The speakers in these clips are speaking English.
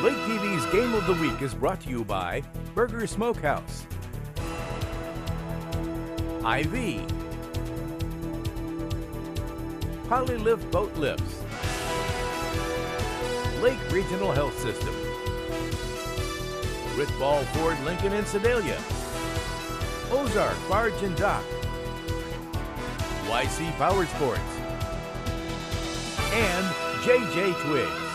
Lake TV's Game of the Week is brought to you by Burger Smokehouse, IV, Polylift Boat Lifts, Lake Regional Health System, Ritball Ford Lincoln in Sedalia, Ozark Barge and Dock, YC Power Sports, and JJ Twigs.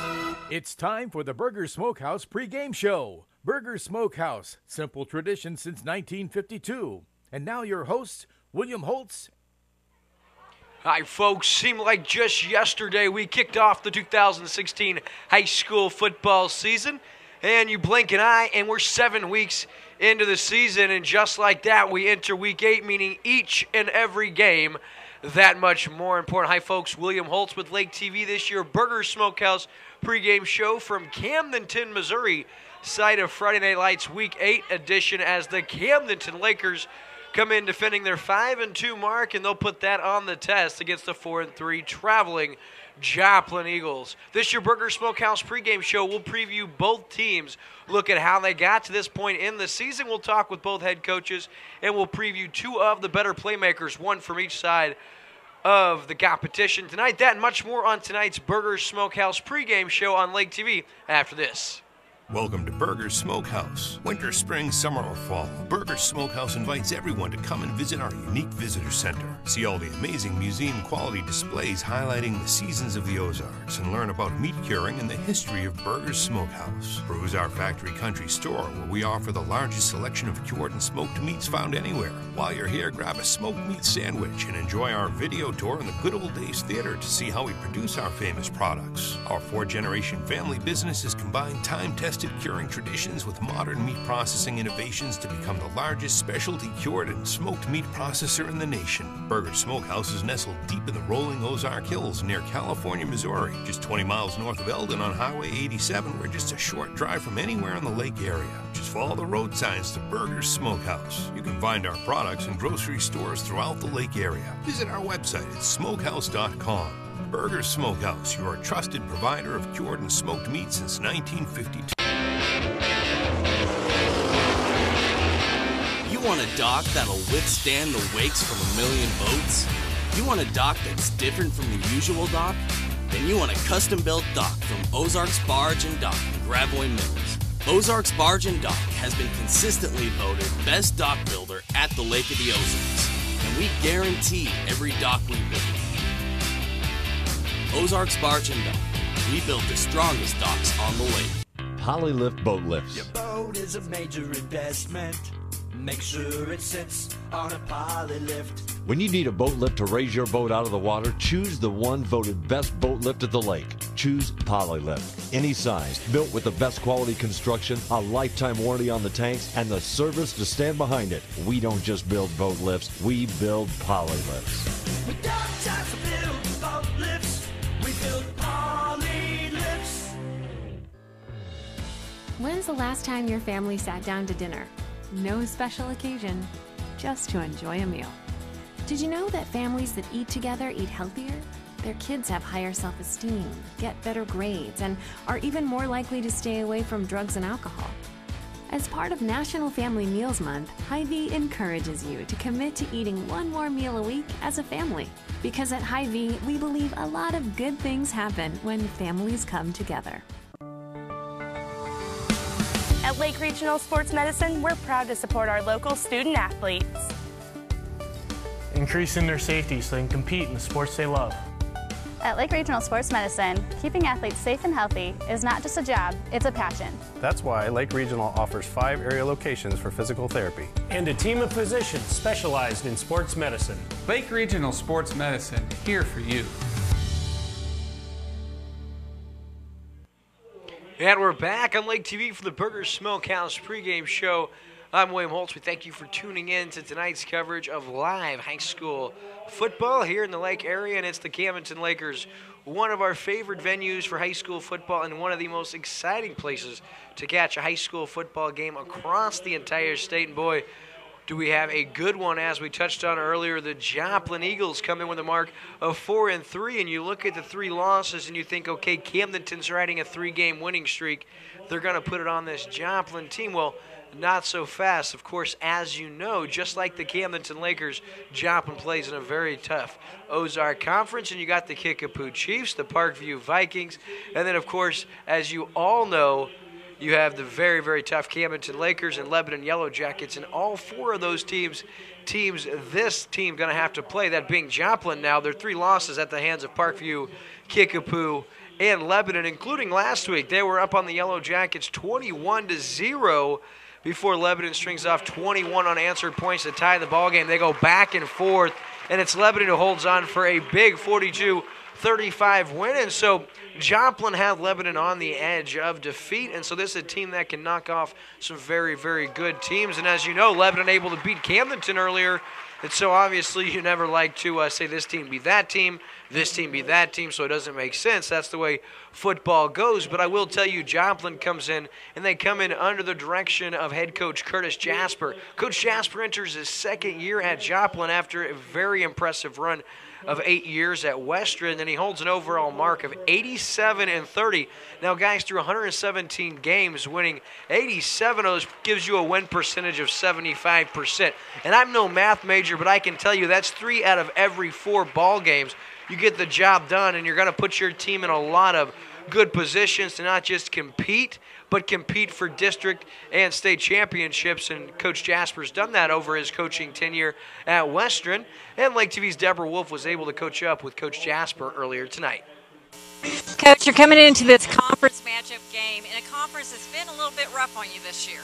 It's time for the Burger Smokehouse pregame show. Burger Smokehouse, simple tradition since 1952. And now your hosts, William Holtz. Hi, folks. Seemed like just yesterday we kicked off the 2016 high school football season. And you blink an eye, and we're 7 weeks into the season. And just like that, we enter Week 8, meaning each and every game that much more important. Hi, folks. William Holtz with Lake TV this year. Burger Smokehouse pregame show from Camdenton, Missouri. Site of Friday Night Lights Week 8 edition as the Camdenton Lakers come in defending their 5-2 mark, and they'll put that on the test against the 4-3 traveling Joplin Eagles. This year, Burger Smokehouse pregame show will preview both teams, look at how they got to this point in the season. We'll talk with both head coaches, and we'll preview two of the better playmakers, one from each side of the competition tonight. That and much more on tonight's Burger Smokehouse pregame show on Lake TV after this. Welcome to Burger Smokehouse. Winter, spring, summer, or fall, Burger Smokehouse invites everyone to come and visit our unique visitor center. See all the amazing museum-quality displays highlighting the seasons of the Ozarks and learn about meat curing and the history of Burger's Smokehouse. Peruse our factory country store where we offer the largest selection of cured and smoked meats found anywhere. While you're here, grab a smoked meat sandwich and enjoy our video tour in the Good Old Days Theater to see how we produce our famous products. Our 4-generation family business has combined time-tested curing traditions with modern meat processing innovations to become the largest specialty cured and smoked meat processor in the nation. Burger Smokehouse is nestled deep in the rolling Ozark Hills near California, Missouri, just 20 miles north of Eldon on Highway 87. We're just a short drive from anywhere in the lake area. Just follow the road signs to Burger's Smokehouse. You can find our products in grocery stores throughout the lake area. Visit our website at smokehouse.com. Burger Smokehouse, your trusted provider of cured and smoked meat since 1952. You want a dock that'll withstand the wakes from a million boats? You want a dock that's different from the usual dock? Then you want a custom-built dock from Ozarks Barge and Dock in Gravois Mills. Ozarks Barge and Dock has been consistently voted best dock builder at the Lake of the Ozarks, and we guarantee every dock we build. Ozarks Barge and Dock. We build the strongest docks on the lake. Polylift Boat Lifts. Your boat is a major investment. Make sure it sits on a polylift. When you need a boat lift to raise your boat out of the water, choose the one voted best boat lift at the lake. Choose Polylift. Any size, built with the best quality construction, a lifetime warranty on the tanks, and the service to stand behind it. We don't just build boat lifts, we build Polylifts. We got time to build boat lifts. We build polylifts. When's the last time your family sat down to dinner? No special occasion, just to enjoy a meal. Did you know that families that eat together eat healthier? Their kids have higher self-esteem, get better grades, and are even more likely to stay away from drugs and alcohol. As part of National Family Meals Month, Hy-Vee encourages you to commit to eating one more meal a week as a family. Because at Hy-Vee, we believe a lot of good things happen when families come together. At Lake Regional Sports Medicine, we're proud to support our local student athletes. Increasing their safety so they can compete in the sports they love. At Lake Regional Sports Medicine, keeping athletes safe and healthy is not just a job, it's a passion. That's why Lake Regional offers 5 area locations for physical therapy. And a team of physicians specialized in sports medicine. Lake Regional Sports Medicine, here for you. And we're back on Lake TV for the Burger Smokehouse pregame show. I'm William Holtz. We thank you for tuning in to tonight's coverage of live high school football here in the Lake area, and it's the Camdenton Lakers, one of our favorite venues for high school football and one of the most exciting places to catch a high school football game across the entire state. And boy, do we have a good one? As we touched on earlier, the Joplin Eagles come in with a mark of 4-3, and you look at the 3 losses and you think, okay, Camdenton's riding a 3-game winning streak. They're going to put it on this Joplin team. Well, not so fast. Of course, as you know, just like the Camdenton Lakers, Joplin plays in a very tough Ozark Conference, and you got the Kickapoo Chiefs, the Parkview Vikings, and then, of course, as you all know, you have the very, very tough Camdenton Lakers and Lebanon Yellow Jackets, and all 4 of those teams this team going to have to play, that being Joplin now, their 3 losses at the hands of Parkview, Kickapoo, and Lebanon, including last week. They were up on the Yellow Jackets 21-0 before Lebanon strings off 21 unanswered points to tie the ball game. They go back and forth, and it's Lebanon who holds on for a big 42-35 win. And so Joplin had Lebanon on the edge of defeat, and so this is a team that can knock off some very, very good teams. And as you know, Lebanon able to beat Camdenton earlier, and so obviously you never like to say this team beat that team, this team beat that team, so it doesn't make sense. That's the way football goes. But I will tell you, Joplin comes in, and they come in under the direction of head coach Curtis Jasper. Coach Jasper enters his 2nd year at Joplin after a very impressive run of 8 years at Western, and he holds an overall mark of 87-30. Now, guys, through 117 games, winning 87 of those gives you a win percentage of 75%. And I'm no math major, but I can tell you that's 3 out of every 4 ball games. You get the job done, and you're going to put your team in a lot of good positions to not just compete, but compete for district and state championships. And Coach Jasper's done that over his coaching tenure at Western. And LakeTV's Deborah Wolf was able to coach up with Coach Jasper earlier tonight. Coach, you're coming into this conference matchup game in a conference that's been a little bit rough on you this year.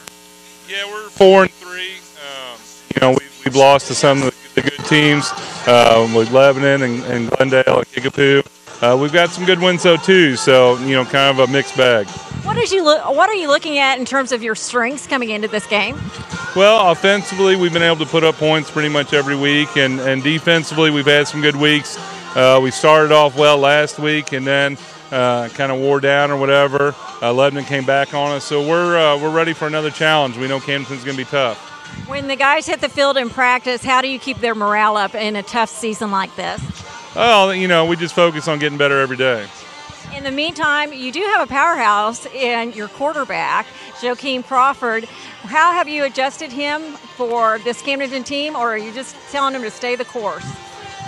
Yeah, we're 4-3. We've lost to some of the good teams, with Lebanon and Glendale and Kickapoo. We've got some good wins though too, so kind of a mixed bag. What are you looking at in terms of your strengths coming into this game? Well, offensively, we've been able to put up points pretty much every week, and defensively, we've had some good weeks. We started off well last week, and then kind of wore down or whatever. Lebanon came back on us, so we're ready for another challenge. We know Camdenton's going to be tough. When the guys hit the field in practice, how do you keep their morale up in a tough season like this? Well, we just focus on getting better every day. In the meantime, you do have a powerhouse in your quarterback, Joakim Crawford. How have you adjusted him for this Camdenton team, or are you just telling him to stay the course?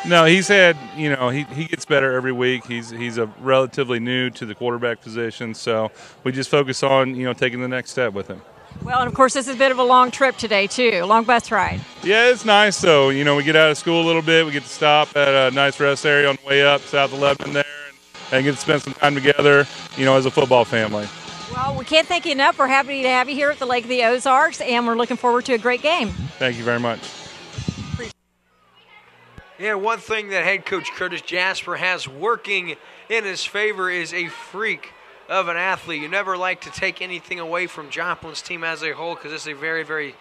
No, he's had, he gets better every week. He's a relatively new to the quarterback position, so we just focus on, taking the next step with him. Well, and of course, this is a bit of a long trip today, too, a long bus ride. Yeah, it's nice, though. We get out of school a little bit. We get to stop at a nice rest area on the way up south of Lebanon there and get to spend some time together, as a football family. Well, we can't thank you enough. We're happy to have you here at the Lake of the Ozarks, and we're looking forward to a great game. Thank you very much. Yeah, one thing that head coach Curtis Jasper has working in his favor is a freak of an athlete. You never like to take anything away from Joplin's team as a whole, because it's a very, very,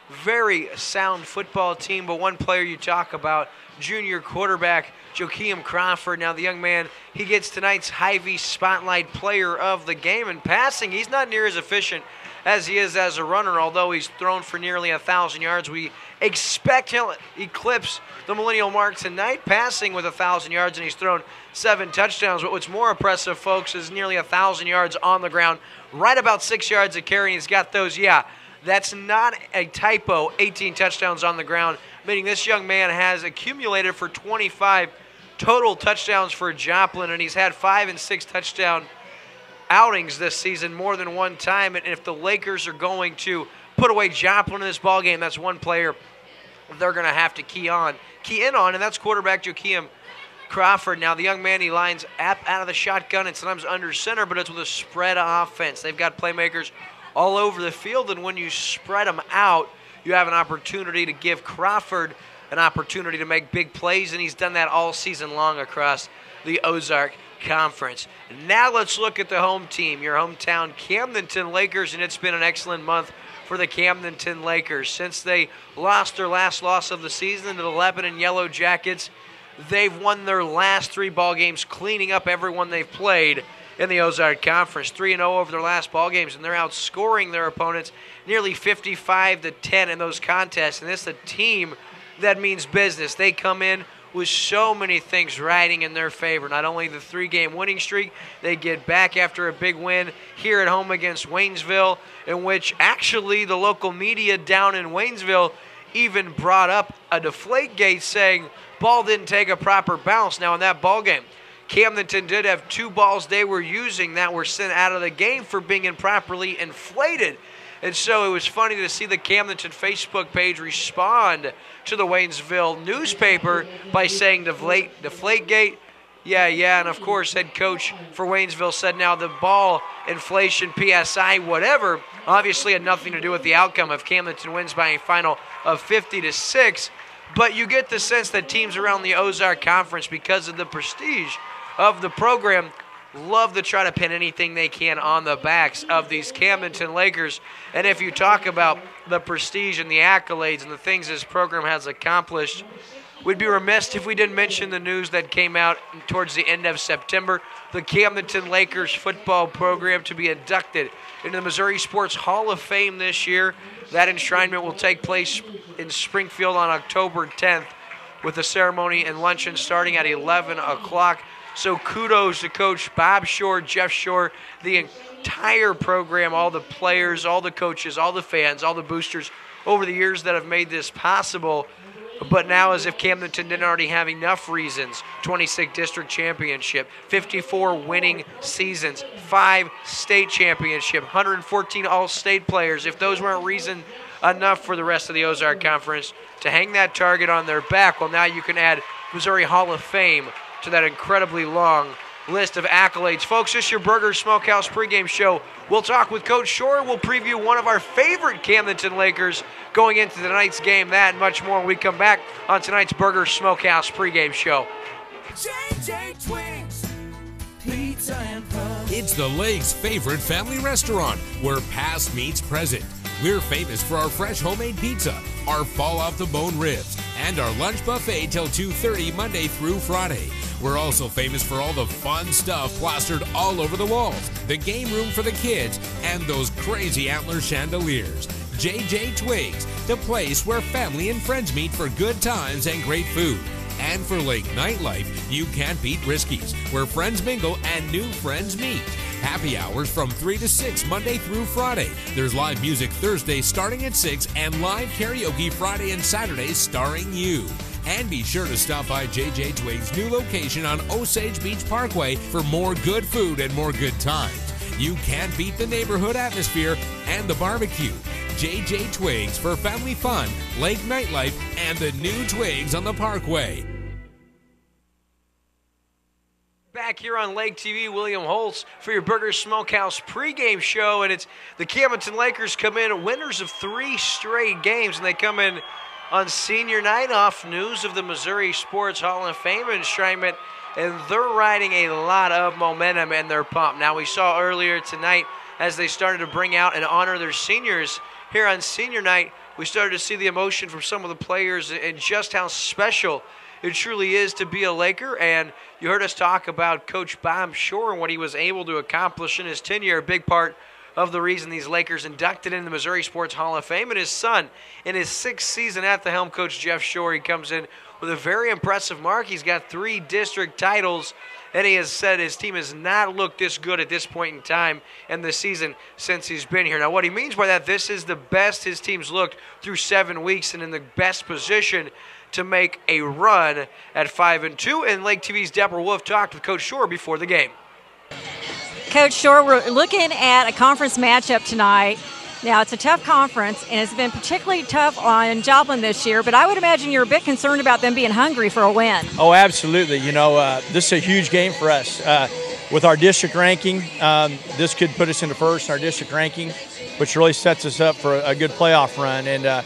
very sound football team. But one player you talk about, junior quarterback Joakim Crawford. Now the young man, he gets tonight's Hy-Vee Spotlight Player of the Game. In passing, he's not near as efficient as he is as a runner, although he's thrown for nearly 1,000 yards. We expect he'll eclipse the millennial mark tonight, passing with 1,000 yards, and he's thrown 7 touchdowns. But what's more impressive, folks, is nearly 1,000 yards on the ground, right about 6 yards a carry. He's got those, that's not a typo, 18 touchdowns on the ground, meaning this young man has accumulated for 25 total touchdowns for Joplin, and he's had 5 and 6 touchdown outings this season more than one time. And if the Lakers are going to put away Joplin in this ballgame, that's one player they're going to have to key in on, and that's quarterback Joakim Crawford. Now, the young man, he lines up out of the shotgun and sometimes under center, but it's with a spread offense. They've got playmakers all over the field, and when you spread them out, you have an opportunity to give Crawford an opportunity to make big plays, and he's done that all season long across the Ozark Conference. Now let's look at the home team, your hometown Camdenton Lakers, and it's been an excellent month for the Camdenton Lakers. Since they lost their last loss of the season to the Lebanon Yellow Jackets, they've won their last 3 ball games, cleaning up everyone they've played in the Ozark Conference. 3-0 over their last ball games, and they're outscoring their opponents nearly 55-10 in those contests. And this is a team that means business. They come in with so many things riding in their favor. Not only the 3-game winning streak, they get back after a big win here at home against Waynesville, in which actually the local media down in Waynesville even brought up a Deflategate saying ball didn't take a proper bounce. Now in that ball game, Camdenton did have 2 balls they were using that were sent out of the game for being improperly inflated. And so it was funny to see the Camdenton Facebook page respond to the Waynesville newspaper by saying Deflategate. Yeah, and of course head coach for Waynesville said now the ball inflation, PSI, whatever, obviously had nothing to do with the outcome if Camdenton wins by a final of 50-6. But you get the sense that teams around the Ozark Conference, because of the prestige of the program, love to try to pin anything they can on the backs of these Camdenton Lakers. And if you talk about the prestige and the accolades and the things this program has accomplished, we'd be remiss if we didn't mention the news that came out towards the end of September. The Camdenton Lakers football program to be inducted into the Missouri Sports Hall of Fame this year. That enshrinement will take place in Springfield on October 10th with the ceremony and luncheon starting at 11 o'clock. So kudos to Coach Bob Shore, Jeff Shore, the entire program, all the players, all the coaches, all the fans, all the boosters over the years that have made this possible. But now, as if Camdenton didn't already have enough reasons, 26 district championship, 54 winning seasons, 5 state championship, 114 all-state players. If those weren't reason enough for the rest of the Ozark Conference to hang that target on their back, well, now you can add Missouri Hall of Fame to that incredibly long list of accolades. Folks, this is your Burger Smokehouse pregame show. We'll talk with Coach Shore. We'll preview one of our favorite Camdenton Lakers going into tonight's game. That and much more when we come back on tonight's Burger Smokehouse pregame show. JJ Twix, pizza and fun. It's the Lake's favorite family restaurant where past meets present. We're famous for our fresh homemade pizza, our fall-off-the-bone ribs, and our lunch buffet till 2:30 Monday through Friday. We're also famous for all the fun stuff plastered all over the walls, the game room for the kids, and those crazy antler chandeliers. JJ Twigs, the place where family and friends meet for good times and great food. And for Lake nightlife, you can't beat Risky's, where friends mingle and new friends meet. Happy hours from 3 to 6 Monday through Friday. There's live music Thursday starting at 6 and live karaoke Friday and Saturday starring you. And be sure to stop by JJ Twig's new location on Osage Beach Parkway for more good food and more good times. You can't beat the neighborhood atmosphere and the barbecue. JJ Twigs for family fun, lake nightlife, and the new Twigs on the Parkway. Back here on Lake TV, William Holtz for your Burger Smokehouse pregame show, and it's the Camdenton Lakers come in winners of 3 straight games, and they come in on senior night off news of the Missouri Sports Hall of Fame enshrinement, and they're riding a lot of momentum and they're pumped. Now, we saw earlier tonight as they started to bring out and honor their seniors here on senior night, we started to see the emotion from some of the players and just how special it truly is to be a Laker. And you heard us talk about Coach Bob Shore and what he was able to accomplish in his tenure. A big part of the reason these Lakers inducted in the Missouri Sports Hall of Fame. And his son, in his 6th season at the helm, Coach Jeff Shore, he comes in with a very impressive mark. He's got 3 district titles, and he has said his team has not looked this good at this point in time in the season since he's been here. Now, what he means by that, this is the best his team's looked through 7 weeks and in the best position to make a run at 5-2. And Lake TV's Deborah Wolf talked with Coach Shore before the game. Coach Shore, we're looking at a conference matchup tonight. Now, it's a tough conference, and it's been particularly tough on Joplin this year, but I would imagine you're a bit concerned about them being hungry for a win. Oh, absolutely. You know, this is a huge game for us. With our district ranking, this could put us into first in our district ranking, which really sets us up for a good playoff run. And,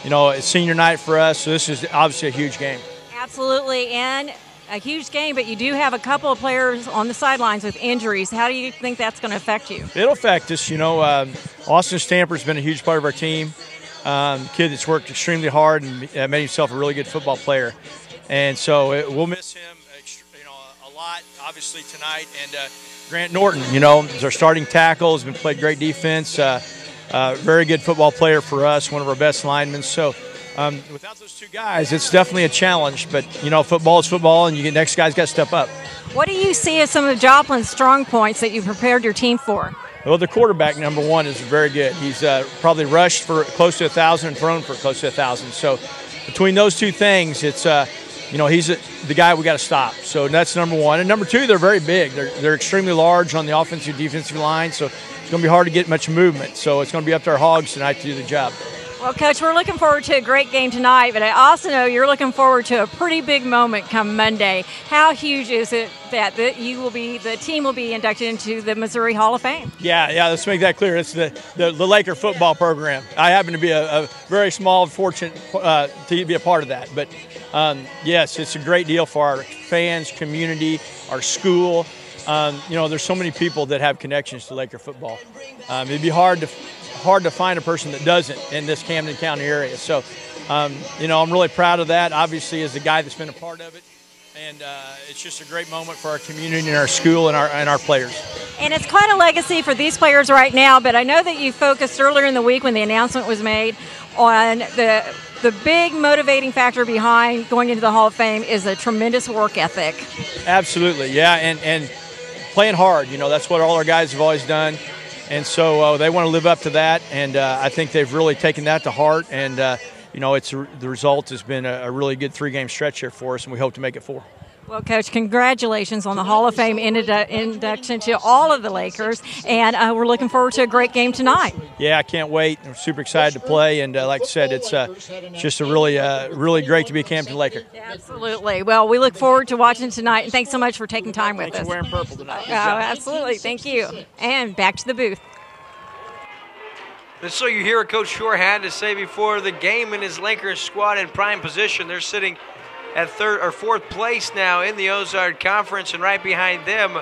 you know, it's senior night for us, so this is obviously a huge game. Absolutely, and a huge game, but you do have a couple of players on the sidelines with injuries. How do you think that's going to affect you? It'll affect us. You know, Austin Stamper's been a huge part of our team. Kid that's worked extremely hard and made himself a really good football player. And so we'll miss him, you know, a lot, obviously, tonight. And Grant Norton, is our starting tackle. Has been played great defense. Very good football player for us, one of our best linemen. So without those two guys, it's definitely a challenge. But, football is football, and next guy's got to step up. What do you see as some of Joplin's strong points that you've prepared your team for? Well, the quarterback, number one, is very good. He's probably rushed for close to 1,000 and thrown for close to 1,000. So between those two things, it's he's the guy we got to stop. So that's number one. And number two, they're very big. They're extremely large on the offensive defensive line. So it's going to be hard to get much movement. So it's going to be up to our Hogs tonight to do the job. Well, Coach, we're looking forward to a great game tonight, but I also know you're looking forward to a pretty big moment come Monday. How huge is it that the team will be inducted into the Missouri Hall of Fame? Yeah, let's make that clear. It's the Laker football program. I happen to be a very small, fortunate to be a part of that. But, yes, it's a great deal for our fans, community, our school. There's so many people that have connections to Laker football. It'd be hard to find a person that doesn't in this Camden County area. So, I'm really proud of that, obviously, as a guy that's been a part of it. And it's just a great moment for our community and our school and our players. And it's quite a legacy for these players right now, but I know that you focused earlier in the week when the announcement was made on the big motivating factor behind going into the Hall of Fame is a tremendous work ethic. Absolutely, yeah, and playing hard. That's what all our guys have always done. And so they want to live up to that, and I think they've really taken that to heart. And, the result has been a really good 3-game stretch here for us, and we hope to make it 4. Well, Coach, congratulations on the Hall of Fame induction to all of the Lakers, and we're looking forward to a great game tonight. Yeah, I can't wait. I'm super excited to play, and like I said, it's just a really great to be a Camden Laker. Absolutely. Well, we look forward to watching tonight, and thanks so much for taking time with us. Thanks for wearing purple tonight. Oh, absolutely. Thank you. And back to the booth. And so you hear what Coach Shore had to say before the game, and his Lakers squad in prime position. They're sitting at 3rd or 4th place now in the Ozark Conference, and right behind them,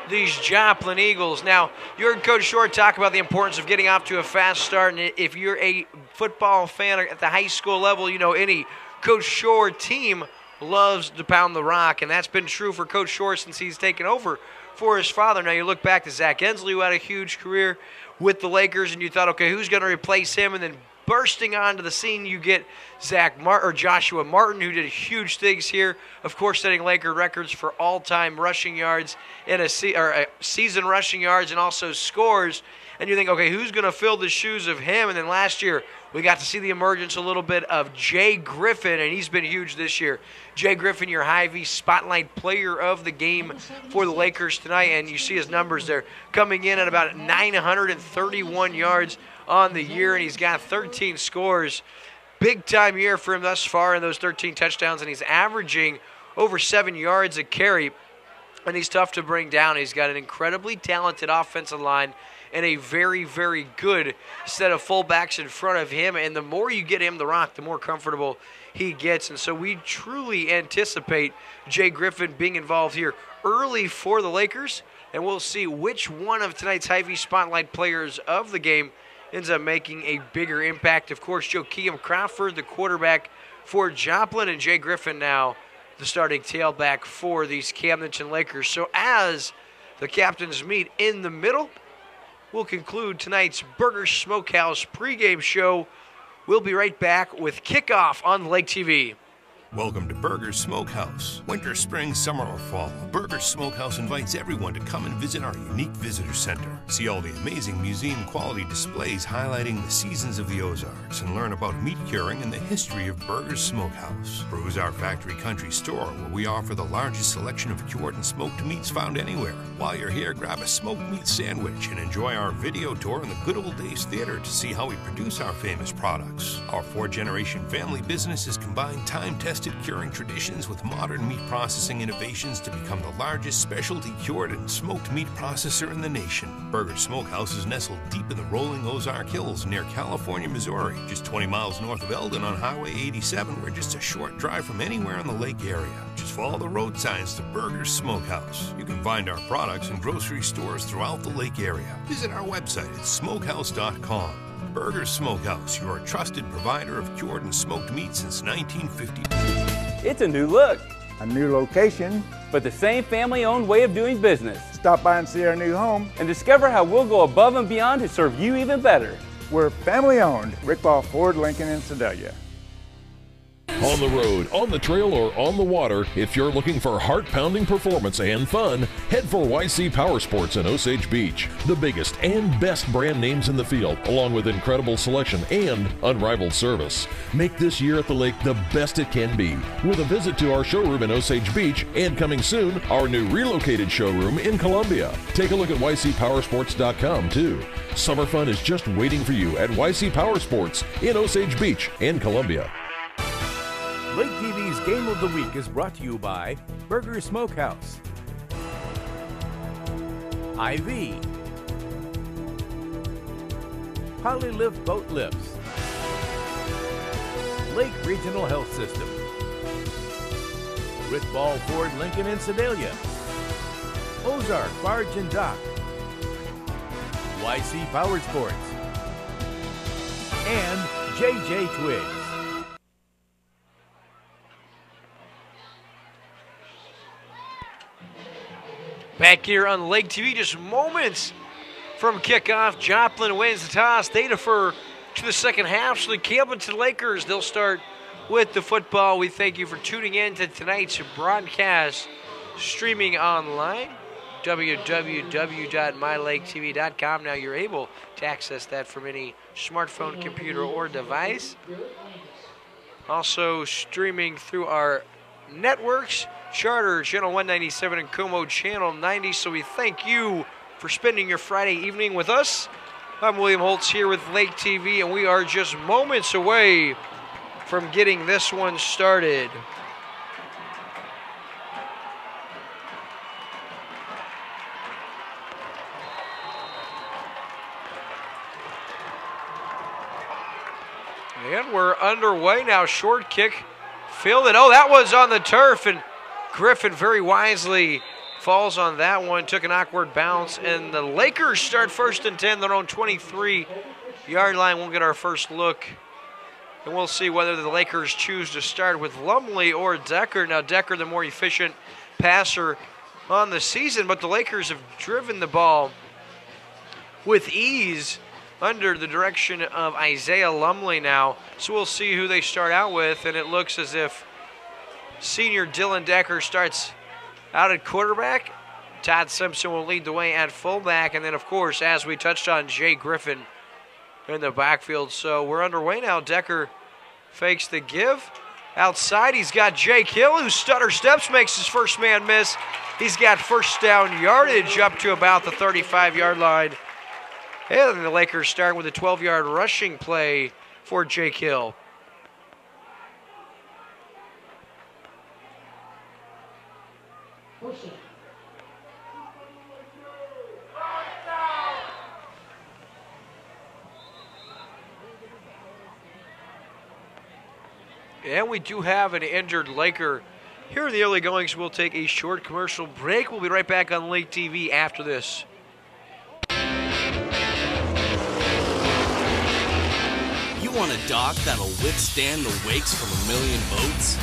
these Joplin Eagles. Now, you heard Coach Shore talk about the importance of getting off to a fast start, and if you're a football fan at the high school level, any Coach Shore team loves to pound the rock, and that's been true for Coach Shore since he's taken over for his father. Now, you look back to Zach Ensley, who had a huge career with the Lakers, and you thought, okay, who's going to replace him? And then bursting onto the scene, you get Joshua Martin, who did huge things here, of course, setting Laker records for all-time rushing yards in season rushing yards and also scores. And you think, okay, who's going to fill the shoes of him? And then last year, we got to see the emergence a little bit of Jay Griffin, and he's been huge this year. Jay Griffin, your Hy-Vee Spotlight Player of the Game for the Lakers tonight, and you see his numbers there coming in at about 931 yards on the year, and he's got 13 scores. Big-time year for him thus far in those 13 touchdowns, and he's averaging over 7 yards a carry, and he's tough to bring down. He's got an incredibly talented offensive line and a very, very good set of fullbacks in front of him, and the more you get him the rock, the more comfortable he gets. And so we truly anticipate Jay Griffin being involved here early for the Lakers, and we'll see which one of tonight's Hy-Vee Spotlight Players of the Game ends up making a bigger impact. Of course, Joakim Crawford, the quarterback for Joplin, and Jay Griffin now the starting tailback for these Camdenton Lakers. So as the captains meet in the middle, we'll conclude tonight's Burger Smokehouse pregame show. We'll be right back with kickoff on LakeTV. Welcome to Burger Smokehouse. Winter, spring, summer, or fall, Burger Smokehouse invites everyone to come and visit our unique visitor center. See all the amazing museum quality displays highlighting the seasons of the Ozarks and learn about meat curing and the history of Burger Smokehouse. Peruse our factory country store where we offer the largest selection of cured and smoked meats found anywhere. While you're here, grab a smoked meat sandwich and enjoy our video tour in the Good Old Days Theater to see how we produce our famous products. Our 4-generation family business has combined time-tested curing traditions with modern meat processing innovations to become the largest specialty cured and smoked meat processor in the nation. Burger Smokehouse is nestled deep in the rolling Ozark Hills near California, Missouri, just 20 miles north of Eldon on Highway 87. We're just a short drive from anywhere in the lake area. Just follow the road signs to Burger Smokehouse. You can find our products in grocery stores throughout the lake area. Visit our website at smokehouse.com. Burger Smokehouse, your trusted provider of cured and smoked meat since 1950. It's a new look, a new location, but the same family-owned way of doing business. Stop by and see our new home. And discover how we'll go above and beyond to serve you even better. We're family owned. Rick Ball Ford, Lincoln, and Sedalia. On the road, on the trail, or on the water, if you're looking for heart-pounding performance and fun, head for YC Power Sports in Osage Beach. The biggest and best brand names in the field, along with incredible selection and unrivaled service. Make this year at the lake the best it can be, with a visit to our showroom in Osage Beach, and coming soon, our new relocated showroom in Columbia. Take a look at ycpowersports.com too. Summer fun is just waiting for you at YC Power Sports in Osage Beach and Columbia. Lake TV's Game of the Week is brought to you by Burger Smokehouse, IV, Polylift Boat Lifts, Lake Regional Health System, Rick Ball Ford, Lincoln, and Sedalia, Ozark Barge and Dock, YC Power Sports, and JJ Twigs. Back here on Lake TV, just moments from kickoff. Joplin wins the toss. They defer to the second half. So the Camdenton Lakers, they'll start with the football. We thank you for tuning in to tonight's broadcast, streaming online, www.mylaketv.com. Now you're able to access that from any smartphone, computer, or device. Also streaming through our networks, Charter, Channel 197, and Como, Channel 90. So we thank you for spending your Friday evening with us. I'm William Holtz here with Lake TV, and we are just moments away from getting this one started. And we're underway now. Short kick, fielded. Oh, that was on the turf, and Griffin very wisely falls on that one, took an awkward bounce, and the Lakers start first and 10, their own 23-yard line. We'll get our first look, and we'll see whether the Lakers choose to start with Lumley or Decker. Now, Decker, the more efficient passer on the season, but the Lakers have driven the ball with ease under the direction of Isaiah Lumley now. So we'll see who they start out with, and it looks as if senior Dylan Decker starts out at quarterback. Todd Simpson will lead the way at fullback. And then, of course, as we touched on, Jay Griffin in the backfield. So we're underway now. Decker fakes the give. Outside, he's got Jake Hill, who stutter steps, makes his first man miss. He's got first down yardage up to about the 35-yard line. And the Lakers start with a 12-yard rushing play for Jake Hill. And we do have an injured Laker here in the early goings. We'll take a short commercial break. We'll be right back on Lake TV after this. You want a dock that'll withstand the wakes from a million boats?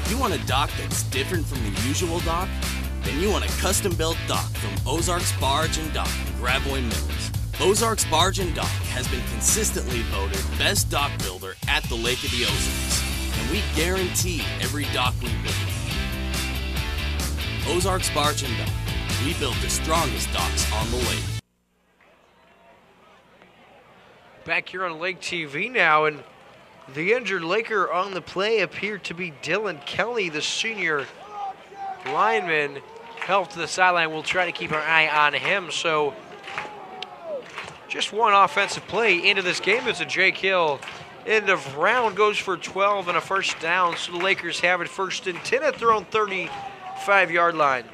You want a dock that's different from the usual dock? Then you want a custom-built dock from Ozarks Barge and Dock in Gravois Mills. Ozarks Barge and Dock has been consistently voted best dock builder at the Lake of the Ozarks, and we guarantee every dock we build. Ozarks Barge and Dock, we build the strongest docks on the lake. Back here on Lake TV now, and the injured Laker on the play appeared to be Dylan Kelly, the senior lineman, held to the sideline. We'll try to keep our eye on him. So just one offensive play into this game. It's a Jake Hill end of round, goes for 12 and a first down. So the Lakers have it first and 10 at their own 35-yard line.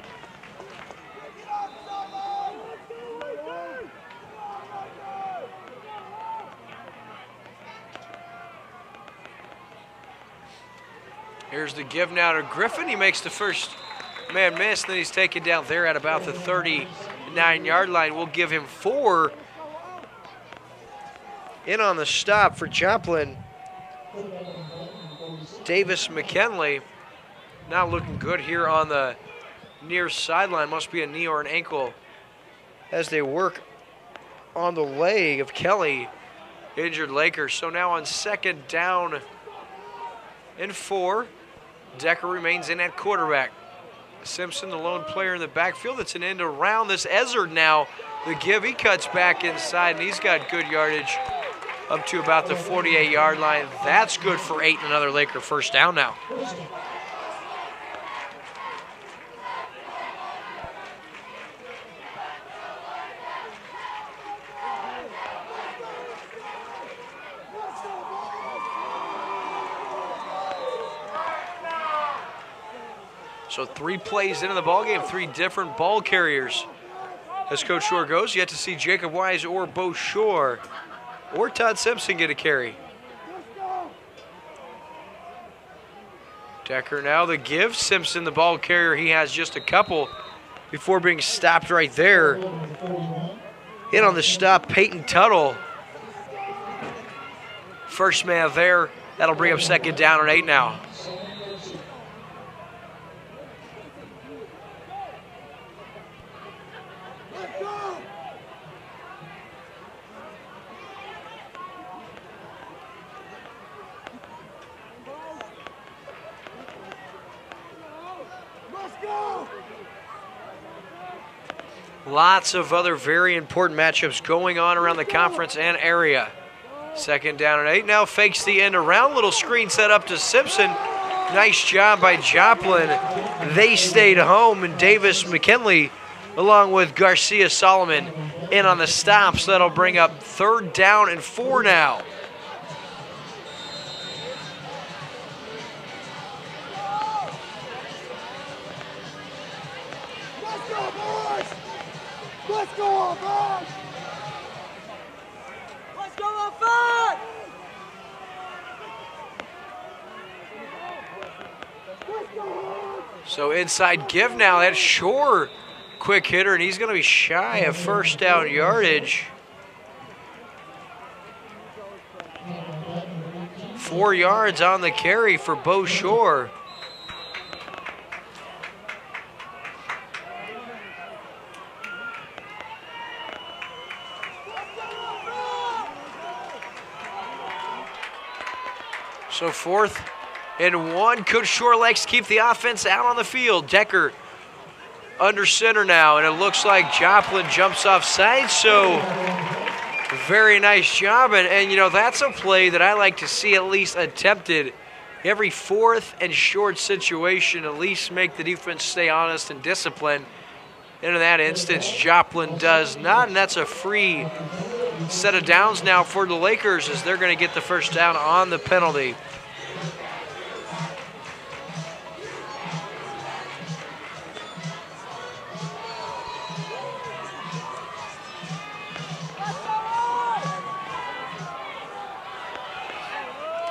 Here's the give now to Griffin. He makes the first man miss, then he's taken down there at about the 39-yard line. We'll give him 4 in on the stop for Joplin. Davis McKinley not looking good here on the near sideline. Must be a knee or an ankle as they work on the leg of Kelly, injured Laker. So now on 2nd down and 4, Decker remains in at quarterback. Simpson, the lone player in the backfield. It's an end around. This Ezzard now, the give, he cuts back inside, and he's got good yardage up to about the 48-yard line. That's good for 8 and another Laker first down now. So 3 plays into the ballgame, 3 different ball carriers. As Coach Shore goes, yet to see Jacob Wise or Bo Shore or Todd Simpson get a carry. Decker now the give. Simpson, the ball carrier, he has just a couple before being stopped right there. In on the stop, Peyton Tuttle. First man there. That'll bring up 2nd down and 8 now. Lots of other very important matchups going on around the conference and area. 2nd down and 8. Now fakes the end around. Little screen set up to Simpson. Nice job by Joplin. They stayed home, and Davis McKinley, along with Garcia Solomon, in on the stop. So that'll bring up 3rd down and 4 now. Let's go, offense! Let's go, offense! So inside give now. That's Shore, quick hitter, and he's going to be shy of first down yardage. 4 yards on the carry for Bo Shore. So 4th and 1. Coach Shore likes to keep the offense out on the field. Decker under center now, and it looks like Joplin jumps off side. So very nice job. And you know, that's a play that I like to see at least attempted. Every 4th and short situation, at least make the defense stay honest and disciplined. And in that instance, Joplin does not, and that's a free set of downs now for the Lakers as they're going to get the first down on the penalty.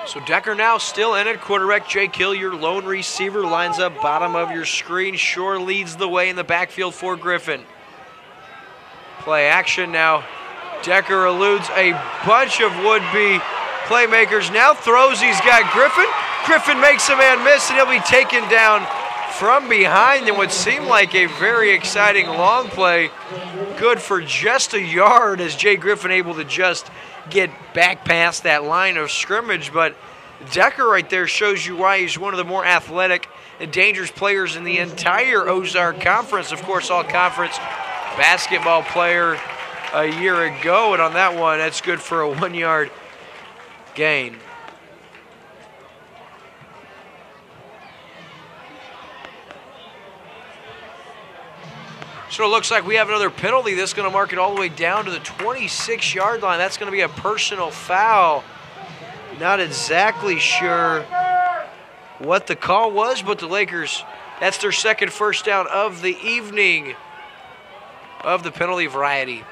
So Decker now still in at quarterback. Jake Hill, your lone receiver, lines up bottom of your screen. Shore leads the way in the backfield for Griffin. Play action now. Decker eludes a bunch of would-be playmakers. Now throws, he's got Griffin. Griffin makes a man miss, and he'll be taken down from behind in what seemed like a very exciting long play. Good for just a yard as Jay Griffin able to just get back past that line of scrimmage. But Decker right there shows you why he's one of the more athletic and dangerous players in the entire Ozark Conference. Of course, all-conference basketball player a year ago, and on that one, that's good for a 1-yard gain. So it looks like we have another penalty. This is going to mark it all the way down to the 26-yard line. That's going to be a personal foul. Not exactly sure what the call was, but the Lakers, that's their second first down of the evening of the penalty variety.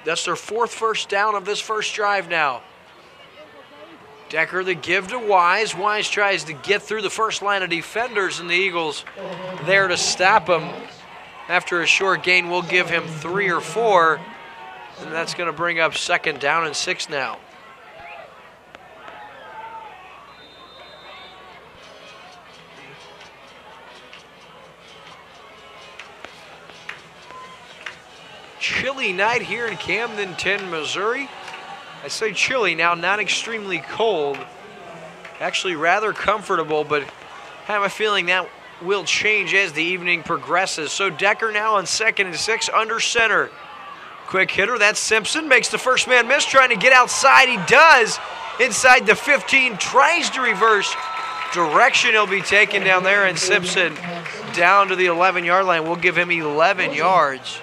That's their 4th first down of this first drive now. Decker the give to Wise. Wise tries to get through the first line of defenders, and the Eagles there to stop him. After a short gain, we'll give him 3 or 4, and that's going to bring up 2nd down and 6 now. chilly night here in Camdenton, Missouri. I say chilly now, not extremely cold. Actually rather comfortable, but I have a feeling that will change as the evening progresses. So Decker now on 2nd and 6 under center. Quick hitter, that's Simpson, makes the first man miss, trying to get outside. He does. Inside the 15, tries to reverse direction. He'll be taken down there, and Simpson down to the 11-yard line. We'll give him 11 yards.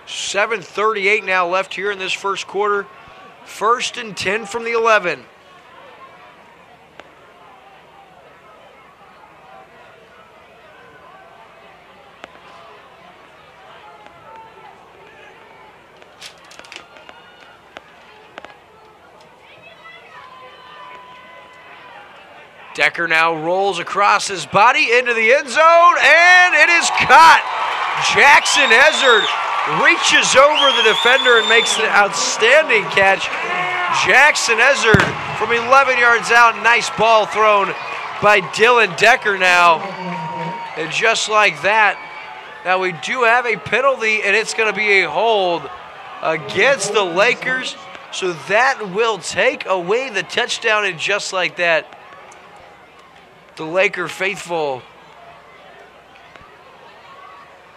.738 now left here in this first quarter. 1st and 10 from the 11. Decker now rolls across his body into the end zone, and it is caught. Jackson Ezzard reaches over the defender and makes an outstanding catch. Jackson Ezzard from 11 yards out. Nice ball thrown by Dylan Decker now. And just like that, now we do have a penalty, and it's going to be a hold against the Lakers. So that will take away the touchdown, and just like that, the Laker faithful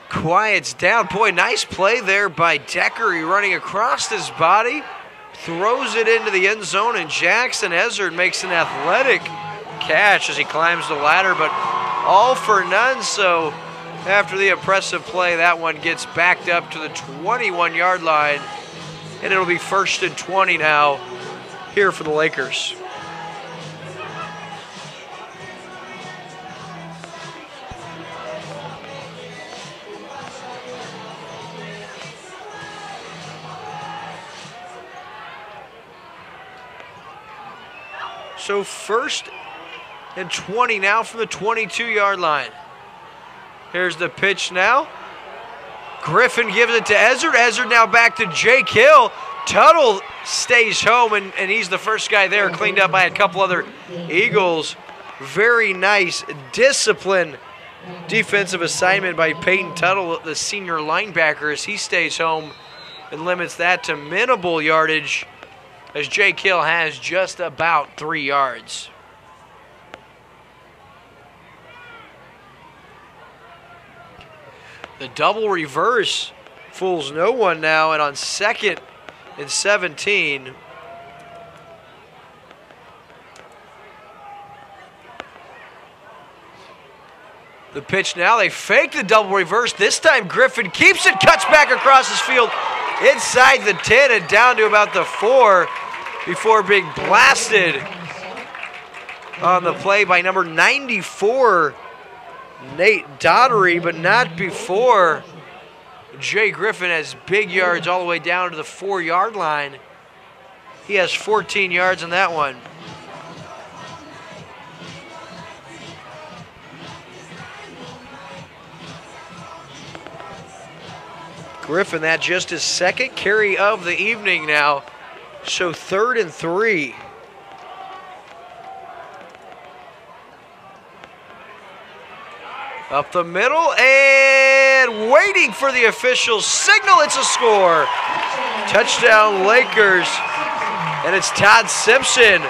quiets down. Boy, nice play there by Decker. He running across his body, throws it into the end zone, and Jackson Ezzard makes an athletic catch as he climbs the ladder, but all for none. So after the impressive play, that one gets backed up to the 21-yard line, and it'll be 1st and 20 now here for the Lakers. So 1st and 20 now from the 22-yard line. Here's the pitch now. Griffin gives it to Ezzard. Ezzard now back to Jake Hill. Tuttle stays home, and he's the first guy there, cleaned up by a couple other Eagles. Very nice, disciplined defensive assignment by Peyton Tuttle, the senior linebacker, as he stays home and limits that to minimal yardage, as Jake Hill has just about 3 yards. The double reverse fools no one now, and on 2nd and 17. The pitch now, they fake the double reverse. This time Griffin keeps it, cuts back across his field, inside the 10 and down to about the 4 before being blasted on the play by number 94, Nate Daughtery, but not before. Jay Griffin has big yards all the way down to the 4-yard line. He has 14 yards on that one. Griffin, that just his 2nd carry of the evening now. So 3rd and 3. Up the middle and waiting for the official signal. It's a score. Touchdown Lakers. And it's Todd Simpson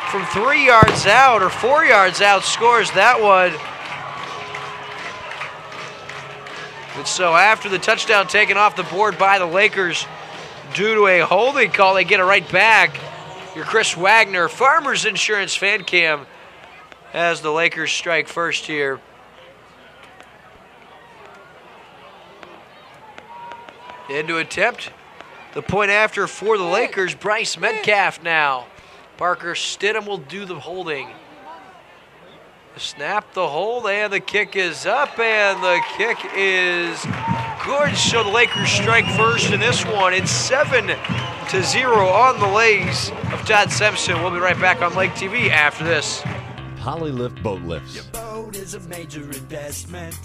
from 3 yards out or 4 yards out scores that one. And so after the touchdown taken off the board by the Lakers due to a holding call, they get it right back. Your Chris Wagner, Farmers Insurance fan cam, as the Lakers strike first here. Into attempt. The point after for the Lakers, Bryce Metcalf now. Parker Stidham will do the holding. Snap, the hold, and the kick is up, and the kick is good. So the Lakers strike first in this one. It's 7-0 on the legs of Todd Simpson. We'll be right back on Lake TV after this. Polylift boat lifts. Your boat is a major investment.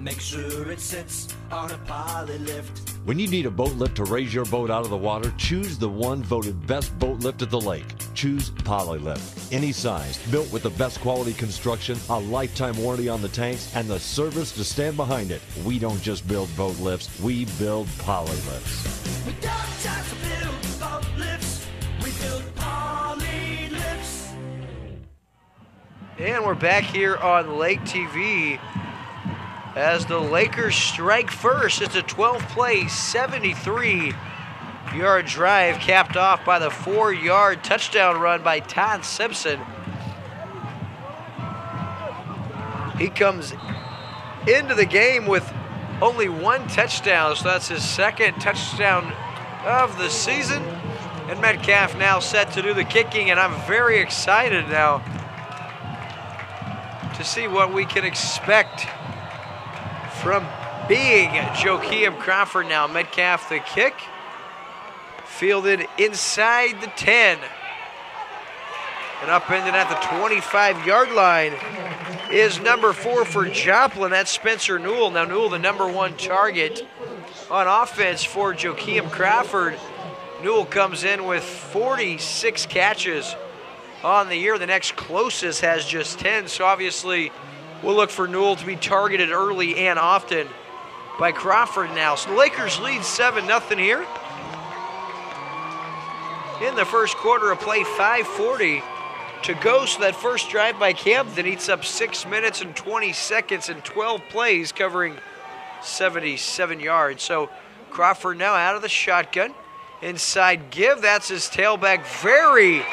Make sure it sits on a poly lift. When you need a boat lift to raise your boat out of the water, choose the one voted best boat lift at the lake. Choose Polylift. Any size, built with the best quality construction, a lifetime warranty on the tanks, and the service to stand behind it. We don't just build boat lifts, we build Polylifts. We don't just build boat lifts, we build poly lifts. And we're back here on Lake TV as the Lakers strike first. It's a 12-play, 73-yard drive capped off by the 4-yard touchdown run by Todd Simpson. He comes into the game with only one touchdown, so that's his second touchdown of the season. And Metcalf now set to do the kicking, and I'm very excited now to see what we can expect from being Joakim Crawford now. Metcalf the kick, fielded inside the 10. And upended at the 25-yard line is number 4 for Joplin. That's Spencer Newell. Now Newell, the number 1 target on offense for Joakim Crawford. Newell comes in with 46 catches on the year. The next closest has just 10, so obviously we'll look for Newell to be targeted early and often by Crawford now. So the Lakers lead 7-0 here. In the first quarter of play, 5:40 to go. So that first drive by Camdenton eats up 6 minutes and 20 seconds and 12 plays covering 77 yards. So Crawford now out of the shotgun. Inside give, that's his tailback. Very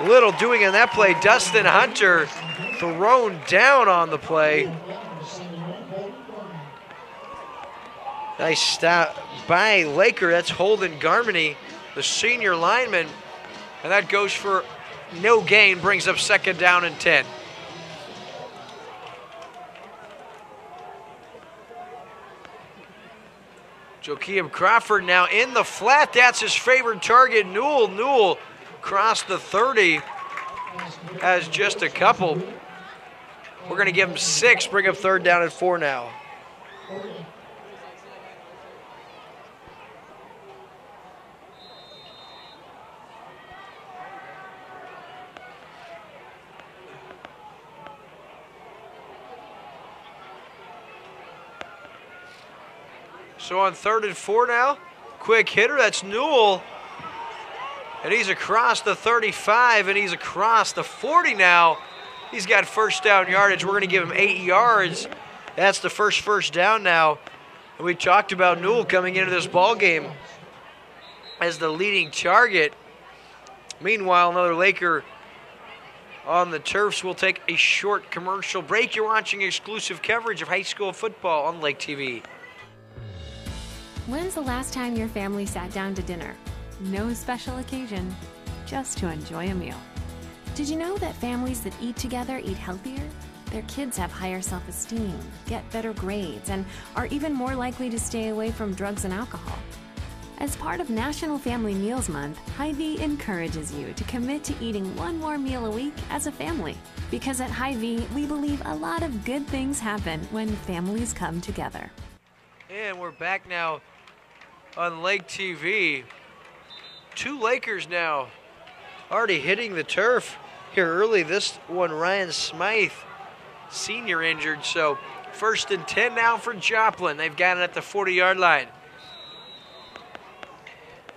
little doing in that play. Dustin Hunter thrown down on the play. Nice stop by Laker. That's Holden Garmany, the senior lineman. And that goes for no gain, brings up second down and 10. Joakim Crawford now in the flat. That's his favorite target, Newell. Newell crossed the 30. Has just a couple. We're going to give him 6, bring up third down and 4 now. So on 3rd and 4 now, quick hitter, that's Newell. And he's across the 35, and he's across the 40 now. He's got first down yardage. We're going to give him 8 yards. That's the first down now. And we talked about Newell coming into this ball game as the leading target. Meanwhile, another Laker on the turfs. We'll take a short commercial break. You're watching exclusive coverage of high school football on Lake TV. When's the last time your family sat down to dinner? No special occasion, just to enjoy a meal. Did you know that families that eat together eat healthier? Their kids have higher self-esteem, get better grades, and are even more likely to stay away from drugs and alcohol. As part of National Family Meals Month, Hy-Vee encourages you to commit to eating one more meal a week as a family. Because at Hy-Vee, we believe a lot of good things happen when families come together. And we're back now on Lake TV. 2 Lakers now already hitting the turf here early. This one, Ryan Smythe, senior, injured. So 1st and 10 now for Joplin. They've got it at the 40-yard line.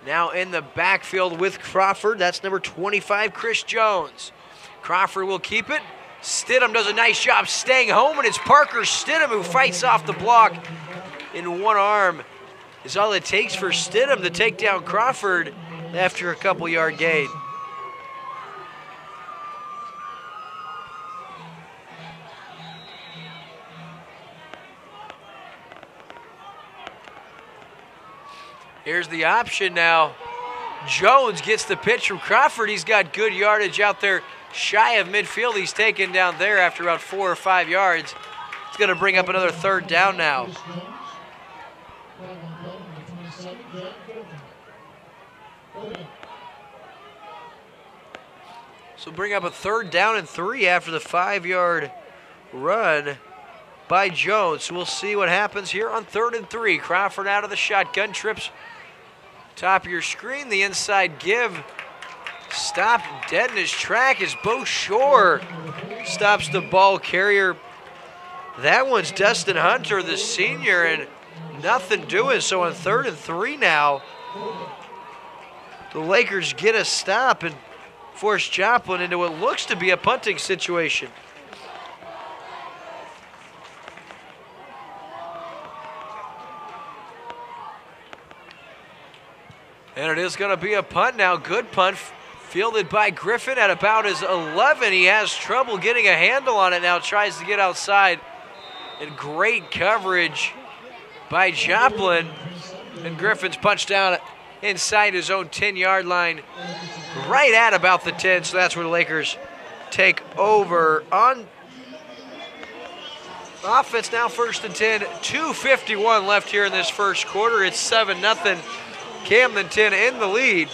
Now in the backfield with Crawford. That's number 25, Chris Jones. Crawford will keep it. Stidham does a nice job staying home, and it's Parker Stidham who fights off the block in one arm. Is all it takes for Stidham to take down Crawford after a couple-yard gain. Here's the option now. Jones gets the pitch from Crawford. He's got good yardage out there shy of midfield. He's taken down there after about 4 or 5 yards. It's going to bring up another third down now. So bring up a 3rd down and 3 after the 5-yard run by Jones. We'll see what happens here on 3rd and 3. Crawford out of the shotgun, trips top of your screen. The inside give stopped dead in his track as Bo Shore stops the ball carrier. That one's Destin Hunter, the senior, and nothing doing. So on 3rd and 3 now, the Lakers get a stop and force Joplin into what looks to be a punting situation. And it is going to be a punt now. Good punt fielded by Griffin at about his 11. He has trouble getting a handle on it now. Tries to get outside. And great coverage by Joplin. And Griffin's punched down inside his own 10-yard line. Right at about the 10. So that's where the Lakers take over on offense now. 1st and 10. 2:51 left here in this first quarter. It's 7-0. Camdenton in the lead.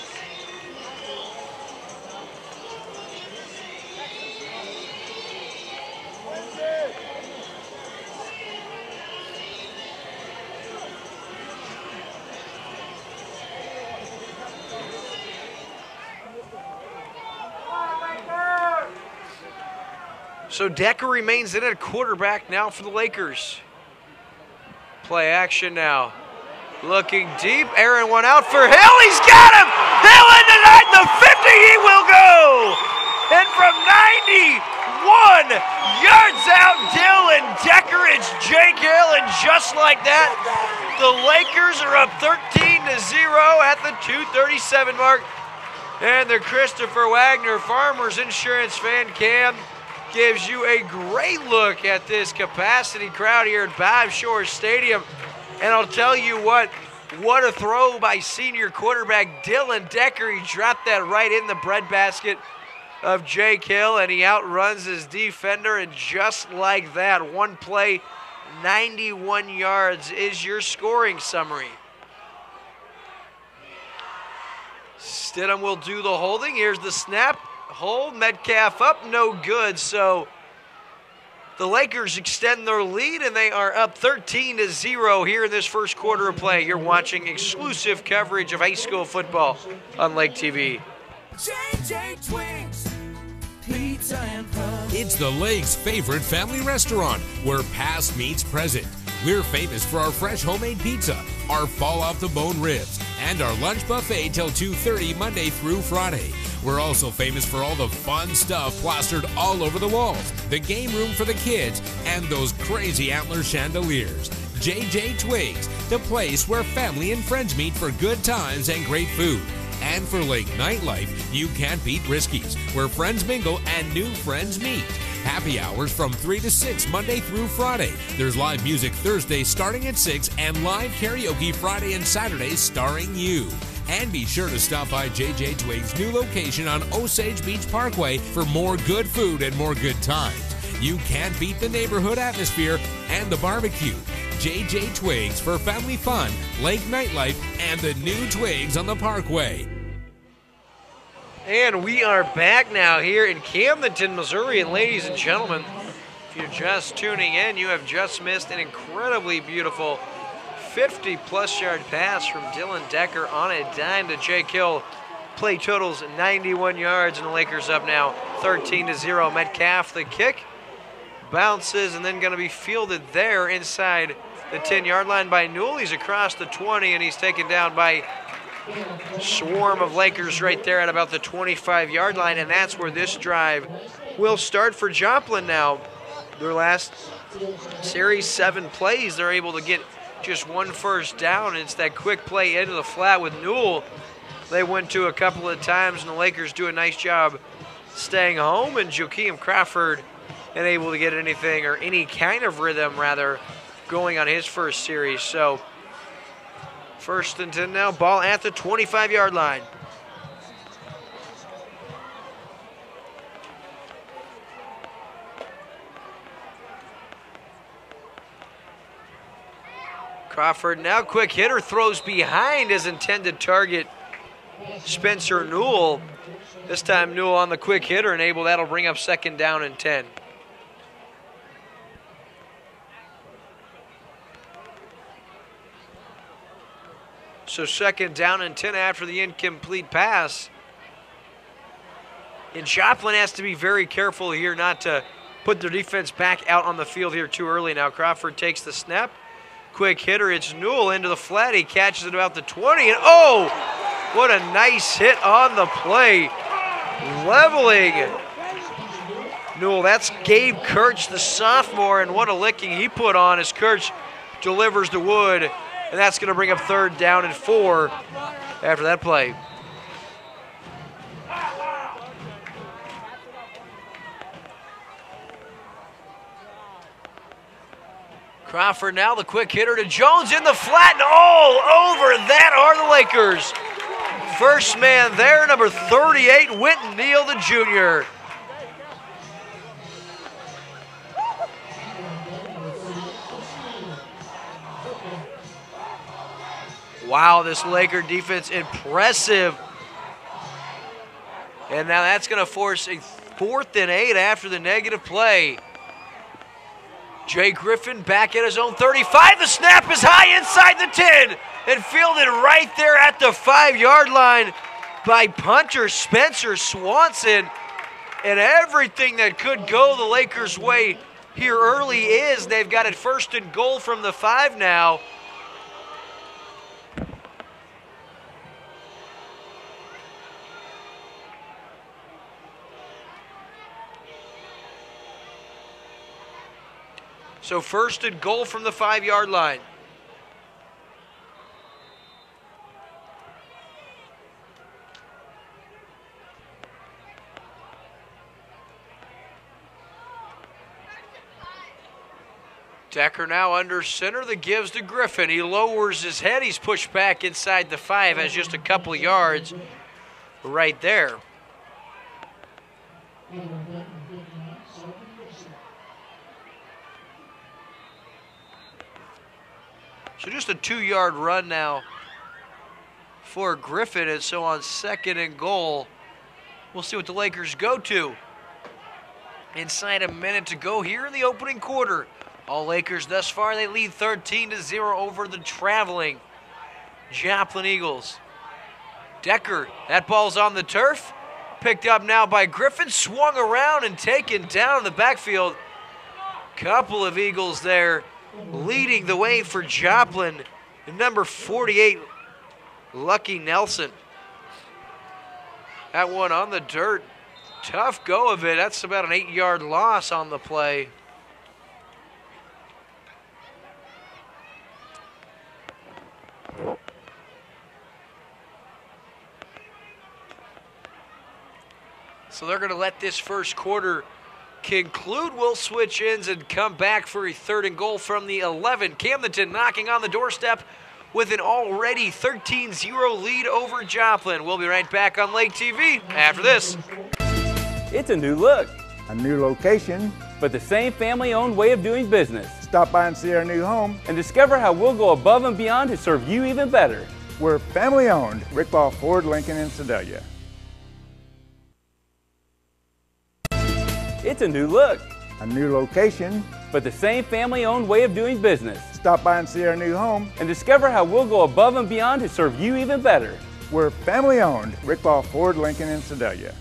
So Decker remains in at quarterback now for the Lakers. Play action now. Looking deep, Aaron went out for Hill, he's got him! Hill into the 50, he will go! And from 91 yards out, Dylan Decker, it's Jake Hill, and just like that, the Lakers are up 13-0 at the 2:37 mark. And the Christopher Wagner Farmers Insurance Fan Cam gives you a great look at this capacity crowd here at Bob Shore Stadium. And I'll tell you what a throw by senior quarterback Dylan Decker. He dropped that right in the breadbasket of Jake Hill, and he outruns his defender, and just like that, one play, 91 yards is your scoring summary. Stidham will do the holding. Here's the snap. Hold, Metcalf up, no good. So the Lakers extend their lead, and they are up 13-0 here in this first quarter of play. You're watching exclusive coverage of high school football on LakeTV. JJ Twix, Pizza and Pub. It's the Lake's favorite family restaurant where past meets present. We're famous for our fresh homemade pizza, our fall-off-the-bone ribs, and our lunch buffet till 2:30 Monday through Friday. We're also famous for all the fun stuff plastered all over the walls, the game room for the kids, and those crazy antler chandeliers. JJ Twigs, the place where family and friends meet for good times and great food. And for Lake nightlife, you can't beat Risky's, where friends mingle and new friends meet. Happy hours from 3 to 6 Monday through Friday. There's live music Thursday starting at 6 and live karaoke Friday and Saturday starring you. And be sure to stop by JJ Twig's new location on Osage Beach Parkway for more good food and more good times. You can't beat the neighborhood atmosphere and the barbecue. JJ Twigs for family fun, lake nightlife, and the new Twigs on the Parkway. And we are back now here in Camdenton, Missouri. And ladies and gentlemen, if you're just tuning in, you have just missed an incredibly beautiful 50-plus yard pass from Dylan Decker on a dime to Jake Hill. Play totals 91 yards, and the Lakers up now 13-0. Metcalf, the kick, bounces, and then going to be fielded there inside the 10-yard line by Newell. He's across the 20, and he's taken down by a swarm of Lakers right there at about the 25-yard line, and that's where this drive will start for Joplin now. Their last series, 7 plays, they're able to get just one first down, and it's that quick play into the flat with Newell. They went to a couple of times, and the Lakers do a nice job staying home, and Joakim Crawford unable to get anything, or any kind of rhythm, rather, going on his first series. So 1st and 10 now, ball at the 25-yard line. Crawford now, quick hitter, throws behind his intended target, Spencer Newell. This time Newell on the quick hitter, and that'll bring up 2nd down and 10. So 2nd down and 10 after the incomplete pass. And Joplin has to be very careful here not to put their defense back out on the field here too early. Now Crawford takes the snap. Quick hitter, it's Newell into the flat. He catches it about the 20, and oh, what a nice hit on the play. Leveling Newell, that's Gabe Kirch, the sophomore, and what a licking he put on as Kirch delivers to Wood, and that's going to bring up 3rd down and 4 after that play. Crawford now, the quick hitter to Jones in the flat, and all over that are the Lakers. First man there, number 38, Winton Neal, the junior. Wow, this Laker defense impressive. And now that's going to force a 4th and 8 after the negative play. Jay Griffin back at his own 35. The snap is high inside the 10 and fielded right there at the 5-yard line by punter Spencer Swanson. And everything that could go the Lakers' way here early is they've got it 1st and goal from the 5 now. So 1st and goal from the 5-yard line. Decker now under center, that gives to Griffin. He lowers his head, he's pushed back inside the 5, has just a couple of yards right there. So just a 2-yard run now for Griffin, and so on 2nd and goal, we'll see what the Lakers go to. Inside a minute to go here in the opening quarter. All Lakers thus far, they lead 13-0 over the traveling Joplin Eagles. Decker, that ball's on the turf. Picked up now by Griffin, swung around and taken down in the backfield. Couple of Eagles there leading the way for Joplin. Number 48, Lucky Nelson. That one on the dirt. Tough go of it. That's about an 8-yard loss on the play. So they're going to let this first quarter conclude. We'll switch ends and come back for a 3rd and goal from the 11. Camdenton knocking on the doorstep with an already 13-0 lead over Joplin. We'll be right back on Lake TV after this. It's a new look, A new location. but the same family-owned way of doing business. Stop by and see our new home. And discover how we'll go above and beyond to serve you even better. We're family owned. Rick Ball Ford, Lincoln, and Sedalia. It's a new look, A new location. but the same family-owned way of doing business. Stop by and see our new home. And discover how we'll go above and beyond to serve you even better. We're family owned. Rick Ball Ford, Lincoln, and Sedalia.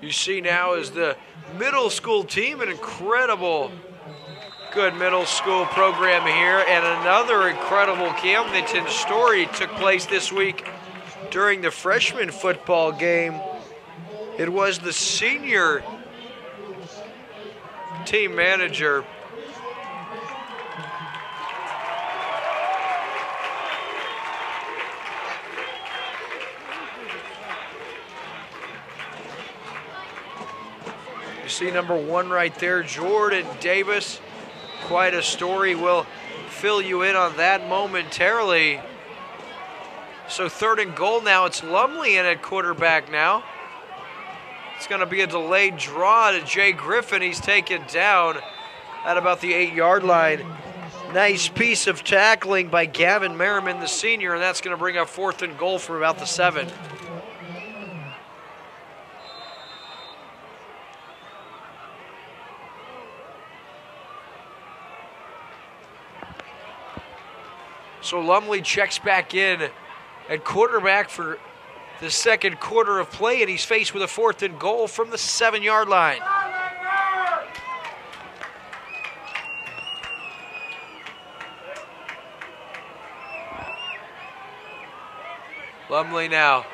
You see now is the middle school team, an incredible good middle school program here, and another incredible Camdenton story took place this week during the freshman football game. It was the senior team manager You see number 1 right there, Jordan Davis. Quite a story. We'll fill you in on that momentarily. So 3rd and goal now. It's Lumley in at quarterback now. It's going to be a delayed draw to Jay Griffin. He's taken down at about the 8-yard line. Nice piece of tackling by Gavin Merriman, the senior, and that's going to bring up 4th and goal from about the 7. So Lumley checks back in at quarterback for the second quarter of play, and he's faced with a 4th and goal from the 7-yard line. Lumley now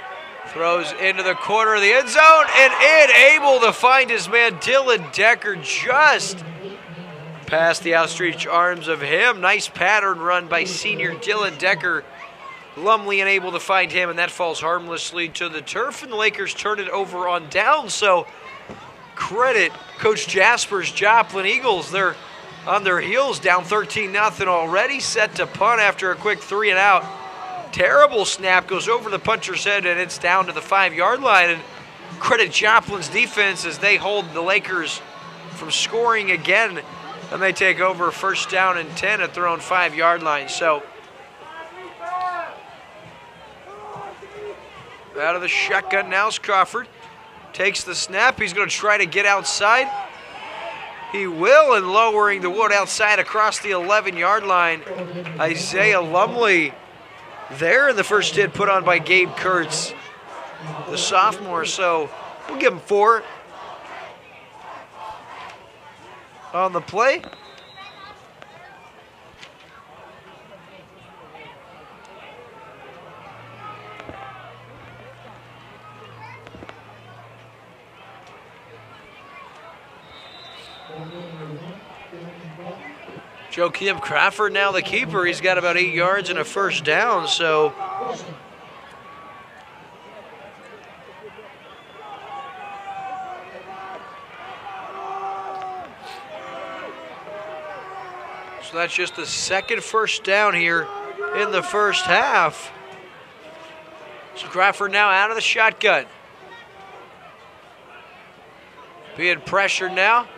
throws into the corner of the end zone and able to find his man Dylan Decker just past the outstretched arms of him. Nice pattern run by senior Dylan Decker. Lumley unable to find him, and that falls harmlessly to the turf, and the Lakers turn it over on down. So credit Coach Jasper's Joplin Eagles. They're on their heels, down 13-0 already, set to punt after a quick 3-and-out. Terrible snap, goes over the puncher's head, and it's down to the 5-yard line. And credit Joplin's defense as they hold the Lakers from scoring again, and they take over 1st down and 10 at their own 5-yard line. So out of the shotgun now is Crawford. Takes the snap. He's going to try to get outside. He will, and lowering the wood outside across the 11-yard line. Isaiah Lumley there in the first hit put on by Gabe Kurtz, the sophomore. So we'll give him 4 on the play. Joakim Crawford now the keeper. He's got about 8 yards and a 1st down, so that's just the second 1st down here in the first half. So Crawford now out of the shotgun. Being pressured now.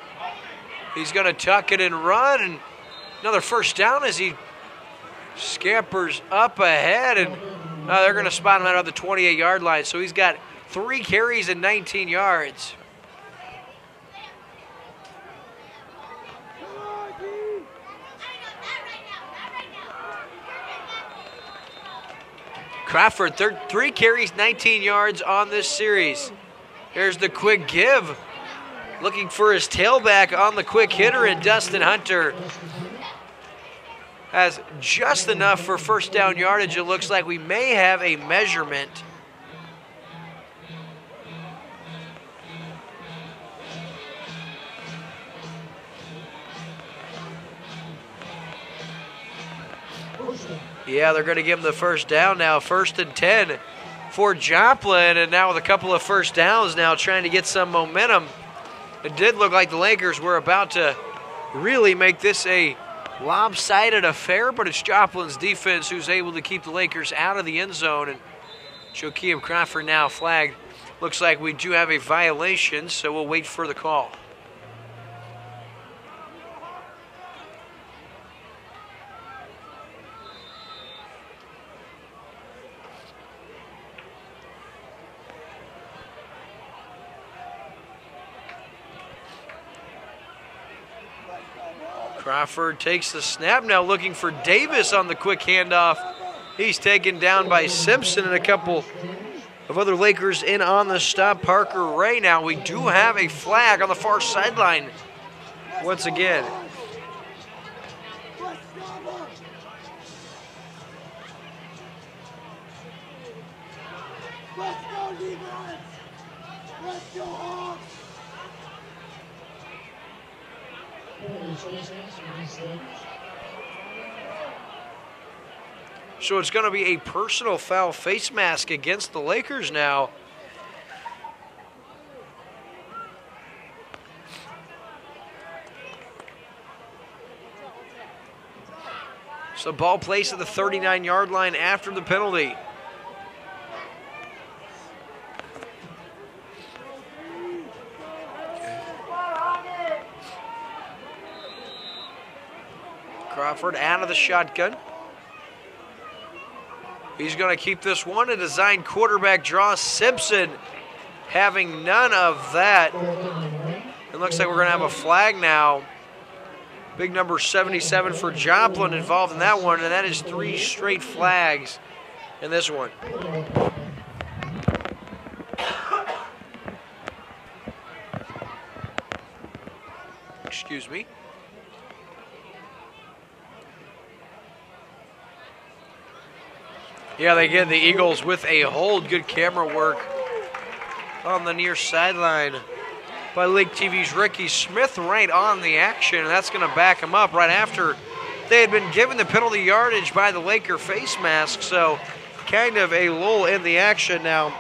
He's going to tuck it and run, and another 1st down as he scampers up ahead, and they're going to spot him out of the 28-yard line. So he's got 3 carries and 19 yards. Crawford, 3 carries, 19 yards on this series. Here's the quick give. Looking for his tailback on the quick hitter, and Dustin Hunter has just enough for 1st down yardage. It looks like we may have a measurement. Yeah, they're going to give him the 1st down now. 1st and 10 for Joplin, and now with a couple of 1st downs now trying to get some momentum. It did look like the Lakers were about to really make this a lopsided affair, but it's Joplin's defense who's able to keep the Lakers out of the end zone. And Joakim Crawford now flagged. Looks like we do have a violation, so we'll wait for the call. Crawford takes the snap now, looking for Davis on the quick handoff. He's taken down by Simpson, and a couple of other Lakers in on the stop. Parker Ray now. We do have a flag on the far sideline once again. So it's going to be a personal foul face mask against the Lakers now. So ball placed at the 39-yard line after the penalty. Crawford out of the shotgun. He's going to keep this one. A design quarterback draw. Simpson having none of that. It looks like we're going to have a flag now. Big number 77 for Joplin involved in that one, and that is 3 straight flags in this one. Excuse me. Yeah, they get the Eagles with a hold. Good camera work on the near sideline by LakeTV's Ricky Smith right on the action. And that's going to back him up right after they had been given the penalty yardage by the Laker face mask. So kind of a lull in the action now.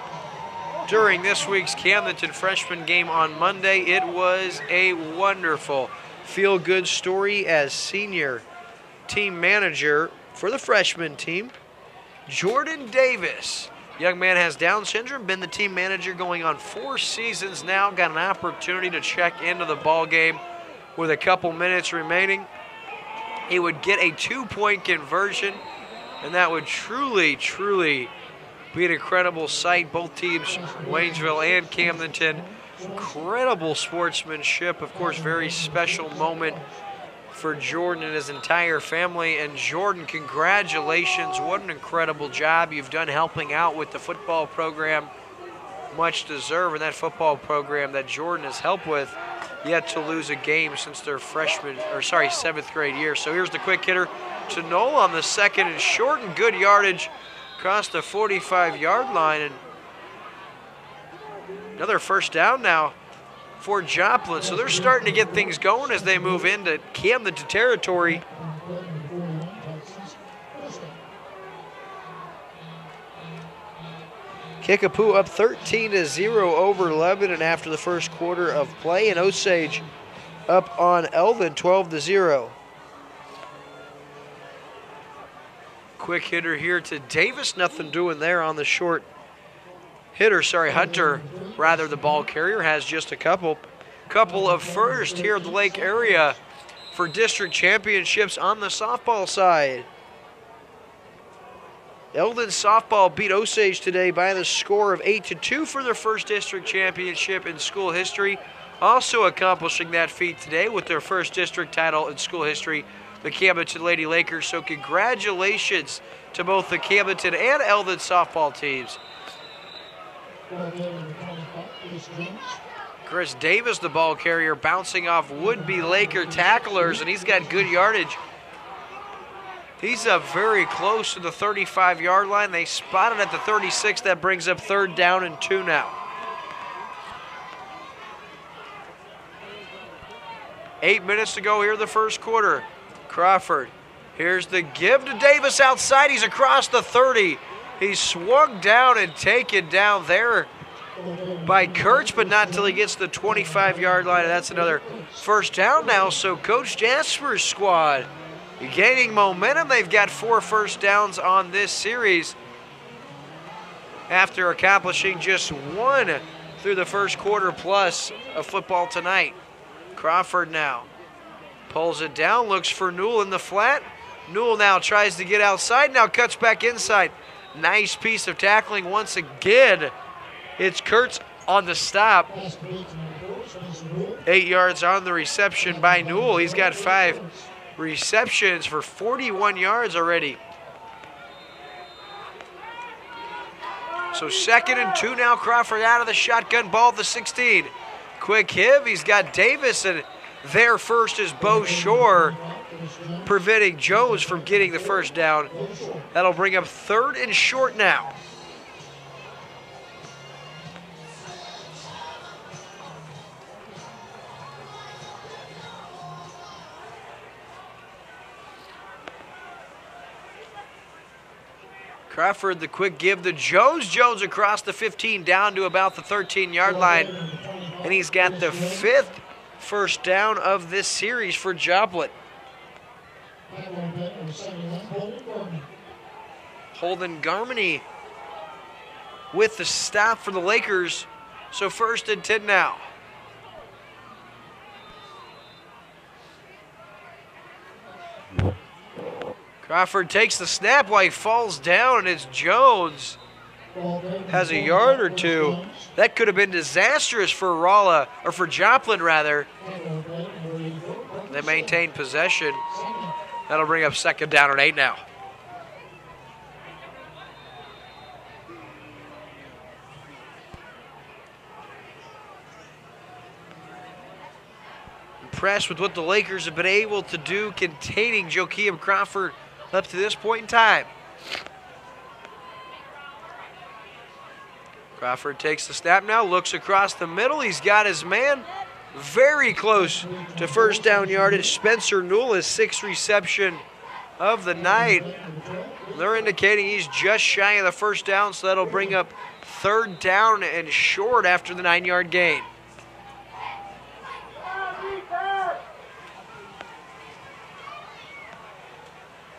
During this week's Camdenton freshman game on Monday, it was a wonderful feel-good story as senior team manager for the freshman team, Jordan Davis. Young man has Down syndrome, been the team manager going on 4 seasons now, got an opportunity to check into the ball game with a couple minutes remaining. He would get a 2-point conversion, and that would truly be an incredible sight. Both teams, Waynesville and Camdenton, incredible sportsmanship. Of course, very special moment for Jordan and his entire family. And Jordan, congratulations. What an incredible job you've done helping out with the football program. Much deserved. And that football program that Jordan has helped with, yet to lose a game since their 7th grade year. So here's the quick hitter to Knoll on the 2nd and short, and good yardage across the 45-yard line. And another first down now for Joplin. So they're starting to get things going as they move into Camdenton territory. Kickapoo up 13-0 over Lebanon after the first quarter of play, and Osage up on Eldon 12-0. Quick hitter here to Davis, nothing doing there on the short hitter. Hunter, rather, the ball carrier, has just a couple of first here in the Lake area for district championships on the softball side. Eldon softball beat Osage today by the score of 8-2 for their first district championship in school history. Also accomplishing that feat today with their first district title in school history, the Camdenton Lady Lakers. So congratulations to both the Camdenton and Eldon softball teams. Chris Davis, the ball carrier, bouncing off would-be Laker tacklers, and he's got good yardage. He's up very close to the 35-yard line. They spotted at the 36. That brings up 3rd down and 2 now. 8 minutes to go here in the first quarter. Crawford, here's the give to Davis outside. He's across the 30. He's swung down and taken down there by Kurtz, but not until he gets to the 25-yard line. And that's another first down now. So Coach Jasper's squad gaining momentum. They've got 4 first downs on this series after accomplishing just 1 through the first quarter plus of football tonight. Crawford now pulls it down, looks for Newell in the flat. Newell now tries to get outside, now cuts back inside. Nice piece of tackling once again. It's Kurtz on the stop. 8 yards on the reception by Newell. He's got 5 receptions for 41 yards already. So 2nd and 2 now. Crawford out of the shotgun, ball at the 16. Quick hit. He's got Davis, and there first is Bo Shore, preventing Jones from getting the first down. That'll bring up 3rd and short now. Crawford, the quick give to Jones. Jones across the 15 down to about the 13-yard line. And he's got the 5th first down of this series for Joplin. Holden Garmany with the stop for the Lakers. So 1st and 10 now. Crawford takes the snap while he falls down, and it's Jones. Has a yard or two. That could have been disastrous for Rolla, or for Joplin rather. They maintain possession. That'll bring up second down and 8 now. Impressed with what the Lakers have been able to do containing Joakim Crawford up to this point in time. Crawford takes the snap now, looks across the middle. He's got his man very close to first down yardage. Spencer Newell, his 6th reception of the night. They're indicating he's just shy of the first down, so that'll bring up third down and short after the 9-yard gain.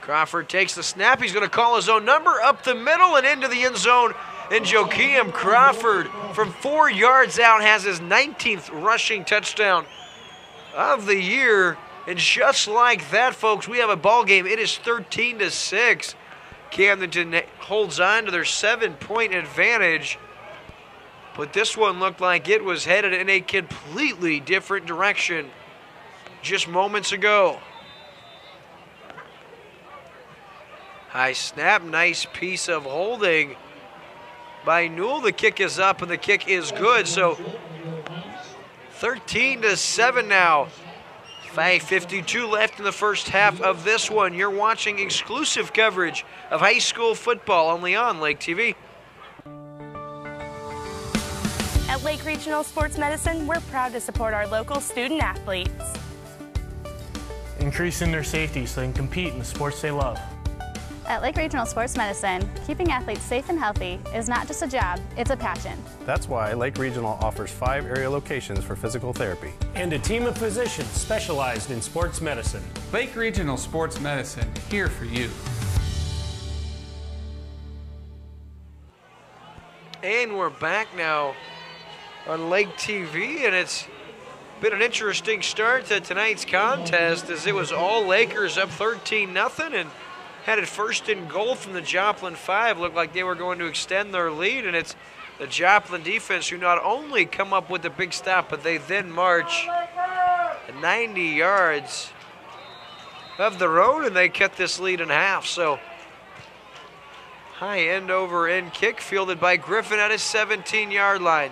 Crawford takes the snap. He's going to call his own number up the middle and into the end zone. And Joakim Crawford from 4 yards out has his 19th rushing touchdown of the year. And just like that, folks, we have a ball game. It is 13-6. Camdenton holds on to their 7-point advantage. But this one looked like it was headed in a completely different direction just moments ago. High snap, nice piece of holding by Newell. The kick is up and the kick is good. So 13-7 now. 5:52 left in the first half of this one. You're watching exclusive coverage of high school football only on Lake TV. At Lake Regional Sports Medicine, we're proud to support our local student athletes. Increasing their safety so they can compete in the sports they love. At Lake Regional Sports Medicine, keeping athletes safe and healthy is not just a job, it's a passion. That's why Lake Regional offers 5 area locations for physical therapy. And a team of physicians specialized in sports medicine. Lake Regional Sports Medicine, here for you. And we're back now on Lake TV, and it's been an interesting start to tonight's contest as it was all Lakers up 13-0 and had it first and goal from the Joplin 5. Looked like they were going to extend their lead, and it's the Joplin defense who not only come up with the big stop, but they then march 90 yards of their own, and they cut this lead in half. So high end over end kick fielded by Griffin at his 17-yard line.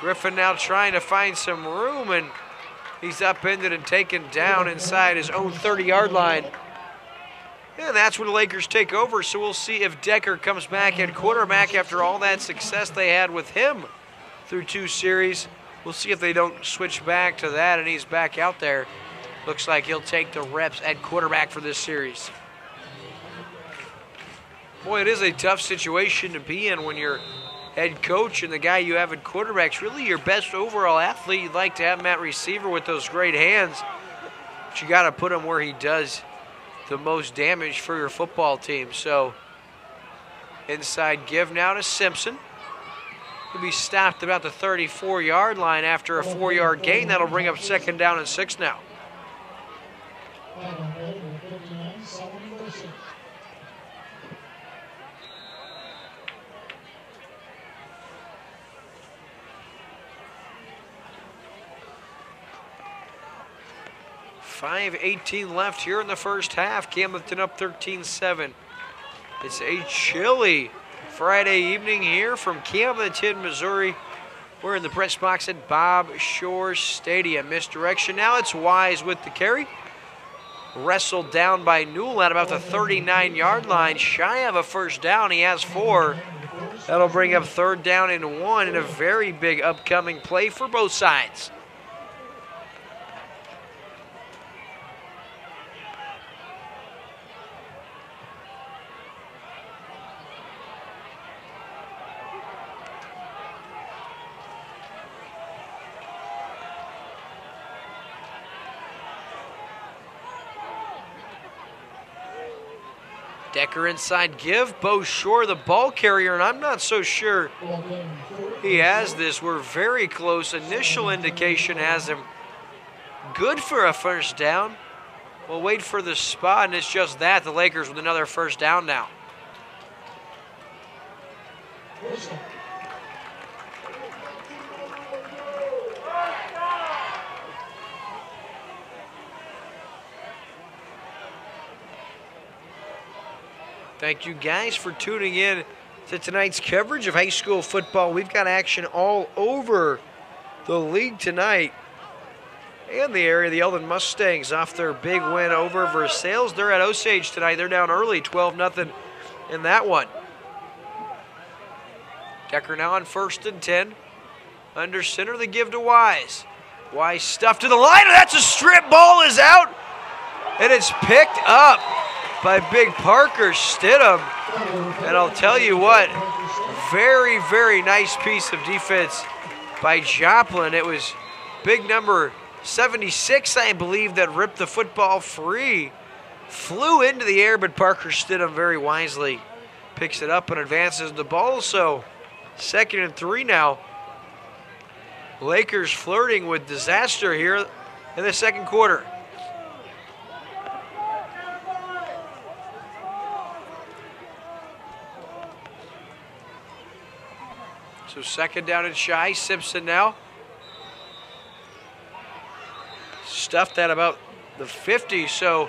Griffin now trying to find some room, and he's upended and taken down inside his own 30-yard line. And that's when the Lakers take over, so we'll see if Decker comes back at quarterback after all that success they had with him through 2 series. We'll see if they don't switch back to that, and he's back out there. Looks like he'll take the reps at quarterback for this series. Boy, it is a tough situation to be in when you're head coach and the guy you have at quarterback's really your best overall athlete. You'd like to have him at receiver with those great hands, but you got to put him where he does the most damage for your football team. So inside give now to Simpson. He'll be stopped about the 34-yard line after a 4-yard gain. That'll bring up second down and 6 now. .5:18 left here in the first half. Camdenton up 13-7. It's a chilly Friday evening here from Camdenton, Missouri. We're in the press box at Bob Shore Stadium. Misdirection now. It's Wise with the carry. Wrestled down by Newell at about the 39-yard line. Shy of a first down. He has 4. That'll bring up third down and 1 in a very big upcoming play for both sides. Decker inside give. Bo Shore, the ball carrier, and I'm not so sure he has this. We're very close. Initial indication has him good for a first down. We'll wait for the spot, and it's just that. The Lakers with another first down now. Thank you guys for tuning in to tonight's coverage of high school football. We've got action all over the league tonight. And the area, the Eldon Mustangs off their big win over Versailles. They're at Osage tonight. They're down early, 12-0 in that one. Decker now on 1st and 10. Under center, the give to Wise. Wise stuffed to the line, and that's a strip. Ball is out, and it's picked up by big Parker Stidham. And I'll tell you what, very, very nice piece of defense by Joplin. It was big number 76, I believe, that ripped the football free. Flew into the air, but Parker Stidham very wisely picks it up and advances the ball. So 2nd and 3 now. Lakers flirting with disaster here in the second quarter. So 2nd down and shy. Simpson now. Stuffed at about the 50, so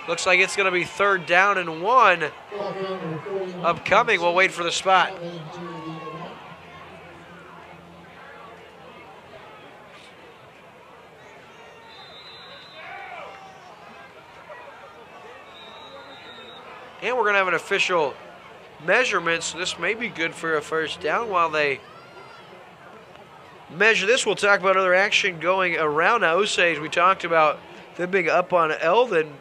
looks like it's going to be 3rd down and 1 upcoming. We'll wait for the spot. And we're going to have an official measurement, so this may be good for a first down while they measure this. We'll talk about other action going around Osage. We talked about them being up on Eldon.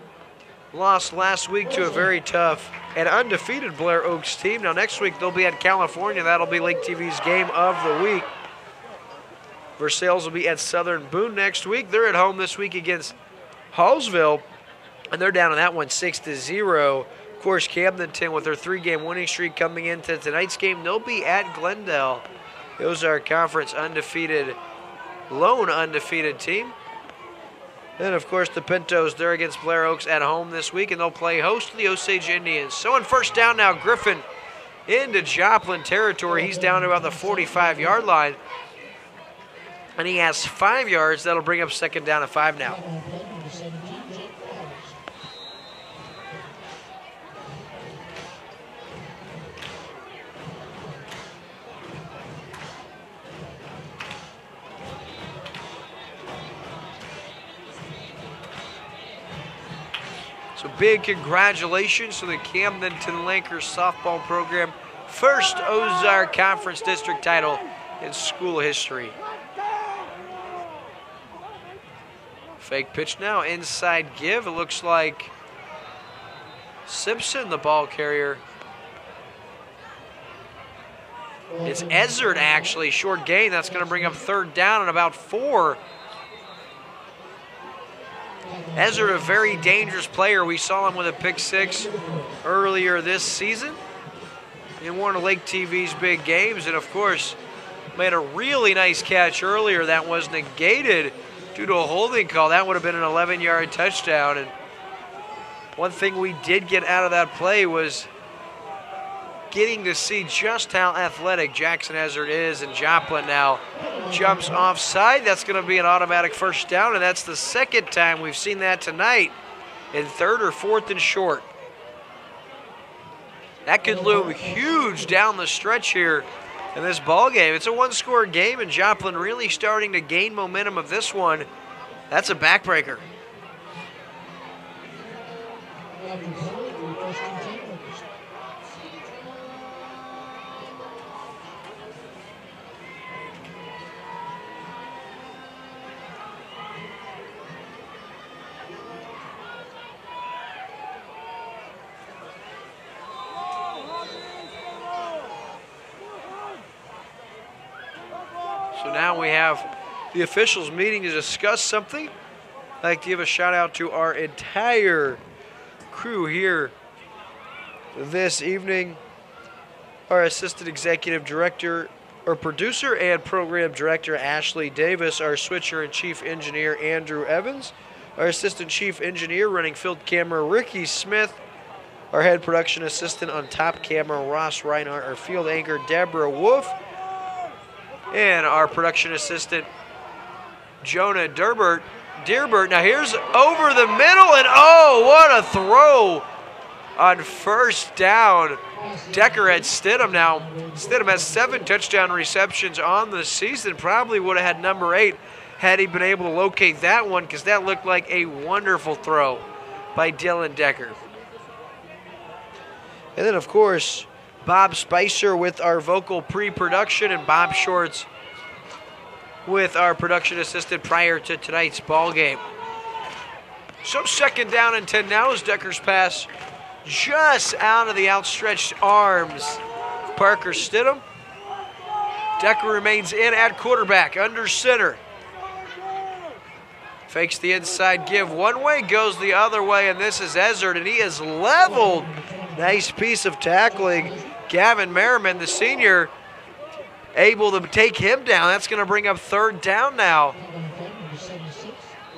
Lost last week to a very tough and undefeated Blair Oaks team. Now next week they'll be at California. That'll be LakeTV's game of the week. Versailles will be at Southern Boone next week. They're at home this week against Hallsville, and they're down in that one 6-0. Of course, Camdenton with their 3-game winning streak coming into tonight's game. They'll be at Glendale. Those are conference undefeated, lone undefeated team. And of course the Pintos, they're against Blair Oaks at home this week, and they'll play host to the Osage Indians. So on 1st down now, Griffin into Joplin territory. He's down to about the 45-yard line. And he has 5 yards. That'll bring up 2nd down and 5 now. So big congratulations to the Camdenton Lakers softball program. First Ozark Conference District title in school history. Fake pitch now, inside give. It looks like Simpson, the ball carrier. It's Ezzard, actually, short gain. That's going to bring up 3rd down and about 4. Ezzard, a very dangerous player. We saw him with a pick 6 earlier this season in one of LakeTV's big games. And, of course, made a really nice catch earlier that was negated due to a holding call. That would have been an 11-yard touchdown. And one thing we did get out of that play was getting to see just how athletic Jackson Ezzard is, and Joplin now jumps offside. That's going to be an automatic first down, and that's the 2nd time we've seen that tonight in 3rd or 4th and short. That could loom huge down the stretch here in this ball game. It's a 1-score game, and Joplin really starting to gain momentum of this one. That's a backbreaker. So now we have the officials meeting to discuss something. I'd like to give a shout out to our entire crew here this evening. Our assistant executive director, or producer and program director, Ashley Davis, our switcher and chief engineer, Andrew Evans, Our assistant chief engineer running field camera, Ricky Smith. Our head production assistant on top camera, Ross Reinhardt. Our field anchor, Deborah Wolf. And our production assistant, Jonah Dearbert. Now here's over the middle, and oh, what a throw on first down. Decker had Stidham now. Stidham has 7 touchdown receptions on the season. Probably would have had number 8 had he been able to locate that one, because that looked like a wonderful throw by Dylan Decker. And then, of course, Bob Spicer with our vocal pre-production, and Bob Shorts with our production assistant prior to tonight's ball game. So 2nd down and 10 now as Decker's pass just out of the outstretched arms. Parker Stidham. Decker remains in at quarterback, under center. Fakes the inside give one way, goes the other way, and this is Ezzard, and he is leveled. Nice piece of tackling. Gavin Merriman, the senior, able to take him down. That's going to bring up 3rd down now.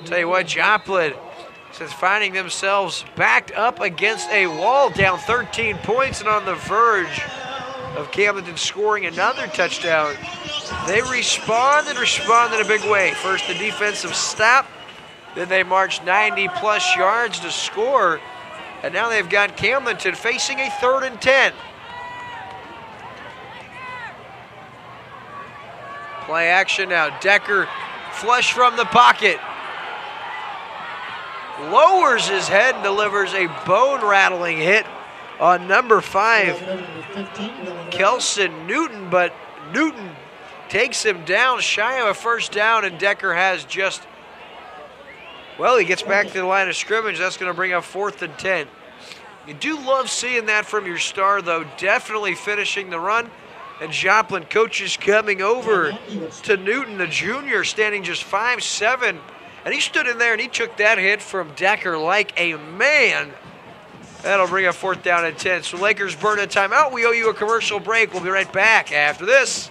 Tell you what, Joplin is finding themselves backed up against a wall, down 13 points and on the verge of Camdenton scoring another touchdown. They respond in a big way. First, the defensive stop. Then they marched 90-plus yards to score. And now they've got Camdenton facing a 3rd and 10. Play action now. Decker flush from the pocket. Lowers his head and delivers a bone-rattling hit on number 5, Kelson Newton, but Newton takes him down shy of a 1st down, and Decker has just, well, he gets back to the line of scrimmage. That's going to bring up 4th and 10. You do love seeing that from your star, though, definitely finishing the run. And Joplin coaches coming over to Newton, the junior, standing just 5'7". And he stood in there and he took that hit from Decker like a man. That'll bring up 4th down and 10. So Lakers burn a timeout. We owe you a commercial break. We'll be right back after this.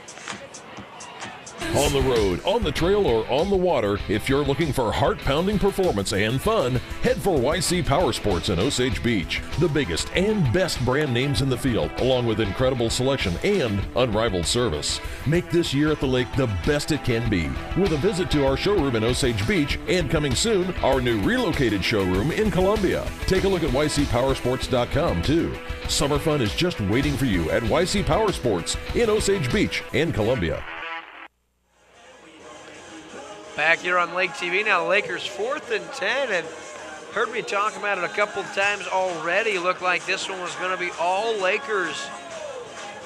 On the road, on the trail, or on the water, if you're looking for heart-pounding performance and fun, head for YC Power Sports in Osage Beach. The biggest and best brand names in the field, along with incredible selection and unrivaled service. Make this year at the lake the best it can be, with a visit to our showroom in Osage Beach, and coming soon, our new relocated showroom in Columbia. Take a look at ycpowersports.com too. Summer fun is just waiting for you at YC Power Sports in Osage Beach and Columbia. Back here on Lake TV now, Lakers 4th and 10, and heard me talk about it a couple times already. Looked like this one was going to be all Lakers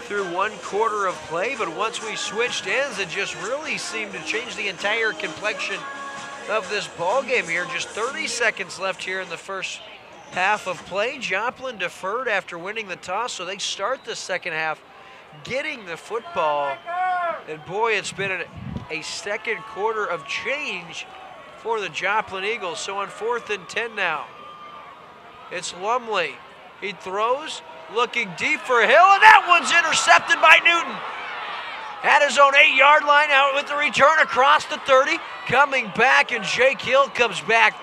through 1 quarter of play, but once we switched ends, it just really seemed to change the entire complexion of this ball game here. Just 30 seconds left here in the first half of play. Joplin deferred after winning the toss, so they start the second half getting the football, and boy, it's been a second quarter of change for the Joplin Eagles. So on 4th and 10 now, it's Lumley. He throws, looking deep for Hill, and that one's intercepted by Newton. At his own 8-yard line, out with the return across the 30. Coming back, and Jake Hill comes back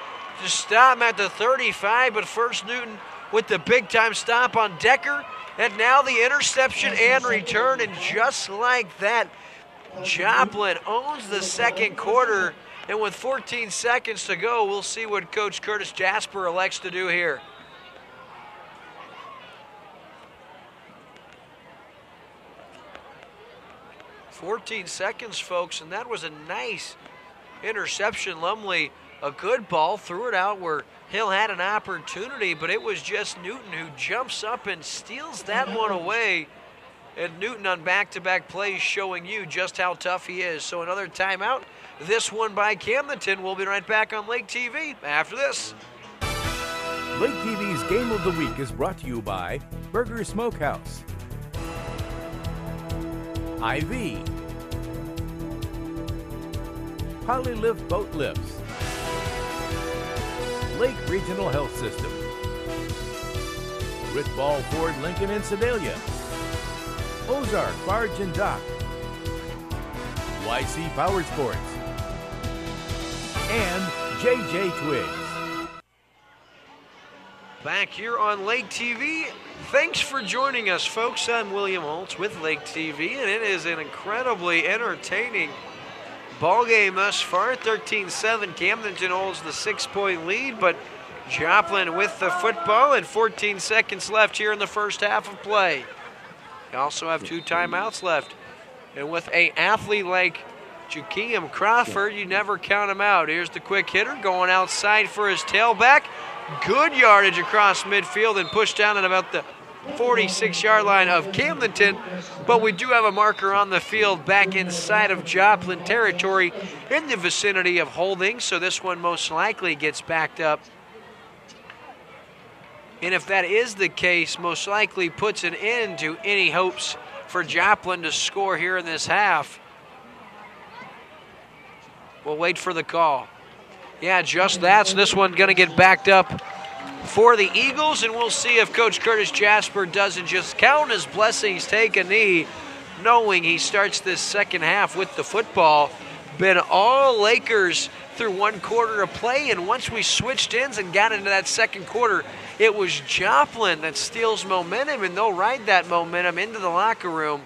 to stop him at the 35. But first, Newton with the big-time stop on Decker. And now the interception and return, and just like that, Joplin owns the second quarter, and with 14 seconds to go, we'll see what Coach Curtis Jasper elects to do here. "14 seconds, folks, and that was a nice interception. Lumley, a good ball, threw it out where Hill had an opportunity, but it was just Newton who jumps up and steals that one away. And Newton on back-to-back plays showing you just how tough he is. So another timeout. This one by Camdenton. We'll be right back on Lake TV after this. Lake TV's Game of the Week is brought to you by Burger Smokehouse, IV, Polylift Boat Lifts, Lake Regional Health System, Rick Ball Ford Lincoln in Sedalia, Ozark Barge and Dock, YC Power Sports, and JJ Twigs. Back here on Lake TV. Thanks for joining us, folks. I'm William Holtz with Lake TV, and it is an incredibly entertaining ball game thus far. 13-7. Camdenton holds the 6-point lead, but Joplin with the football and 14 seconds left here in the first half of play. We also have 2 timeouts left. And with an athlete like Jakeem Crawford, you never count him out. Here's the quick hitter going outside for his tailback. Good yardage across midfield and pushed down at about the 46-yard line of Camdenton. But we do have a marker on the field back inside of Joplin territory in the vicinity of holding. So this one most likely gets backed up. And if that is the case, most likely puts an end to any hopes for Joplin to score here in this half. We'll wait for the call. Yeah, just that. So this one going to get backed up for the Eagles, and we'll see if Coach Curtis Jasper doesn't just count his blessings, take a knee, knowing he starts this second half with the football. Been all Lakers through 1 quarter of play, and once we switched ends and got into that second quarter, it was Joplin that steals momentum, and they'll ride that momentum into the locker room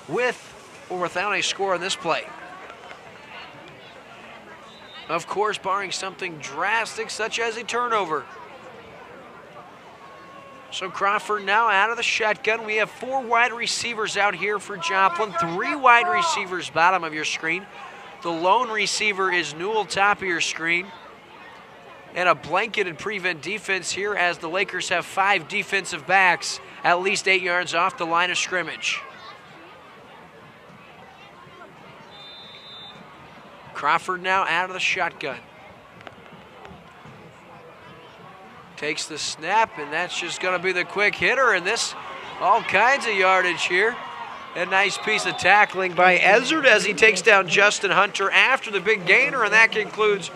with or without a score on this play. Of course, barring something drastic such as a turnover. So Crawford now out of the shotgun. We have 4 wide receivers out here for Joplin. 3 wide receivers bottom of your screen. The lone receiver is Newell top of your screen. And a blanketed prevent defense here as the Lakers have 5 defensive backs at least 8 yards off the line of scrimmage. Crawford now out of the shotgun. Takes the snap, and that's just going to be the quick hitter, and this all kinds of yardage here. A nice piece of tackling by Ezzard as he takes down Justin Hunter after the big gainer, and that concludes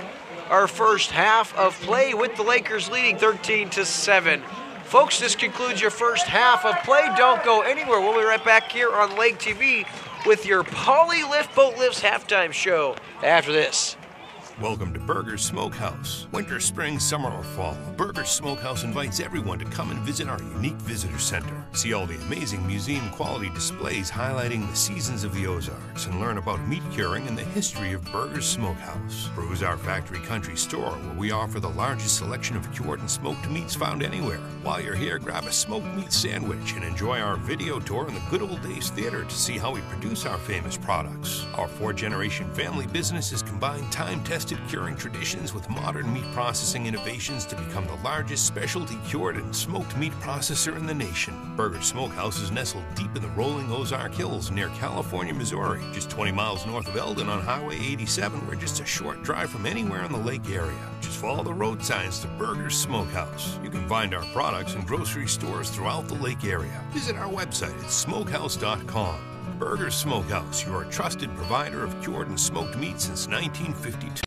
our first half of play with the Lakers leading 13-7. Folks, this concludes your first half of play. Don't go anywhere. We'll be right back here on Lake TV with your Poly Lift Boat Lifts halftime show after this. Welcome to Burger's Smokehouse. Winter, spring, summer, or fall, Burger's Smokehouse invites everyone to come and visit our unique visitor center. See all the amazing museum quality displays highlighting the seasons of the Ozarks and learn about meat curing and the history of Burger's Smokehouse. Peruse our factory country store where we offer the largest selection of cured and smoked meats found anywhere. While you're here, grab a smoked meat sandwich and enjoy our video tour in the Good Old Days Theater to see how we produce our famous products. Our 4-generation family business has combined time-tested curing traditions with modern meat processing innovations to become the largest specialty cured and smoked meat processor in the nation. Burger's Smokehouse is nestled deep in the rolling Ozark Hills near California, Missouri, just 20 miles north of Eldon on Highway 87. We're just a short drive from anywhere in the lake area. Just follow the road signs to Burger's Smokehouse. You can find our products in grocery stores throughout the lake area. Visit our website at smokehouse.com. Burger's Smokehouse, your trusted provider of cured and smoked meat since 1952.